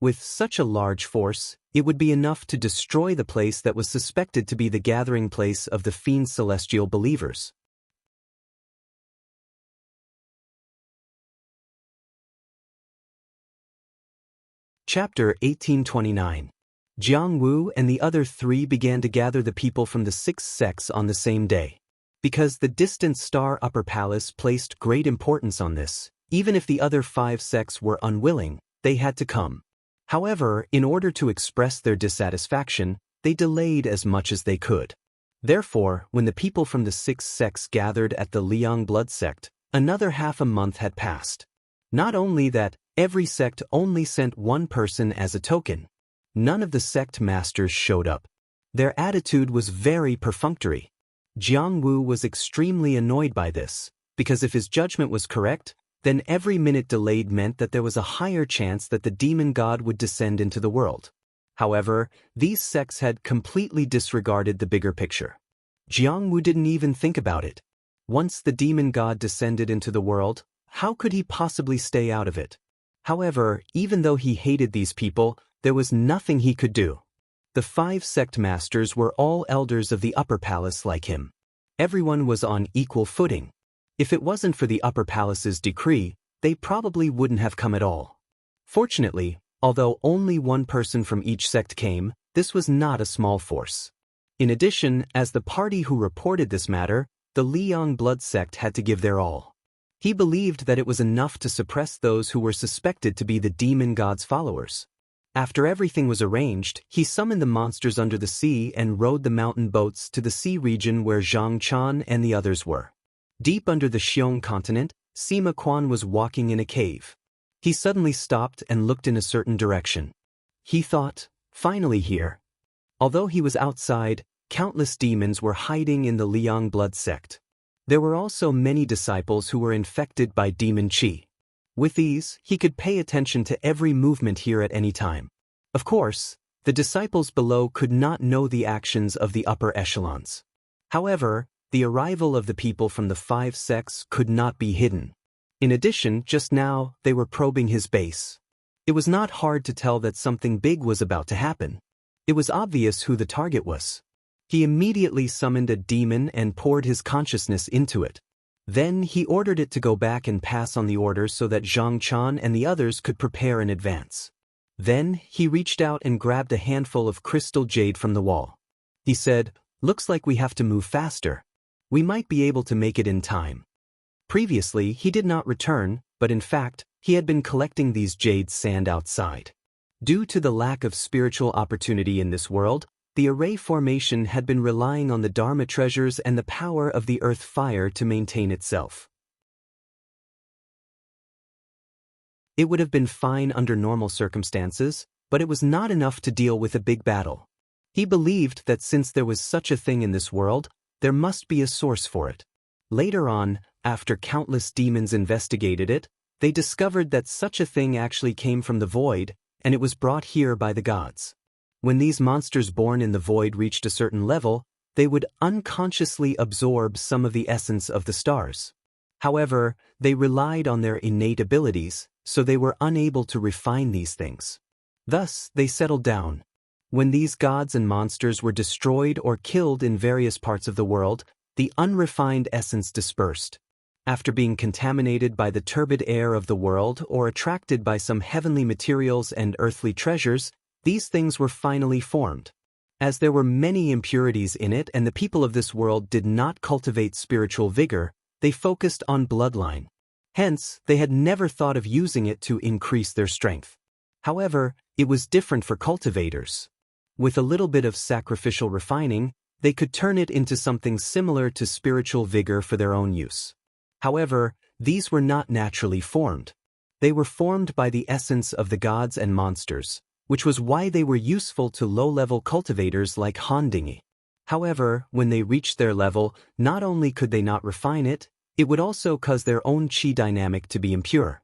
With such a large force, it would be enough to destroy the place that was suspected to be the gathering place of the fiend celestial believers. Chapter 1829. Jiang Wu and the other 3 began to gather the people from the 6 sects on the same day. Because the distant star Upper Palace placed great importance on this, even if the other 5 sects were unwilling, they had to come. However, in order to express their dissatisfaction, they delayed as much as they could. Therefore, when the people from the 6 sects gathered at the Liang blood sect, another half a month had passed. Not only that, every sect only sent 1 person as a token. None of the sect masters showed up. Their attitude was very perfunctory. Jiang Wu was extremely annoyed by this, because if his judgment was correct, then every minute delayed meant that there was a higher chance that the demon god would descend into the world. However, these sects had completely disregarded the bigger picture. Jiang Wu didn't even think about it. Once the demon god descended into the world, how could he possibly stay out of it? However, even though he hated these people, there was nothing he could do. The 5 sect masters were all elders of the Upper Palace like him. Everyone was on equal footing. If it wasn't for the Upper Palace's decree, they probably wouldn't have come at all. Fortunately, although only 1 person from each sect came, this was not a small force. In addition, as the party who reported this matter, the Liang blood sect had to give their all. He believed that it was enough to suppress those who were suspected to be the demon god's followers. After everything was arranged, he summoned the monsters under the sea and rowed the mountain boats to the sea region where Zhang Chan and the others were. Deep under the Xiong continent, Sima Quan was walking in a cave. He suddenly stopped and looked in a certain direction. He thought, "Finally here." Although he was outside, countless demons were hiding in the Liang blood sect. There were also many disciples who were infected by demon qi. With these, he could pay attention to every movement here at any time. Of course, the disciples below could not know the actions of the upper echelons. However, the arrival of the people from the 5 sects could not be hidden. In addition, just now, they were probing his base. It was not hard to tell that something big was about to happen. It was obvious who the target was. He immediately summoned a demon and poured his consciousness into it. Then he ordered it to go back and pass on the order so that Zhang Chan and the others could prepare in advance. Then he reached out and grabbed a handful of crystal jade from the wall. He said, "Looks like we have to move faster. We might be able to make it in time." Previously, he did not return, but in fact, he had been collecting these jade sand outside. Due to the lack of spiritual opportunity in this world, The array formation had been relying on the Dharma treasures and the power of the earth fire to maintain itself. It would have been fine under normal circumstances, but it was not enough to deal with a big battle. He believed that since there was such a thing in this world, there must be a source for it. Later on, after countless demons investigated it, they discovered that such a thing actually came from the void, and it was brought here by the gods. When these monsters born in the void reached a certain level, they would unconsciously absorb some of the essence of the stars. However, they relied on their innate abilities, so they were unable to refine these things. Thus, they settled down. When these gods and monsters were destroyed or killed in various parts of the world, the unrefined essence dispersed. After being contaminated by the turbid air of the world or attracted by some heavenly materials and earthly treasures, these things were finally formed. As there were many impurities in it and the people of this world did not cultivate spiritual vigor, they focused on bloodline. Hence, they had never thought of using it to increase their strength. However, it was different for cultivators. With a little bit of sacrificial refining, they could turn it into something similar to spiritual vigor for their own use. However, these were not naturally formed. They were formed by the essence of the gods and monsters, which was why they were useful to low-level cultivators like Hondingi. However, when they reached their level, not only could they not refine it, it would also cause their own chi dynamic to be impure.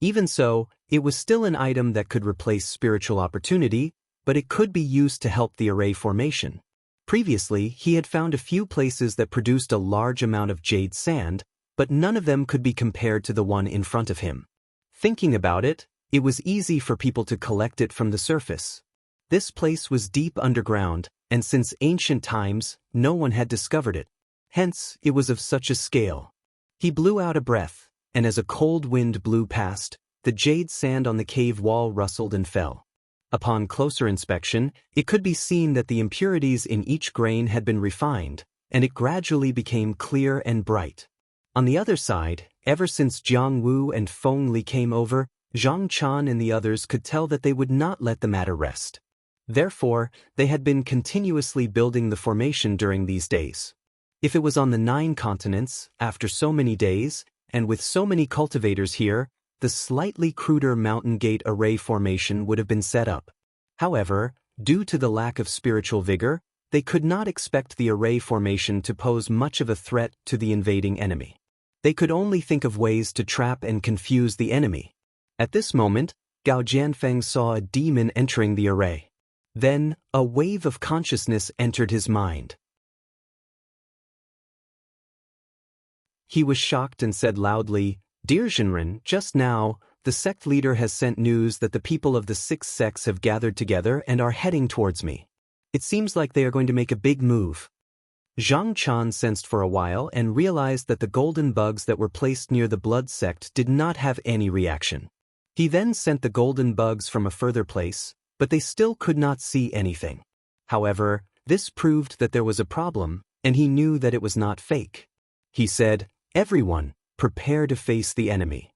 Even so, it was still an item that could replace spiritual opportunity, but it could be used to help the array formation. Previously, he had found a few places that produced a large amount of jade sand, but none of them could be compared to the one in front of him. Thinking about it, it was easy for people to collect it from the surface. This place was deep underground, and since ancient times, no one had discovered it. Hence, it was of such a scale. He blew out a breath, and as a cold wind blew past, the jade sand on the cave wall rustled and fell. Upon closer inspection, it could be seen that the impurities in each grain had been refined, and it gradually became clear and bright. On the other side, ever since Jiang Wu and Feng Li came over, Zhang Chan and the others could tell that they would not let the matter rest. Therefore, they had been continuously building the formation during these days. If it was on the 9 continents, after so many days, and with so many cultivators here, the slightly cruder Mountain Gate array formation would have been set up. However, due to the lack of spiritual vigor, they could not expect the array formation to pose much of a threat to the invading enemy. They could only think of ways to trap and confuse the enemy. At this moment, Gao Jianfeng saw a demon entering the array. Then, a wave of consciousness entered his mind. He was shocked and said loudly, "Dear Zhenren, just now, the sect leader has sent news that the people of the 6 sects have gathered together and are heading towards me. It seems like they are going to make a big move." Zhang Chan sensed for a while and realized that the golden bugs that were placed near the blood sect did not have any reaction. He then sent the golden bugs from a further place, but they still could not see anything. However, this proved that there was a problem, and he knew that it was not fake. He said, "Everyone, prepare to face the enemy."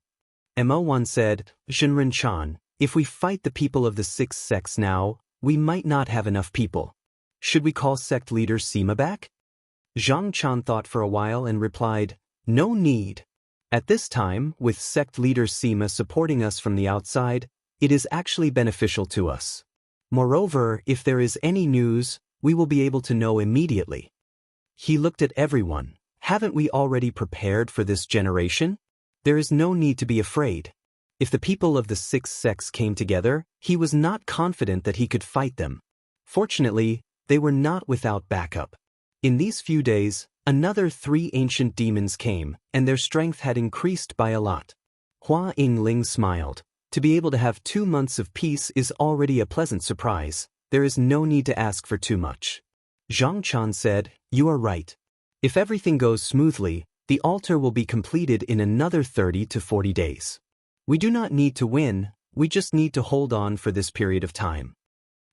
Mo1 said, "Zhenren Chan, if we fight the people of the 6 sects now, we might not have enough people. Should we call sect leader Sima back?" Zhang Chan thought for a while and replied, "No need. At this time, with sect leader Sima supporting us from the outside, it is actually beneficial to us. Moreover, if there is any news, we will be able to know immediately." He looked at everyone. "Haven't we already prepared for this generation? There is no need to be afraid." If the people of the 6 sects came together, he was not confident that he could fight them. Fortunately, they were not without backup. In these few days, another 3 ancient demons came, and their strength had increased by a lot. Hua Yingling smiled. To be able to have 2 months of peace is already a pleasant surprise. There is no need to ask for too much. Zhang Chan said, "You are right. If everything goes smoothly, the altar will be completed in another 30 to 40 days. We do not need to win, we just need to hold on for this period of time."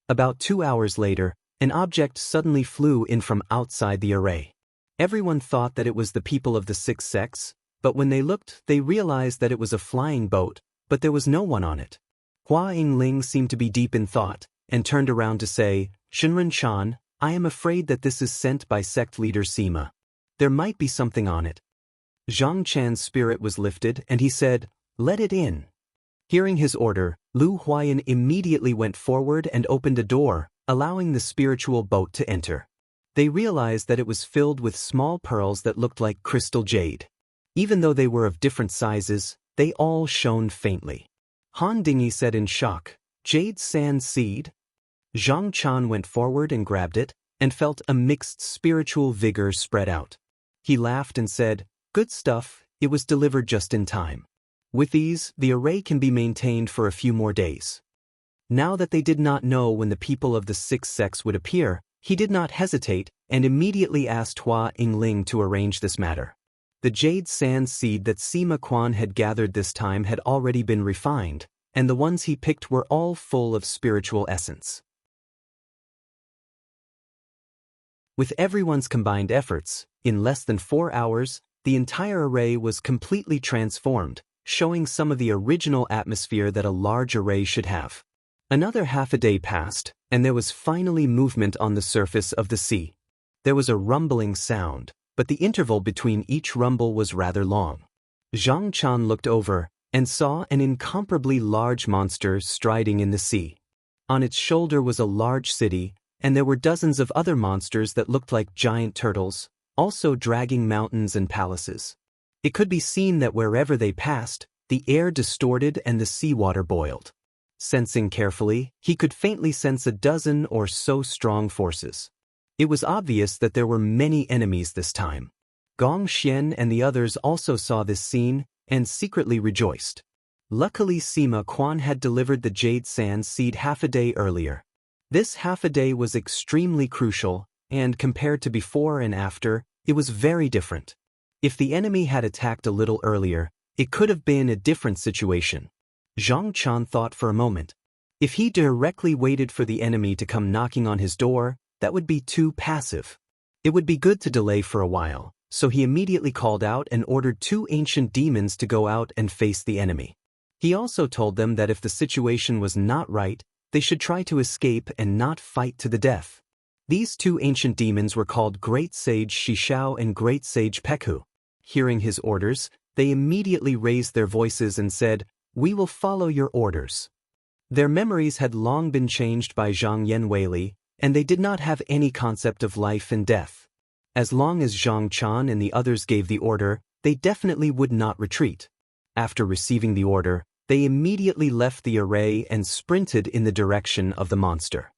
About 2 hours later, an object suddenly flew in from outside the array. Everyone thought that it was the people of the 6 sects, but when they looked, they realized that it was a flying boat, but there was no one on it. Hua Yingling seemed to be deep in thought, and turned around to say, "Zhenren Chan, I am afraid that this is sent by sect leader Sima. There might be something on it. Zhang Chan's spirit was lifted and he said, "Let it in." Hearing his order, Lu Huayan immediately went forward and opened a door, allowing the spiritual boat to enter. They realized that it was filled with small pearls that looked like crystal jade. Even though they were of different sizes, they all shone faintly. Han Dingyi said in shock, "Jade sand seed?" Zhang Chan went forward and grabbed it, and felt a mixed spiritual vigor spread out. He laughed and said, "Good stuff, it was delivered just in time." With these, the array can be maintained for a few more days. Now that they did not know when the people of the six sects would appear, he did not hesitate and immediately asked Hua Yingling to arrange this matter. The jade sand seed that Sima Quan had gathered this time had already been refined, and the ones he picked were all full of spiritual essence. With everyone's combined efforts, in less than 4 hours, the entire array was completely transformed, showing some of the original atmosphere that a large array should have. Another half a day passed, and there was finally movement on the surface of the sea. There was a rumbling sound, but the interval between each rumble was rather long. Zhang Chan looked over and saw an incomparably large monster striding in the sea. On its shoulder was a large city, and there were dozens of other monsters that looked like giant turtles, also dragging mountains and palaces. It could be seen that wherever they passed, the air distorted and the seawater boiled. Sensing carefully, he could faintly sense a dozen or so strong forces. It was obvious that there were many enemies this time. Gong Xian and the others also saw this scene and secretly rejoiced. Luckily, Sima Quan had delivered the jade sand seed half a day earlier. This half a day was extremely crucial, and compared to before and after, it was very different. If the enemy had attacked a little earlier, it could have been a different situation. Zhang Chan thought for a moment. If he directly waited for the enemy to come knocking on his door, that would be too passive. It would be good to delay for a while, so he immediately called out and ordered 2 ancient demons to go out and face the enemy. He also told them that if the situation was not right, they should try to escape and not fight to the death. These 2 ancient demons were called Great Sage Shishao and Great Sage Pekhu. Hearing his orders, they immediately raised their voices and said, "We will follow your orders." Their memories had long been changed by Zhang Yanweili, and they did not have any concept of life and death. As long as Zhang Chan and the others gave the order, they definitely would not retreat. After receiving the order, they immediately left the array and sprinted in the direction of the monster.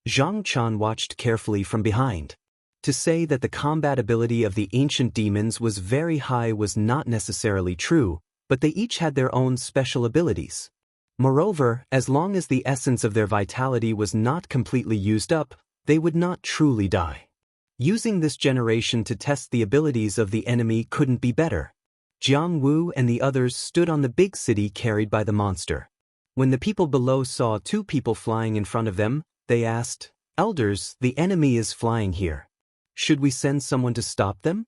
Zhang Chan watched carefully from behind. To say that the combat ability of the ancient demons was very high was not necessarily true, but they each had their own special abilities. Moreover, as long as the essence of their vitality was not completely used up, they would not truly die. Using this generation to test the abilities of the enemy couldn't be better. Jiang Wu and the others stood on the big city carried by the monster. When the people below saw 2 people flying in front of them, they asked, "Elders, the enemy is flying here. Should we send someone to stop them?"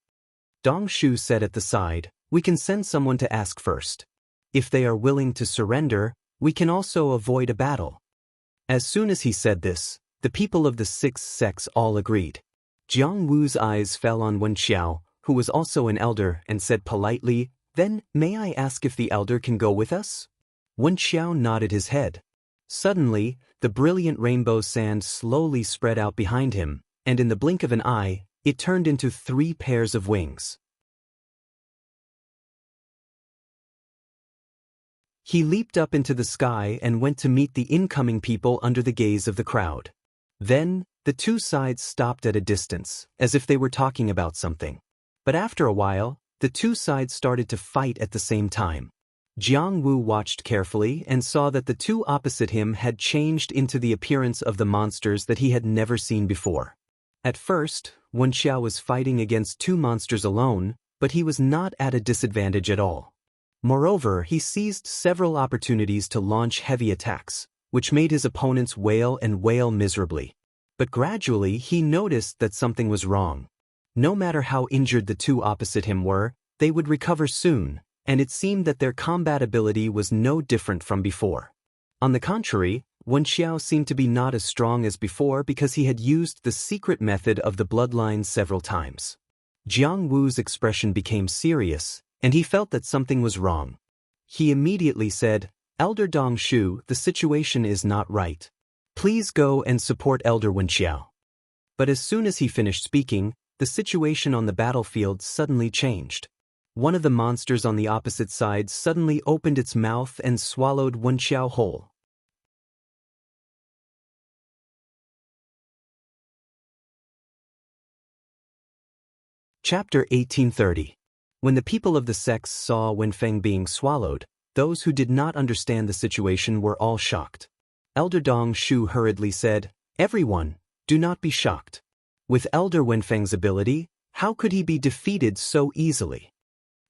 Dong Shu said at the side, "We can send someone to ask first. If they are willing to surrender, we can also avoid a battle." As soon as he said this, the people of the 6 sects all agreed. Jiang Wu's eyes fell on Wen Xiao, who was also an elder, and said politely, "Then, may I ask if the elder can go with us?" Wen Xiao nodded his head. Suddenly, the brilliant rainbow sand slowly spread out behind him, and in the blink of an eye, it turned into 3 pairs of wings. He leaped up into the sky and went to meet the incoming people under the gaze of the crowd. Then, the 2 sides stopped at a distance, as if they were talking about something. But after a while, the 2 sides started to fight at the same time. Jiang Wu watched carefully and saw that the 2 opposite him had changed into the appearance of the monsters that he had never seen before. At first, Wen Xiao was fighting against 2 monsters alone, but he was not at a disadvantage at all. Moreover, he seized several opportunities to launch heavy attacks, which made his opponents wail and wail miserably. But gradually he noticed that something was wrong. No matter how injured the 2 opposite him were, they would recover soon, and it seemed that their combat ability was no different from before. On the contrary, Wenxiao seemed to be not as strong as before because he had used the secret method of the bloodline several times. Jiang Wu's expression became serious, and he felt that something was wrong. He immediately said, "Elder Dong Shu, the situation is not right. Please go and support Elder Wenxiao." But as soon as he finished speaking, the situation on the battlefield suddenly changed. One of the monsters on the opposite side suddenly opened its mouth and swallowed Wenxiao whole. Chapter 1830. When the people of the sects saw Wenfeng being swallowed, those who did not understand the situation were all shocked. Elder Dong Shu hurriedly said, "Everyone, do not be shocked. With Elder Wenfeng's ability, how could he be defeated so easily?"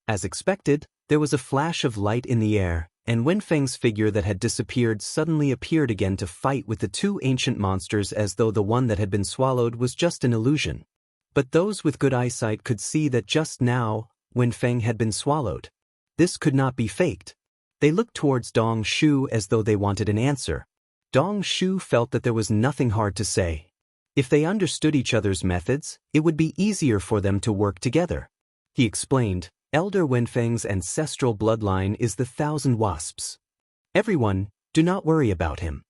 As expected, there was a flash of light in the air, and Wenfeng's figure that had disappeared suddenly appeared again to fight with the two ancient monsters as though the one that had been swallowed was just an illusion. But those with good eyesight could see that just now, Wenfeng had been swallowed. This could not be faked. They looked towards Dong Shu as though they wanted an answer. Dong Shu felt that there was nothing hard to say. If they understood each other's methods, it would be easier for them to work together. He explained, "Elder Wenfeng's ancestral bloodline is the 1,000 Wasps. Everyone, do not worry about him."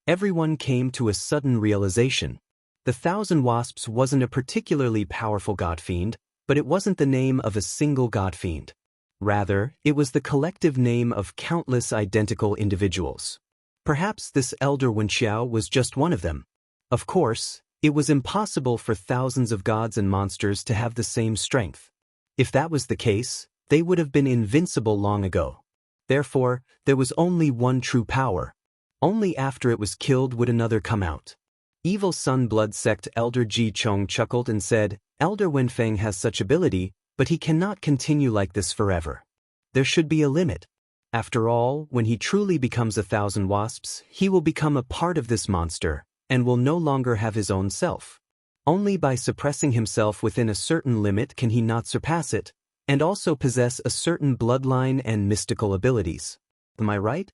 Everyone came to a sudden realization. The 1,000 Wasps wasn't a particularly powerful god-fiend, but it wasn't the name of a single god-fiend. Rather, it was the collective name of countless identical individuals. Perhaps this Elder Wenxiao was just one of them. Of course, it was impossible for thousands of gods and monsters to have the same strength. If that was the case, they would have been invincible long ago. Therefore, there was only one true power. Only after it was killed would another come out. Evil Sun Blood Sect Elder Ji Chong chuckled and said, "Elder Wenfeng has such ability, but he cannot continue like this forever. There should be a limit. After all, when he truly becomes 1,000 Wasps, he will become a part of this monster, and will no longer have his own self. Only by suppressing himself within a certain limit can he not surpass it, and also possess a certain bloodline and mystical abilities. Am I right?"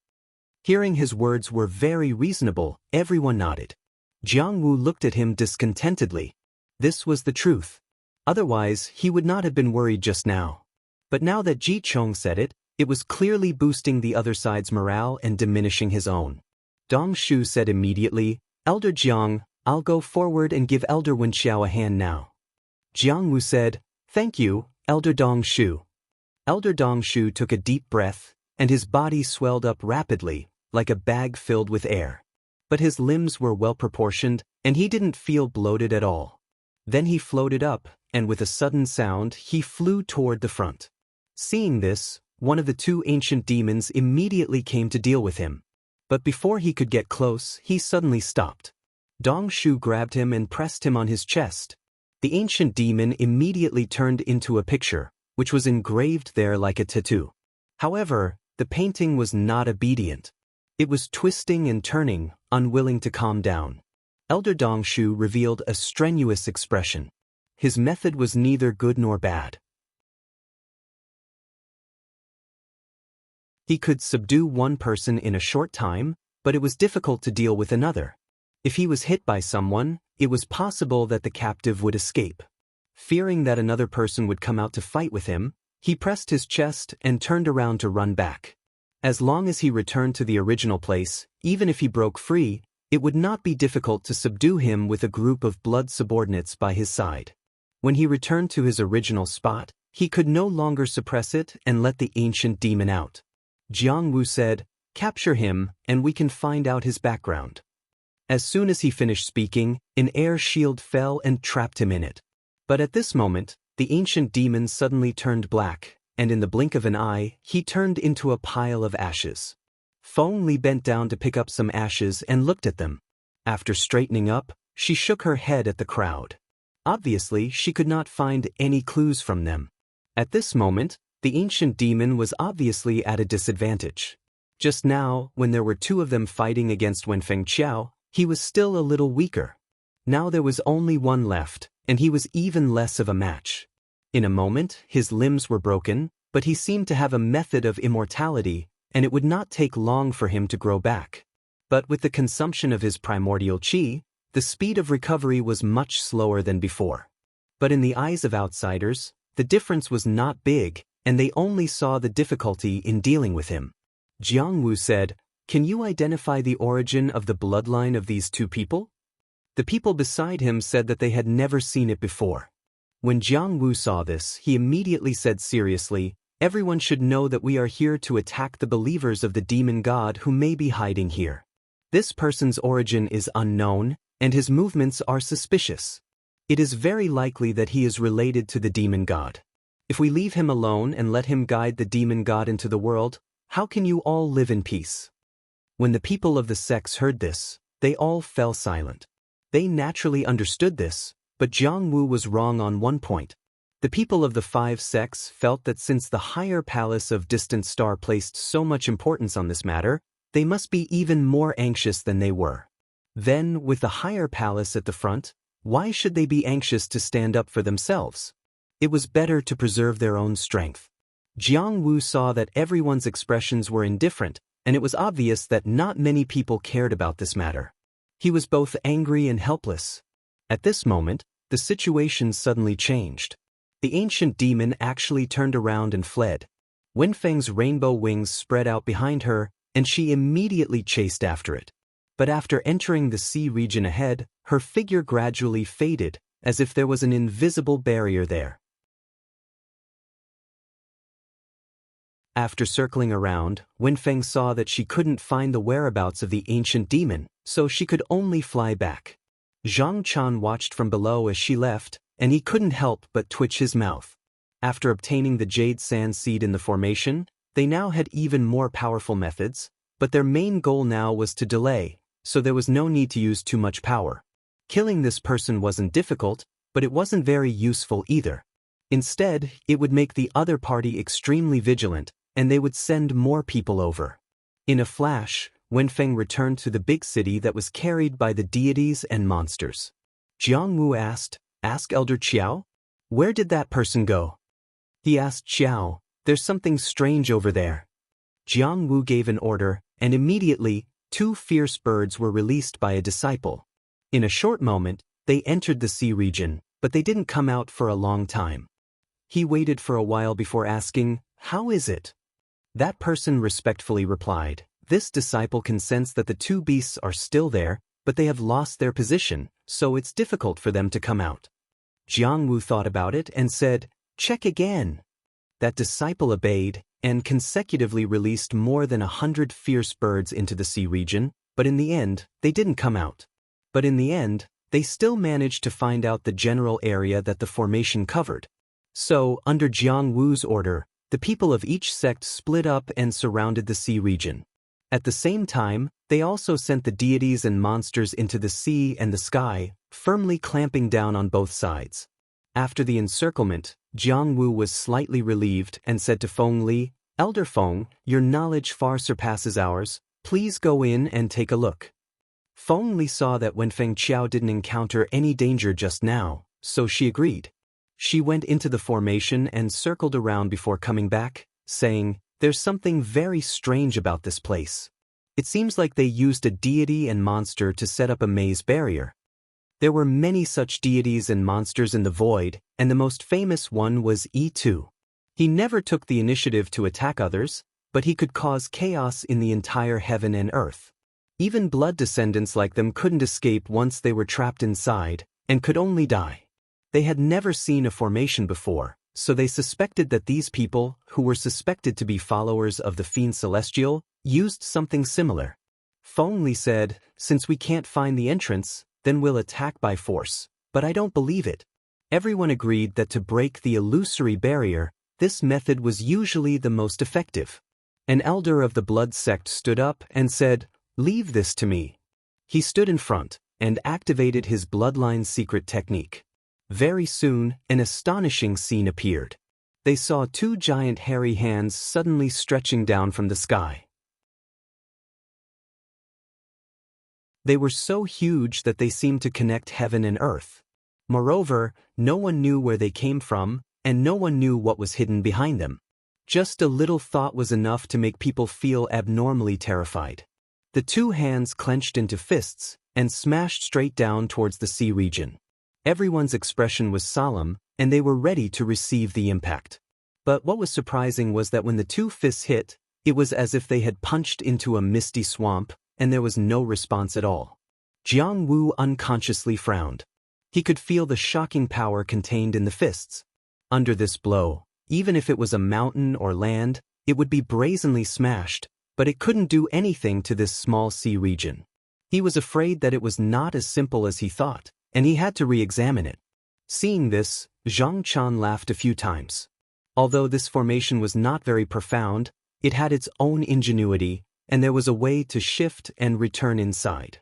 Hearing his words were very reasonable, everyone nodded. Jiang Wu looked at him discontentedly. This was the truth. Otherwise, he would not have been worried just now. But now that Ji Chong said it, it was clearly boosting the other side's morale and diminishing his own. Dong Shu said immediately, "Elder Jiang, I'll go forward and give Elder Wenxiao a hand now." Jiang Wu said, "Thank you, Elder Dong Shu." Elder Dong Shu took a deep breath, and his body swelled up rapidly, like a bag filled with air. But his limbs were well proportioned, and he didn't feel bloated at all. Then he floated up, and with a sudden sound, he flew toward the front. Seeing this, one of the two ancient demons immediately came to deal with him. But before he could get close, he suddenly stopped. Dong Shu grabbed him and pressed him on his chest. The ancient demon immediately turned into a picture, which was engraved there like a tattoo. However, the painting was not obedient. It was twisting and turning, unwilling to calm down. Elder Dong Shu revealed a strenuous expression. His method was neither good nor bad. He could subdue one person in a short time, but it was difficult to deal with another. If he was hit by someone, it was possible that the captive would escape. Fearing that another person would come out to fight with him, he pressed his chest and turned around to run back. As long as he returned to the original place, even if he broke free, it would not be difficult to subdue him with a group of blood subordinates by his side. When he returned to his original spot, he could no longer suppress it and let the ancient demon out. Jiang Wu said, "Capture him, and we can find out his background." As soon as he finished speaking, an air shield fell and trapped him in it. But at this moment, the ancient demon suddenly turned black, and in the blink of an eye, he turned into a pile of ashes. Feng Li bent down to pick up some ashes and looked at them. After straightening up, she shook her head at the crowd. Obviously, she could not find any clues from them. At this moment, the ancient demon was obviously at a disadvantage. Just now, when there were two of them fighting against Wenfeng Qiao, he was still a little weaker. Now there was only one left, and he was even less of a match. In a moment, his limbs were broken, but he seemed to have a method of immortality, and it would not take long for him to grow back. But with the consumption of his primordial qi, the speed of recovery was much slower than before. But in the eyes of outsiders, the difference was not big, and they only saw the difficulty in dealing with him. Jiang Wu said, "Can you identify the origin of the bloodline of these two people?" The people beside him said that they had never seen it before. When Jiang Wu saw this, he immediately said seriously, "Everyone should know that we are here to attack the believers of the demon god who may be hiding here. This person's origin is unknown, and his movements are suspicious. It is very likely that he is related to the demon god. If we leave him alone and let him guide the demon god into the world, how can you all live in peace?" When the people of the sects heard this, they all fell silent. They naturally understood this, but Jiang Wu was wrong on one point. The people of the 5 sects felt that since the higher palace of Distant Star placed so much importance on this matter, they must be even more anxious than they were. Then, with the higher palace at the front, why should they be anxious to stand up for themselves? It was better to preserve their own strength. Jiang Wu saw that everyone's expressions were indifferent, and it was obvious that not many people cared about this matter. He was both angry and helpless. At this moment, the situation suddenly changed. The ancient demon actually turned around and fled. Wenfeng's rainbow wings spread out behind her, and she immediately chased after it. But after entering the sea region ahead, her figure gradually faded, as if there was an invisible barrier there. After circling around, Wenfeng saw that she couldn't find the whereabouts of the ancient demon, so she could only fly back. Zhang Chan watched from below as she left, and he couldn't help but twitch his mouth. After obtaining the jade sand seed in the formation, they now had even more powerful methods, but their main goal now was to delay, so there was no need to use too much power. Killing this person wasn't difficult, but it wasn't very useful either. Instead, it would make the other party extremely vigilant, and they would send more people over. In a flash, Wenfeng returned to the big city that was carried by the deities and monsters. Jiang Wu asked, "Ask Elder Qiao? Where did that person go?" He asked Qiao, "There's something strange over there." Jiang Wu gave an order, and immediately, 2 fierce birds were released by a disciple. In a short moment, they entered the sea region, but they didn't come out for a long time. He waited for a while before asking, "How is it?" That person respectfully replied, "This disciple can sense that the 2 beasts are still there, but they have lost their position, so it's difficult for them to come out." Jiang Wu thought about it and said, "Check again." That disciple obeyed, and consecutively released more than 100 fierce birds into the sea region, but in the end, they didn't come out. But in the end, they still managed to find out the general area that the formation covered. So, under Jiang Wu's order, the people of each sect split up and surrounded the sea region. At the same time, they also sent the deities and monsters into the sea and the sky, firmly clamping down on both sides. After the encirclement, Jiang Wu was slightly relieved and said to Feng Li, "Elder Feng, your knowledge far surpasses ours. Please go in and take a look." Feng Li saw that Wenfeng Qiao didn't encounter any danger just now, so she agreed. She went into the formation and circled around before coming back, saying, "There's something very strange about this place. It seems like they used a deity and monster to set up a maze barrier." There were many such deities and monsters in the void, and the most famous one was E2. He never took the initiative to attack others, but he could cause chaos in the entire heaven and earth. Even blood descendants like them couldn't escape once they were trapped inside, and could only die. They had never seen a formation before, so they suspected that these people, who were suspected to be followers of the Fiend Celestial, used something similar. Feng Li said, "Since we can't find the entrance, then we'll attack by force, but I don't believe it." Everyone agreed that to break the illusory barrier, this method was usually the most effective. An elder of the blood sect stood up and said, "Leave this to me." He stood in front and activated his bloodline secret technique. Very soon, an astonishing scene appeared. They saw 2 giant hairy hands suddenly stretching down from the sky. They were so huge that they seemed to connect heaven and earth. Moreover, no one knew where they came from, and no one knew what was hidden behind them. Just a little thought was enough to make people feel abnormally terrified. The two hands clenched into fists and smashed straight down towards the sea region. Everyone's expression was solemn, and they were ready to receive the impact. But what was surprising was that when the two fists hit, it was as if they had punched into a misty swamp, and there was no response at all. Jiang Wu unconsciously frowned. He could feel the shocking power contained in the fists. Under this blow, even if it was a mountain or land, it would be brazenly smashed, but it couldn't do anything to this small sea region. He was afraid that it was not as simple as he thought, and he had to re-examine it. Seeing this, Zhang Chan laughed a few times. Although this formation was not very profound, it had its own ingenuity, and there was a way to shift and return inside.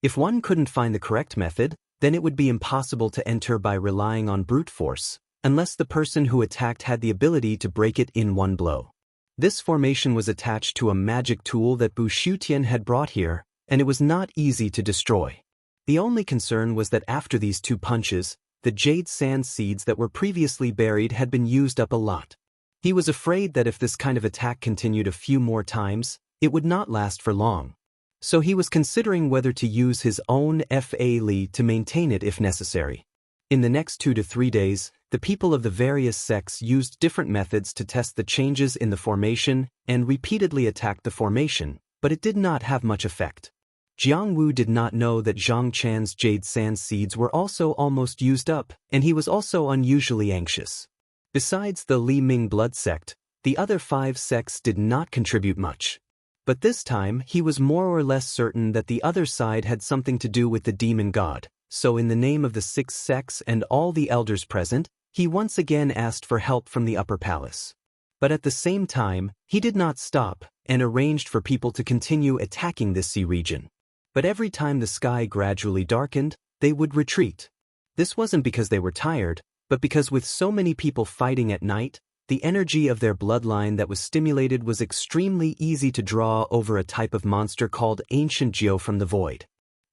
If one couldn't find the correct method, then it would be impossible to enter by relying on brute force, unless the person who attacked had the ability to break it in one blow. This formation was attached to a magic tool that Bu Shutian had brought here, and it was not easy to destroy. The only concern was that after these two punches, the jade sand seeds that were previously buried had been used up a lot. He was afraid that if this kind of attack continued a few more times, it would not last for long. So he was considering whether to use his own Fa Li to maintain it if necessary. In the next 2 to 3 days, the people of the various sects used different methods to test the changes in the formation and repeatedly attacked the formation, but it did not have much effect. Jiang Wu did not know that Zhang Chan's jade sand seeds were also almost used up, and he was also unusually anxious. Besides the Li Ming blood sect, the other 5 sects did not contribute much. But this time he was more or less certain that the other side had something to do with the demon god, so in the name of the 6 sects and all the elders present, he once again asked for help from the upper palace. But at the same time, he did not stop and arranged for people to continue attacking this sea region. But every time the sky gradually darkened, they would retreat. This wasn't because they were tired, but because with so many people fighting at night, the energy of their bloodline that was stimulated was extremely easy to draw over a type of monster called Ancient Jiao from the void.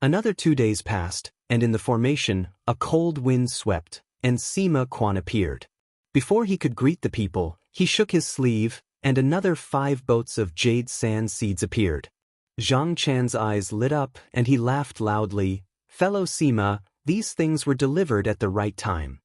Another 2 days passed, and in the formation, a cold wind swept, and Sima Quan appeared. Before he could greet the people, he shook his sleeve, and another 5 boats of jade sand seeds appeared. Zhang Chan's eyes lit up, and he laughed loudly. "Fellow Sima, these things were delivered at the right time."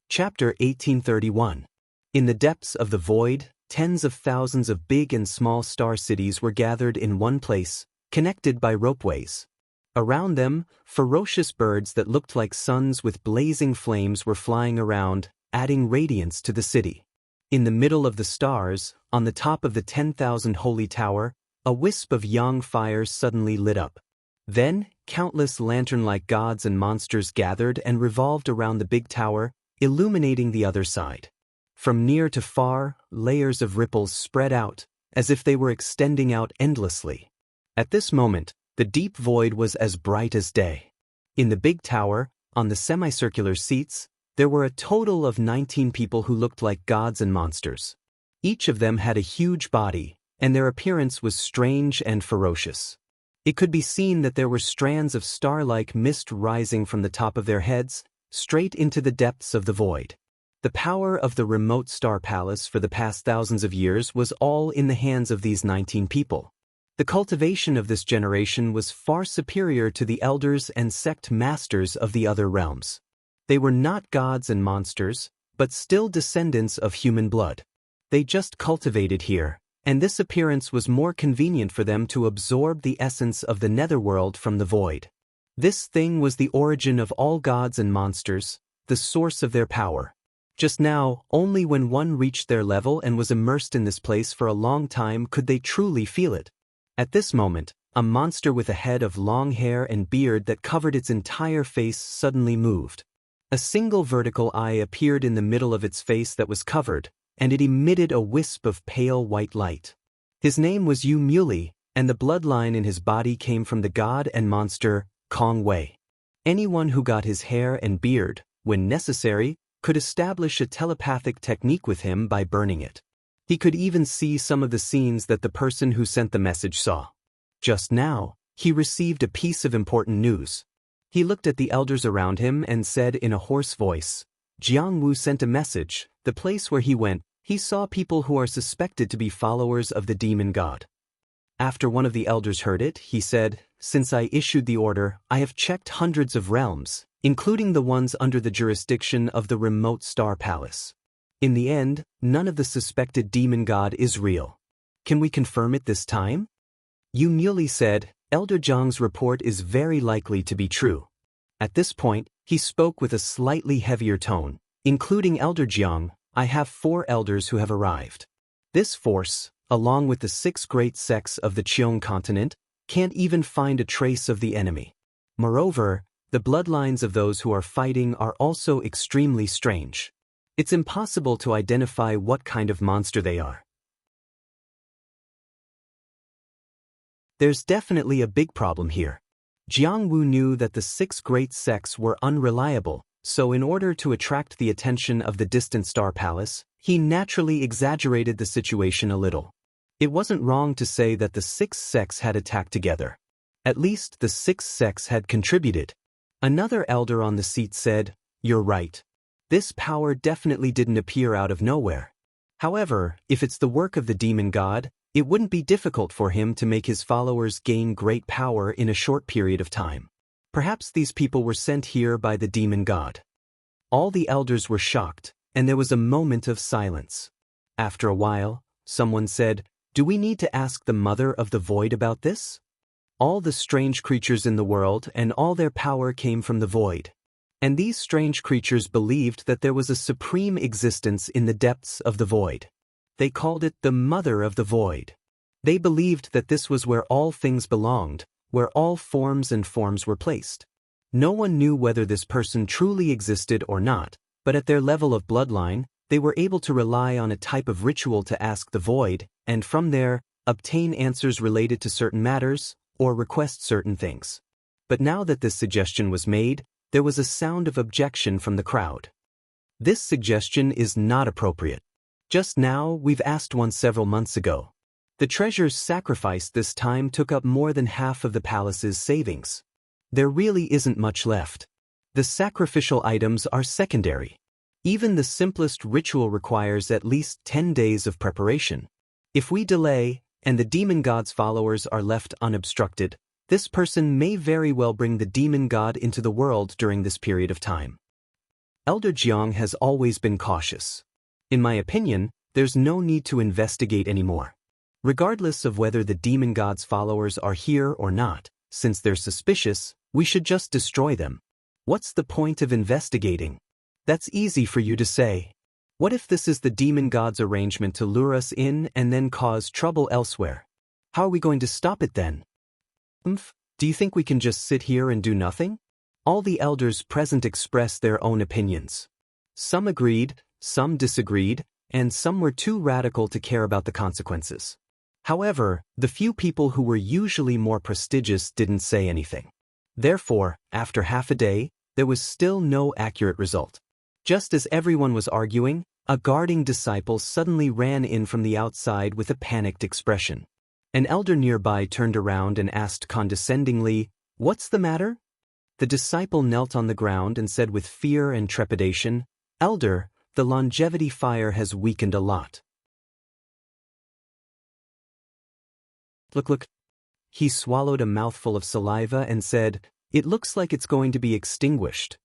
Chapter 1831. In the depths of the void, tens of thousands of big and small star cities were gathered in one place, connected by ropeways. Around them, ferocious birds that looked like suns with blazing flames were flying around, adding radiance to the city. In the middle of the stars, on the top of the 10,000 holy tower, a wisp of yang fire suddenly lit up. Then, countless lantern-like gods and monsters gathered and revolved around the big tower, illuminating the other side. From near to far, layers of ripples spread out, as if they were extending out endlessly. At this moment, the deep void was as bright as day. In the big tower, on the semicircular seats, there were a total of 19 people who looked like gods and monsters. Each of them had a huge body, and their appearance was strange and ferocious. It could be seen that there were strands of star-like mist rising from the top of their heads, straight into the depths of the void. The power of the remote star palace for the past thousands of years was all in the hands of these 19 people. The cultivation of this generation was far superior to the elders and sect masters of the other realms. They were not gods and monsters, but still descendants of human blood. They just cultivated here, and this appearance was more convenient for them to absorb the essence of the netherworld from the void. This thing was the origin of all gods and monsters, the source of their power. Just now, only when one reached their level and was immersed in this place for a long time could they truly feel it. At this moment, a monster with a head of long hair and beard that covered its entire face suddenly moved. A single vertical eye appeared in the middle of its face that was covered, and it emitted a wisp of pale white light. His name was Yu Muley, and the bloodline in his body came from the god and monster, Kong Wei. Anyone who got his hair and beard, when necessary, could establish a telepathic technique with him by burning it. He could even see some of the scenes that the person who sent the message saw. Just now, he received a piece of important news. He looked at the elders around him and said in a hoarse voice, Jiang Wu sent a message. The place where he went, he saw people who are suspected to be followers of the demon god. After one of the elders heard it, he said, Since I issued the order, I have checked hundreds of realms, including the ones under the jurisdiction of the remote star palace. In the end, none of the suspected demon god is real. Can we confirm it this time? Yu Muley said, Elder Jiang's report is very likely to be true. At this point, he spoke with a slightly heavier tone, including Elder Jiang. I have 4 elders who have arrived. This force, along with the 6 great sects of the Qiong continent, can't even find a trace of the enemy. Moreover, the bloodlines of those who are fighting are also extremely strange. It's impossible to identify what kind of monster they are. There's definitely a big problem here. Jiang Wu knew that the 6 great sects were unreliable, so in order to attract the attention of the distant star palace, he naturally exaggerated the situation a little. It wasn't wrong to say that the 6 sects had attacked together. At least the 6 sects had contributed. Another elder on the seat said, You're right. This power definitely didn't appear out of nowhere. However, if it's the work of the demon god, it wouldn't be difficult for him to make his followers gain great power in a short period of time. Perhaps these people were sent here by the demon god. All the elders were shocked, and there was a moment of silence. After a while, someone said, Do we need to ask the mother of the void about this? All the strange creatures in the world and all their power came from the void. And these strange creatures believed that there was a supreme existence in the depths of the void. They called it the mother of the void. They believed that this was where all things belonged, where all forms and forms were placed. No one knew whether this person truly existed or not, but at their level of bloodline, they were able to rely on a type of ritual to ask the void, and from there, obtain answers related to certain matters, or request certain things. But now that this suggestion was made, there was a sound of objection from the crowd. This suggestion is not appropriate. Just now, we've asked one several months ago. The treasures sacrificed this time took up more than half of the palace's savings. There really isn't much left. The sacrificial items are secondary. Even the simplest ritual requires at least 10 days of preparation. If we delay, and the demon god's followers are left unobstructed, this person may very well bring the demon god into the world during this period of time. Elder Jiang has always been cautious. In my opinion, there's no need to investigate anymore. Regardless of whether the demon god's followers are here or not, since they're suspicious, we should just destroy them. What's the point of investigating? That's easy for you to say. What if this is the demon god's arrangement to lure us in and then cause trouble elsewhere? How are we going to stop it then? Do you think we can just sit here and do nothing? All the elders present expressed their own opinions. Some agreed, some disagreed, and some were too radical to care about the consequences. However, the few people who were usually more prestigious didn't say anything. Therefore, after half a day, there was still no accurate result. Just as everyone was arguing, a guarding disciple suddenly ran in from the outside with a panicked expression. An elder nearby turned around and asked condescendingly, What's the matter? The disciple knelt on the ground and said with fear and trepidation, Elder, the longevity fire has weakened a lot. Look. He swallowed a mouthful of saliva and said, It looks like it's going to be extinguished.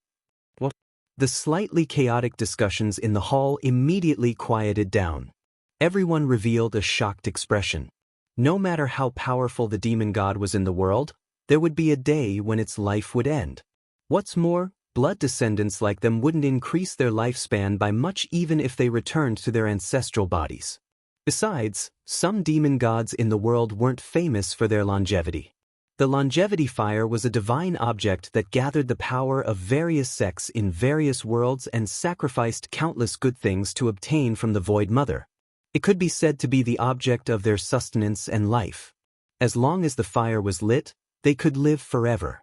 What? The slightly chaotic discussions in the hall immediately quieted down. Everyone revealed a shocked expression. No matter how powerful the demon god was in the world, there would be a day when its life would end. What's more, blood descendants like them wouldn't increase their lifespan by much even if they returned to their ancestral bodies. Besides, some demon gods in the world weren't famous for their longevity. The longevity fire was a divine object that gathered the power of various sects in various worlds and sacrificed countless good things to obtain from the Void Mother. It could be said to be the object of their sustenance and life. As long as the fire was lit, they could live forever.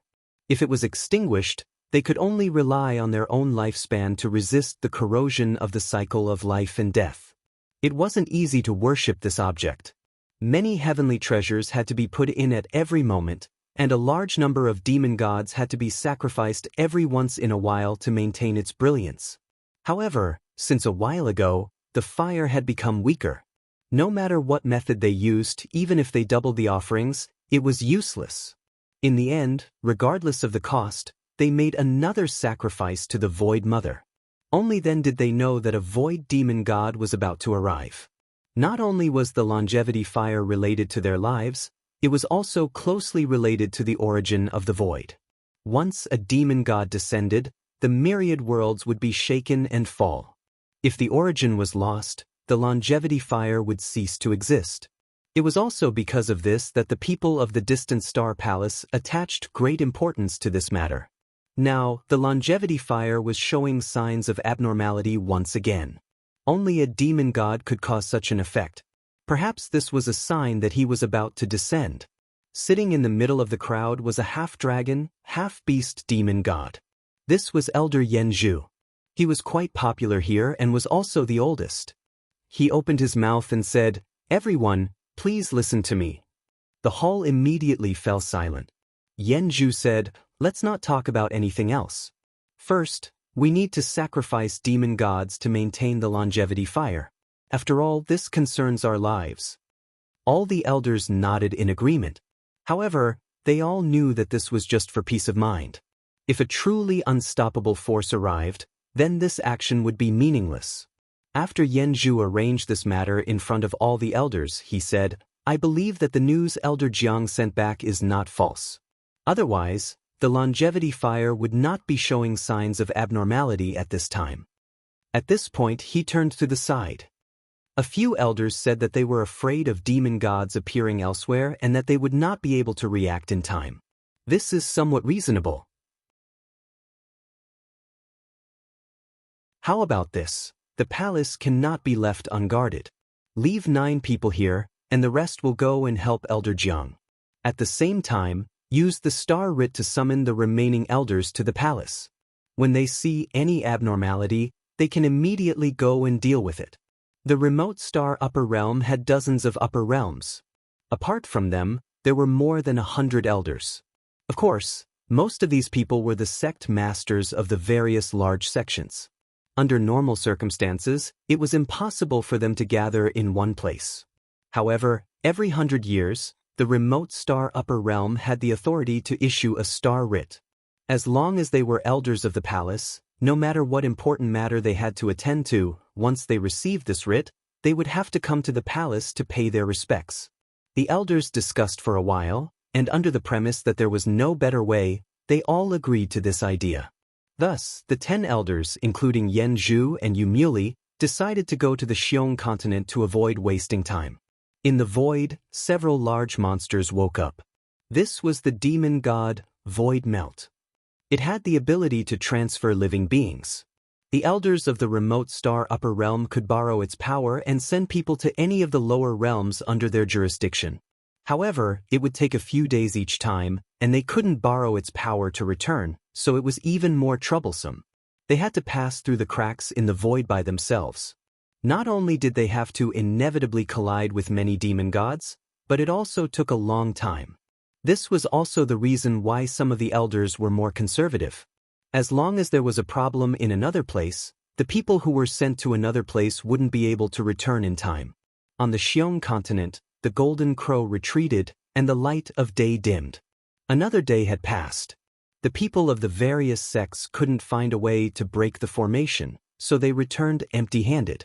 If it was extinguished, they could only rely on their own lifespan to resist the corrosion of the cycle of life and death. It wasn't easy to worship this object. Many heavenly treasures had to be put in at every moment, and a large number of demon gods had to be sacrificed every once in a while to maintain its brilliance. However, since a while ago, the fire had become weaker. No matter what method they used, even if they doubled the offerings, it was useless. In the end, regardless of the cost, they made another sacrifice to the Void Mother. Only then did they know that a void demon god was about to arrive. Not only was the longevity fire related to their lives, it was also closely related to the origin of the void. Once a demon god descended, the myriad worlds would be shaken and fall. If the origin was lost, the longevity fire would cease to exist. It was also because of this that the people of the distant star palace attached great importance to this matter. Now, the longevity fire was showing signs of abnormality once again. Only a demon god could cause such an effect. Perhaps this was a sign that he was about to descend. Sitting in the middle of the crowd was a half-dragon, half-beast demon god. This was Elder Yen Zhu. He was quite popular here and was also the oldest. He opened his mouth and said, "Everyone, please listen to me." The hall immediately fell silent. Yen Zhu said, "Let's not talk about anything else. First, we need to sacrifice demon gods to maintain the longevity fire. After all, this concerns our lives." All the elders nodded in agreement. However, they all knew that this was just for peace of mind. If a truly unstoppable force arrived, then this action would be meaningless. After Yen Zhu arranged this matter in front of all the elders, he said, "I believe that the news Elder Jiang sent back is not false. Otherwise, the longevity fire would not be showing signs of abnormality at this time." At this point, he turned to the side. A few elders said that they were afraid of demon gods appearing elsewhere and that they would not be able to react in time. This is somewhat reasonable. How about this? The palace cannot be left unguarded. Leave 9 people here, and the rest will go and help Elder Jiang. At the same time, use the star writ to summon the remaining elders to the palace. When they see any abnormality, they can immediately go and deal with it. The remote star upper realm had dozens of upper realms. Apart from them, there were more than 100 elders. Of course, most of these people were the sect masters of the various large sections. Under normal circumstances, it was impossible for them to gather in one place. However, every 100 years, the remote star upper realm had the authority to issue a star writ. As long as they were elders of the palace, no matter what important matter they had to attend to, once they received this writ, they would have to come to the palace to pay their respects. The elders discussed for a while, and under the premise that there was no better way, they all agreed to this idea. Thus, the 10 elders, including Yen Zhu and Yu Muley, decided to go to the Xiong continent to avoid wasting time. In the void, several large monsters woke up. This was the demon god, Void Melt. It had the ability to transfer living beings. The elders of the remote star upper realm could borrow its power and send people to any of the lower realms under their jurisdiction. However, it would take a few days each time, and they couldn't borrow its power to return, so it was even more troublesome. They had to pass through the cracks in the void by themselves. Not only did they have to inevitably collide with many demon gods, but it also took a long time. This was also the reason why some of the elders were more conservative. As long as there was a problem in another place, the people who were sent to another place wouldn't be able to return in time. On the Xiong continent, the golden crow retreated, and the light of day dimmed. Another day had passed. The people of the various sects couldn't find a way to break the formation, so they returned empty-handed.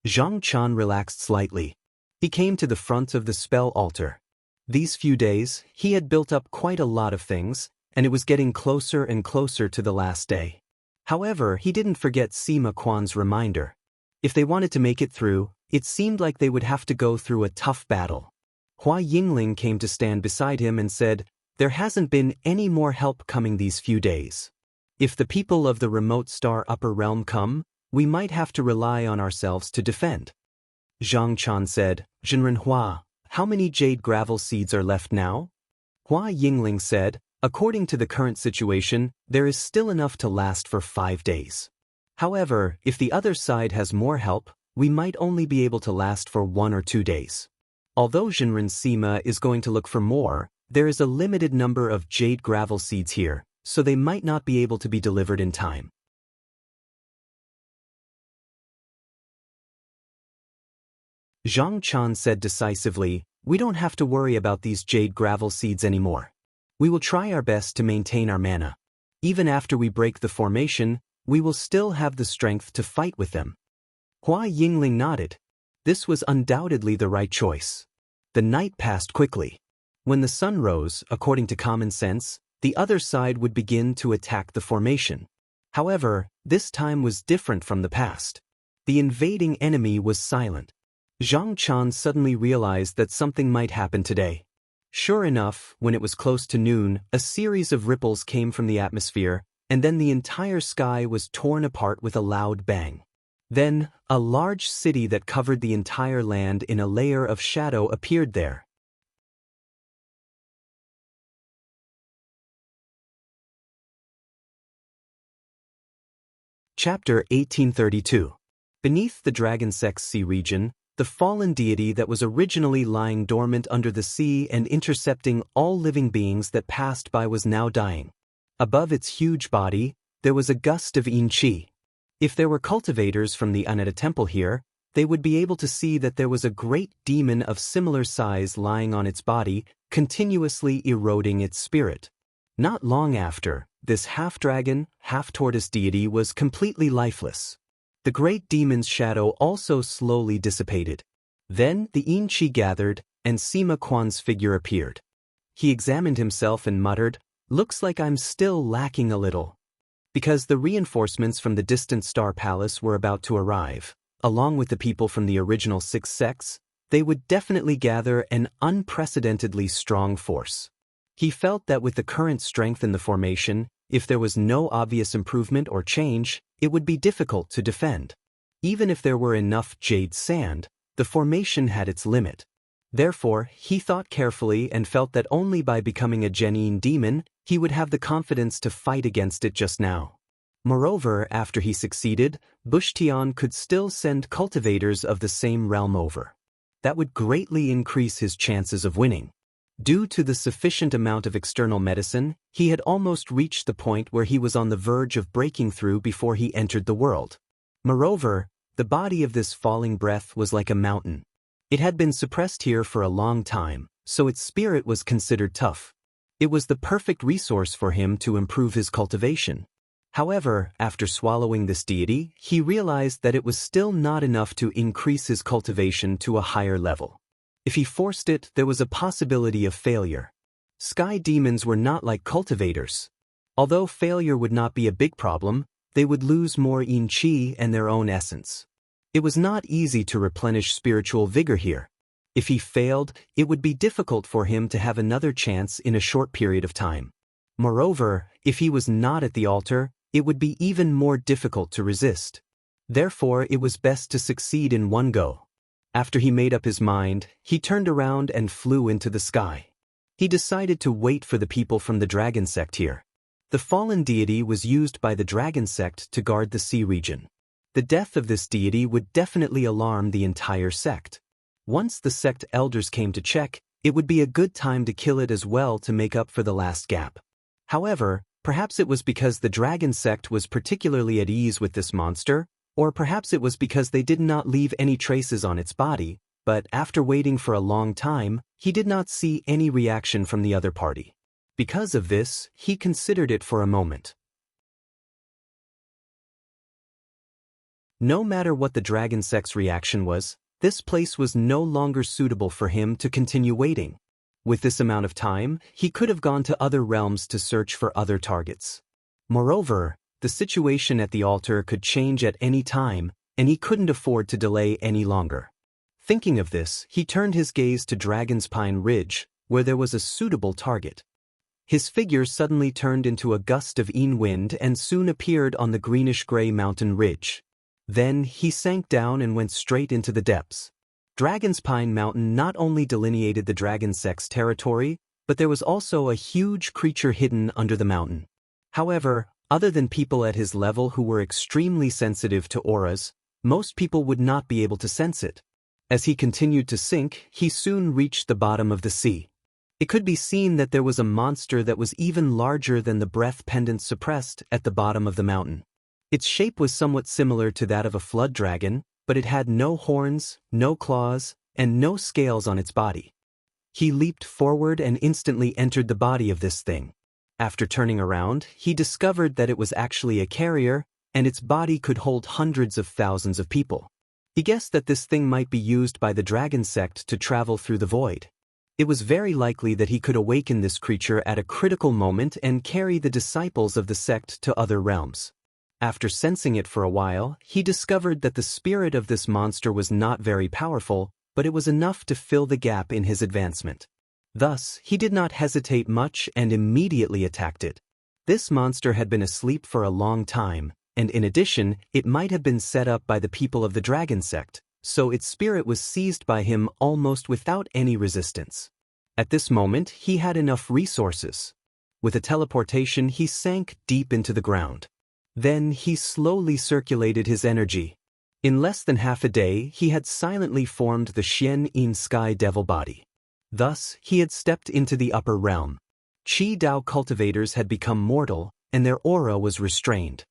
Zhang Chan relaxed slightly. He came to the front of the spell altar. These few days, he had built up quite a lot of things, and it was getting closer and closer to the last day. However, he didn't forget Sima Quan's reminder. If they wanted to make it through, it seemed like they would have to go through a tough battle. Hua Yingling came to stand beside him and said, "There hasn't been any more help coming these few days. If the people of the remote star upper realm come, we might have to rely on ourselves to defend." Zhang Chan said, "Zhenren Hua, how many jade gravel seeds are left now?" Hua Yingling said, "According to the current situation, there is still enough to last for 5 days. However, if the other side has more help, we might only be able to last for 1 or 2 days. Although Zhenren Sima is going to look for more, There is a limited number of jade gravel seeds here, so they might not be able to be delivered in time. Zhang Chan said decisively, "We don't have to worry about these jade gravel seeds anymore. We will try our best to maintain our mana. Even after we break the formation, we will still have the strength to fight with them." Hua Yingling nodded. This was undoubtedly the right choice. The night passed quickly. When the sun rose, according to common sense, the other side would begin to attack the formation. However, this time was different from the past. The invading enemy was silent. Zhang Chan suddenly realized that something might happen today. Sure enough, when it was close to noon, a series of ripples came from the atmosphere, and then the entire sky was torn apart with a loud bang. Then, a large city that covered the entire land in a layer of shadow appeared there. Chapter 1832. Beneath the Dragon Sex Sea region, the fallen deity that was originally lying dormant under the sea and intercepting all living beings that passed by was now dying. Above its huge body, there was a gust of yin qi. If there were cultivators from the Aneta temple here, they would be able to see that there was a great demon of similar size lying on its body, continuously eroding its spirit. Not long after, this half-dragon, half-tortoise deity was completely lifeless. The great demon's shadow also slowly dissipated. Then the yin qi gathered, and Sima Quan's figure appeared. He examined himself and muttered, "Looks like I'm still lacking a little." Because the reinforcements from the distant Star Palace were about to arrive, along with the people from the original 6 sects, they would definitely gather an unprecedentedly strong force. He felt that with the current strength in the formation, if there was no obvious improvement or change, it would be difficult to defend. Even if there were enough jade sand, the formation had its limit. Therefore, he thought carefully and felt that only by becoming a genuine demon, he would have the confidence to fight against it just now. Moreover, after he succeeded, Bushtian could still send cultivators of the same realm over. That would greatly increase his chances of winning. Due to the sufficient amount of external medicine, he had almost reached the point where he was on the verge of breaking through before he entered the world. Moreover, the body of this falling breath was like a mountain. It had been suppressed here for a long time, so its spirit was considered tough. It was the perfect resource for him to improve his cultivation. However, after swallowing this deity, he realized that it was still not enough to increase his cultivation to a higher level. If he forced it, there was a possibility of failure. Sky demons were not like cultivators. Although failure would not be a big problem, they would lose more yin qi and their own essence. It was not easy to replenish spiritual vigor here. If he failed, it would be difficult for him to have another chance in a short period of time. Moreover, if he was not at the altar, it would be even more difficult to resist. Therefore, it was best to succeed in one go. After he made up his mind, he turned around and flew into the sky. He decided to wait for the people from the dragon sect here. The fallen deity was used by the dragon sect to guard the sea region. The death of this deity would definitely alarm the entire sect. Once the sect elders came to check, it would be a good time to kill it as well to make up for the last gap. However, perhaps it was because the dragon sect was particularly at ease with this monster, or perhaps it was because they did not leave any traces on its body, but after waiting for a long time, he did not see any reaction from the other party. Because of this, he considered it for a moment. No matter what the dragon sect's reaction was, this place was no longer suitable for him to continue waiting. With this amount of time, he could have gone to other realms to search for other targets. Moreover, the situation at the altar could change at any time, and he couldn't afford to delay any longer. Thinking of this, he turned his gaze to Dragon's Pine Ridge, where there was a suitable target. His figure suddenly turned into a gust of yin wind and soon appeared on the greenish-gray mountain ridge. Then he sank down and went straight into the depths. Dragon's Pine Mountain not only delineated the dragon sect's territory, but there was also a huge creature hidden under the mountain. However, other than people at his level who were extremely sensitive to auras, most people would not be able to sense it. As he continued to sink, he soon reached the bottom of the sea. It could be seen that there was a monster that was even larger than the breath pendant suppressed at the bottom of the mountain. Its shape was somewhat similar to that of a flood dragon, but it had no horns, no claws, and no scales on its body. He leaped forward and instantly entered the body of this thing. After turning around, he discovered that it was actually a carrier, and its body could hold hundreds of thousands of people. He guessed that this thing might be used by the dragon sect to travel through the void. It was very likely that he could awaken this creature at a critical moment and carry the disciples of the sect to other realms. After sensing it for a while, he discovered that the spirit of this monster was not very powerful, but it was enough to fill the gap in his advancement. Thus, he did not hesitate much and immediately attacked it. This monster had been asleep for a long time, and in addition, it might have been set up by the people of the dragon sect, so its spirit was seized by him almost without any resistance. At this moment, he had enough resources. With a teleportation, he sank deep into the ground. Then he slowly circulated his energy. In less than half a day, he had silently formed the Xian Yin Sky Devil body. Thus, he had stepped into the upper realm. Qi Dao cultivators had become mortal, and their aura was restrained.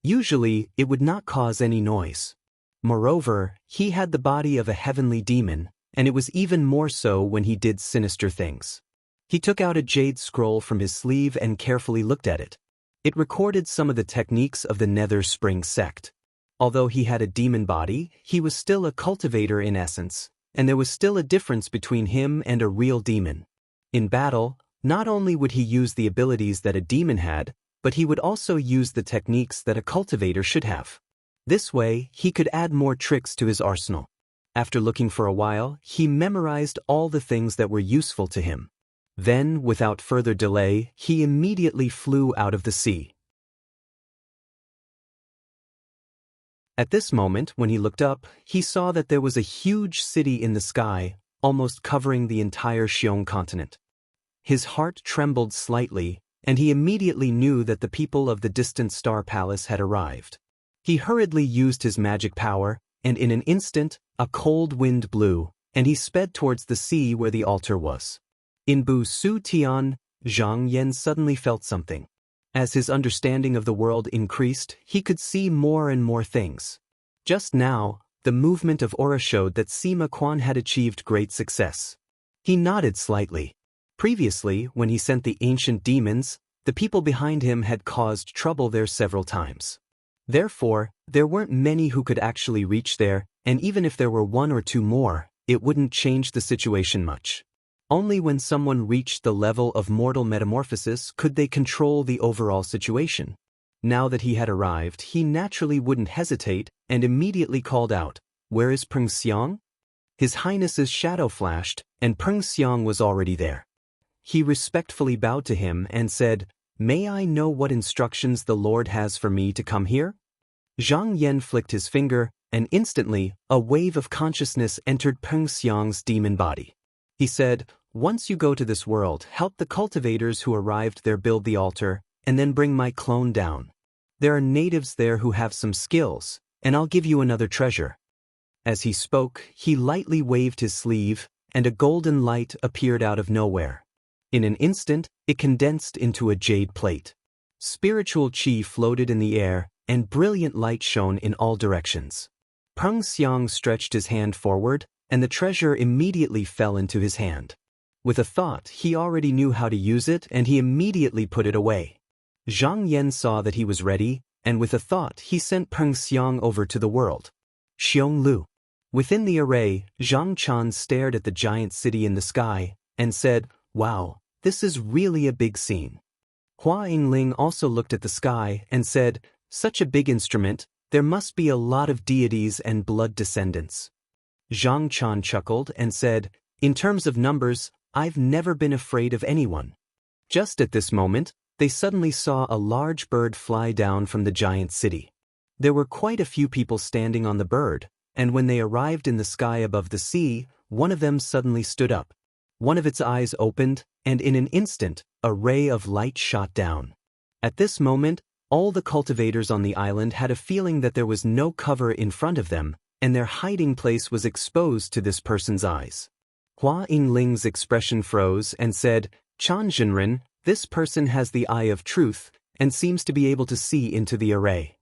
Usually, it would not cause any noise. Moreover, he had the body of a heavenly demon, and it was even more so when he did sinister things. He took out a jade scroll from his sleeve and carefully looked at it. It recorded some of the techniques of the Nether Spring sect. Although he had a demon body, he was still a cultivator in essence, and there was still a difference between him and a real demon. In battle, not only would he use the abilities that a demon had, but he would also use the techniques that a cultivator should have. This way, he could add more tricks to his arsenal. After looking for a while, he memorized all the things that were useful to him. Then, without further delay, he immediately flew out of the sea. At this moment, when he looked up, he saw that there was a huge city in the sky, almost covering the entire Xiong continent. His heart trembled slightly, and he immediately knew that the people of the distant Star Palace had arrived. He hurriedly used his magic power, and in an instant, a cold wind blew, and he sped towards the sea where the altar was. In Bu Su Tian, Zhang Yan suddenly felt something. As his understanding of the world increased, he could see more and more things. Just now, the movement of aura showed that Sima Quan had achieved great success. He nodded slightly. Previously, when he sent the ancient demons, the people behind him had caused trouble there several times. Therefore, there weren't many who could actually reach there, and even if there were one or two more, it wouldn't change the situation much. Only when someone reached the level of mortal metamorphosis could they control the overall situation. Now that he had arrived, he naturally wouldn't hesitate and immediately called out, "Where is Peng Xiang?" His Highness's shadow flashed, and Peng Xiang was already there. He respectfully bowed to him and said, "May I know what instructions the Lord has for me to come here?" Zhang Yan flicked his finger, and instantly, a wave of consciousness entered Peng Xiang's demon body. He said, "Once you go to this world, help the cultivators who arrived there build the altar, and then bring my clone down. There are natives there who have some skills, and I'll give you another treasure." As he spoke, he lightly waved his sleeve, and a golden light appeared out of nowhere. In an instant, it condensed into a jade plate. Spiritual qi floated in the air, and brilliant light shone in all directions. Peng Xiang stretched his hand forward, and the treasure immediately fell into his hand. With a thought, he already knew how to use it, and he immediately put it away. Zhang Yan saw that he was ready, and with a thought, he sent Peng Xiang over to the world. Xiong Lu. Within the array, Zhang Chan stared at the giant city in the sky, and said, "Wow, this is really a big scene." Hua Yingling also looked at the sky and said, "Such a big instrument, there must be a lot of deities and blood descendants." Zhang Chan chuckled and said, "In terms of numbers, I've never been afraid of anyone." Just at this moment, they suddenly saw a large bird fly down from the giant city. There were quite a few people standing on the bird, and when they arrived in the sky above the sea, one of them suddenly stood up. One of its eyes opened, and in an instant, a ray of light shot down. At this moment, all the cultivators on the island had a feeling that there was no cover in front of them, and their hiding place was exposed to this person's eyes. Hua Yingling's expression froze and said, "Chan Zhenren, this person has the eye of truth and seems to be able to see into the array."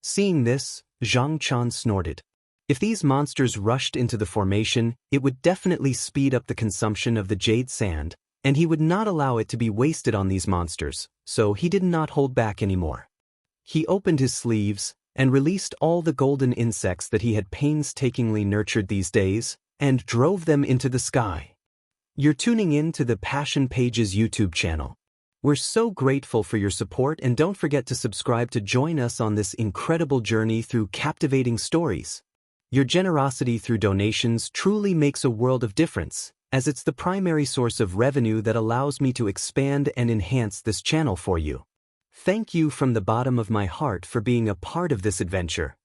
Seeing this, Zhang Chan snorted. If these monsters rushed into the formation, it would definitely speed up the consumption of the jade sand, and he would not allow it to be wasted on these monsters, so he did not hold back anymore. He opened his sleeves and released all the golden insects that he had painstakingly nurtured these days, and drove them into the sky. You're tuning in to the Passion Pages YouTube channel. We're so grateful for your support, and don't forget to subscribe to join us on this incredible journey through captivating stories. Your generosity through donations truly makes a world of difference, as it's the primary source of revenue that allows me to expand and enhance this channel for you. Thank you from the bottom of my heart for being a part of this adventure.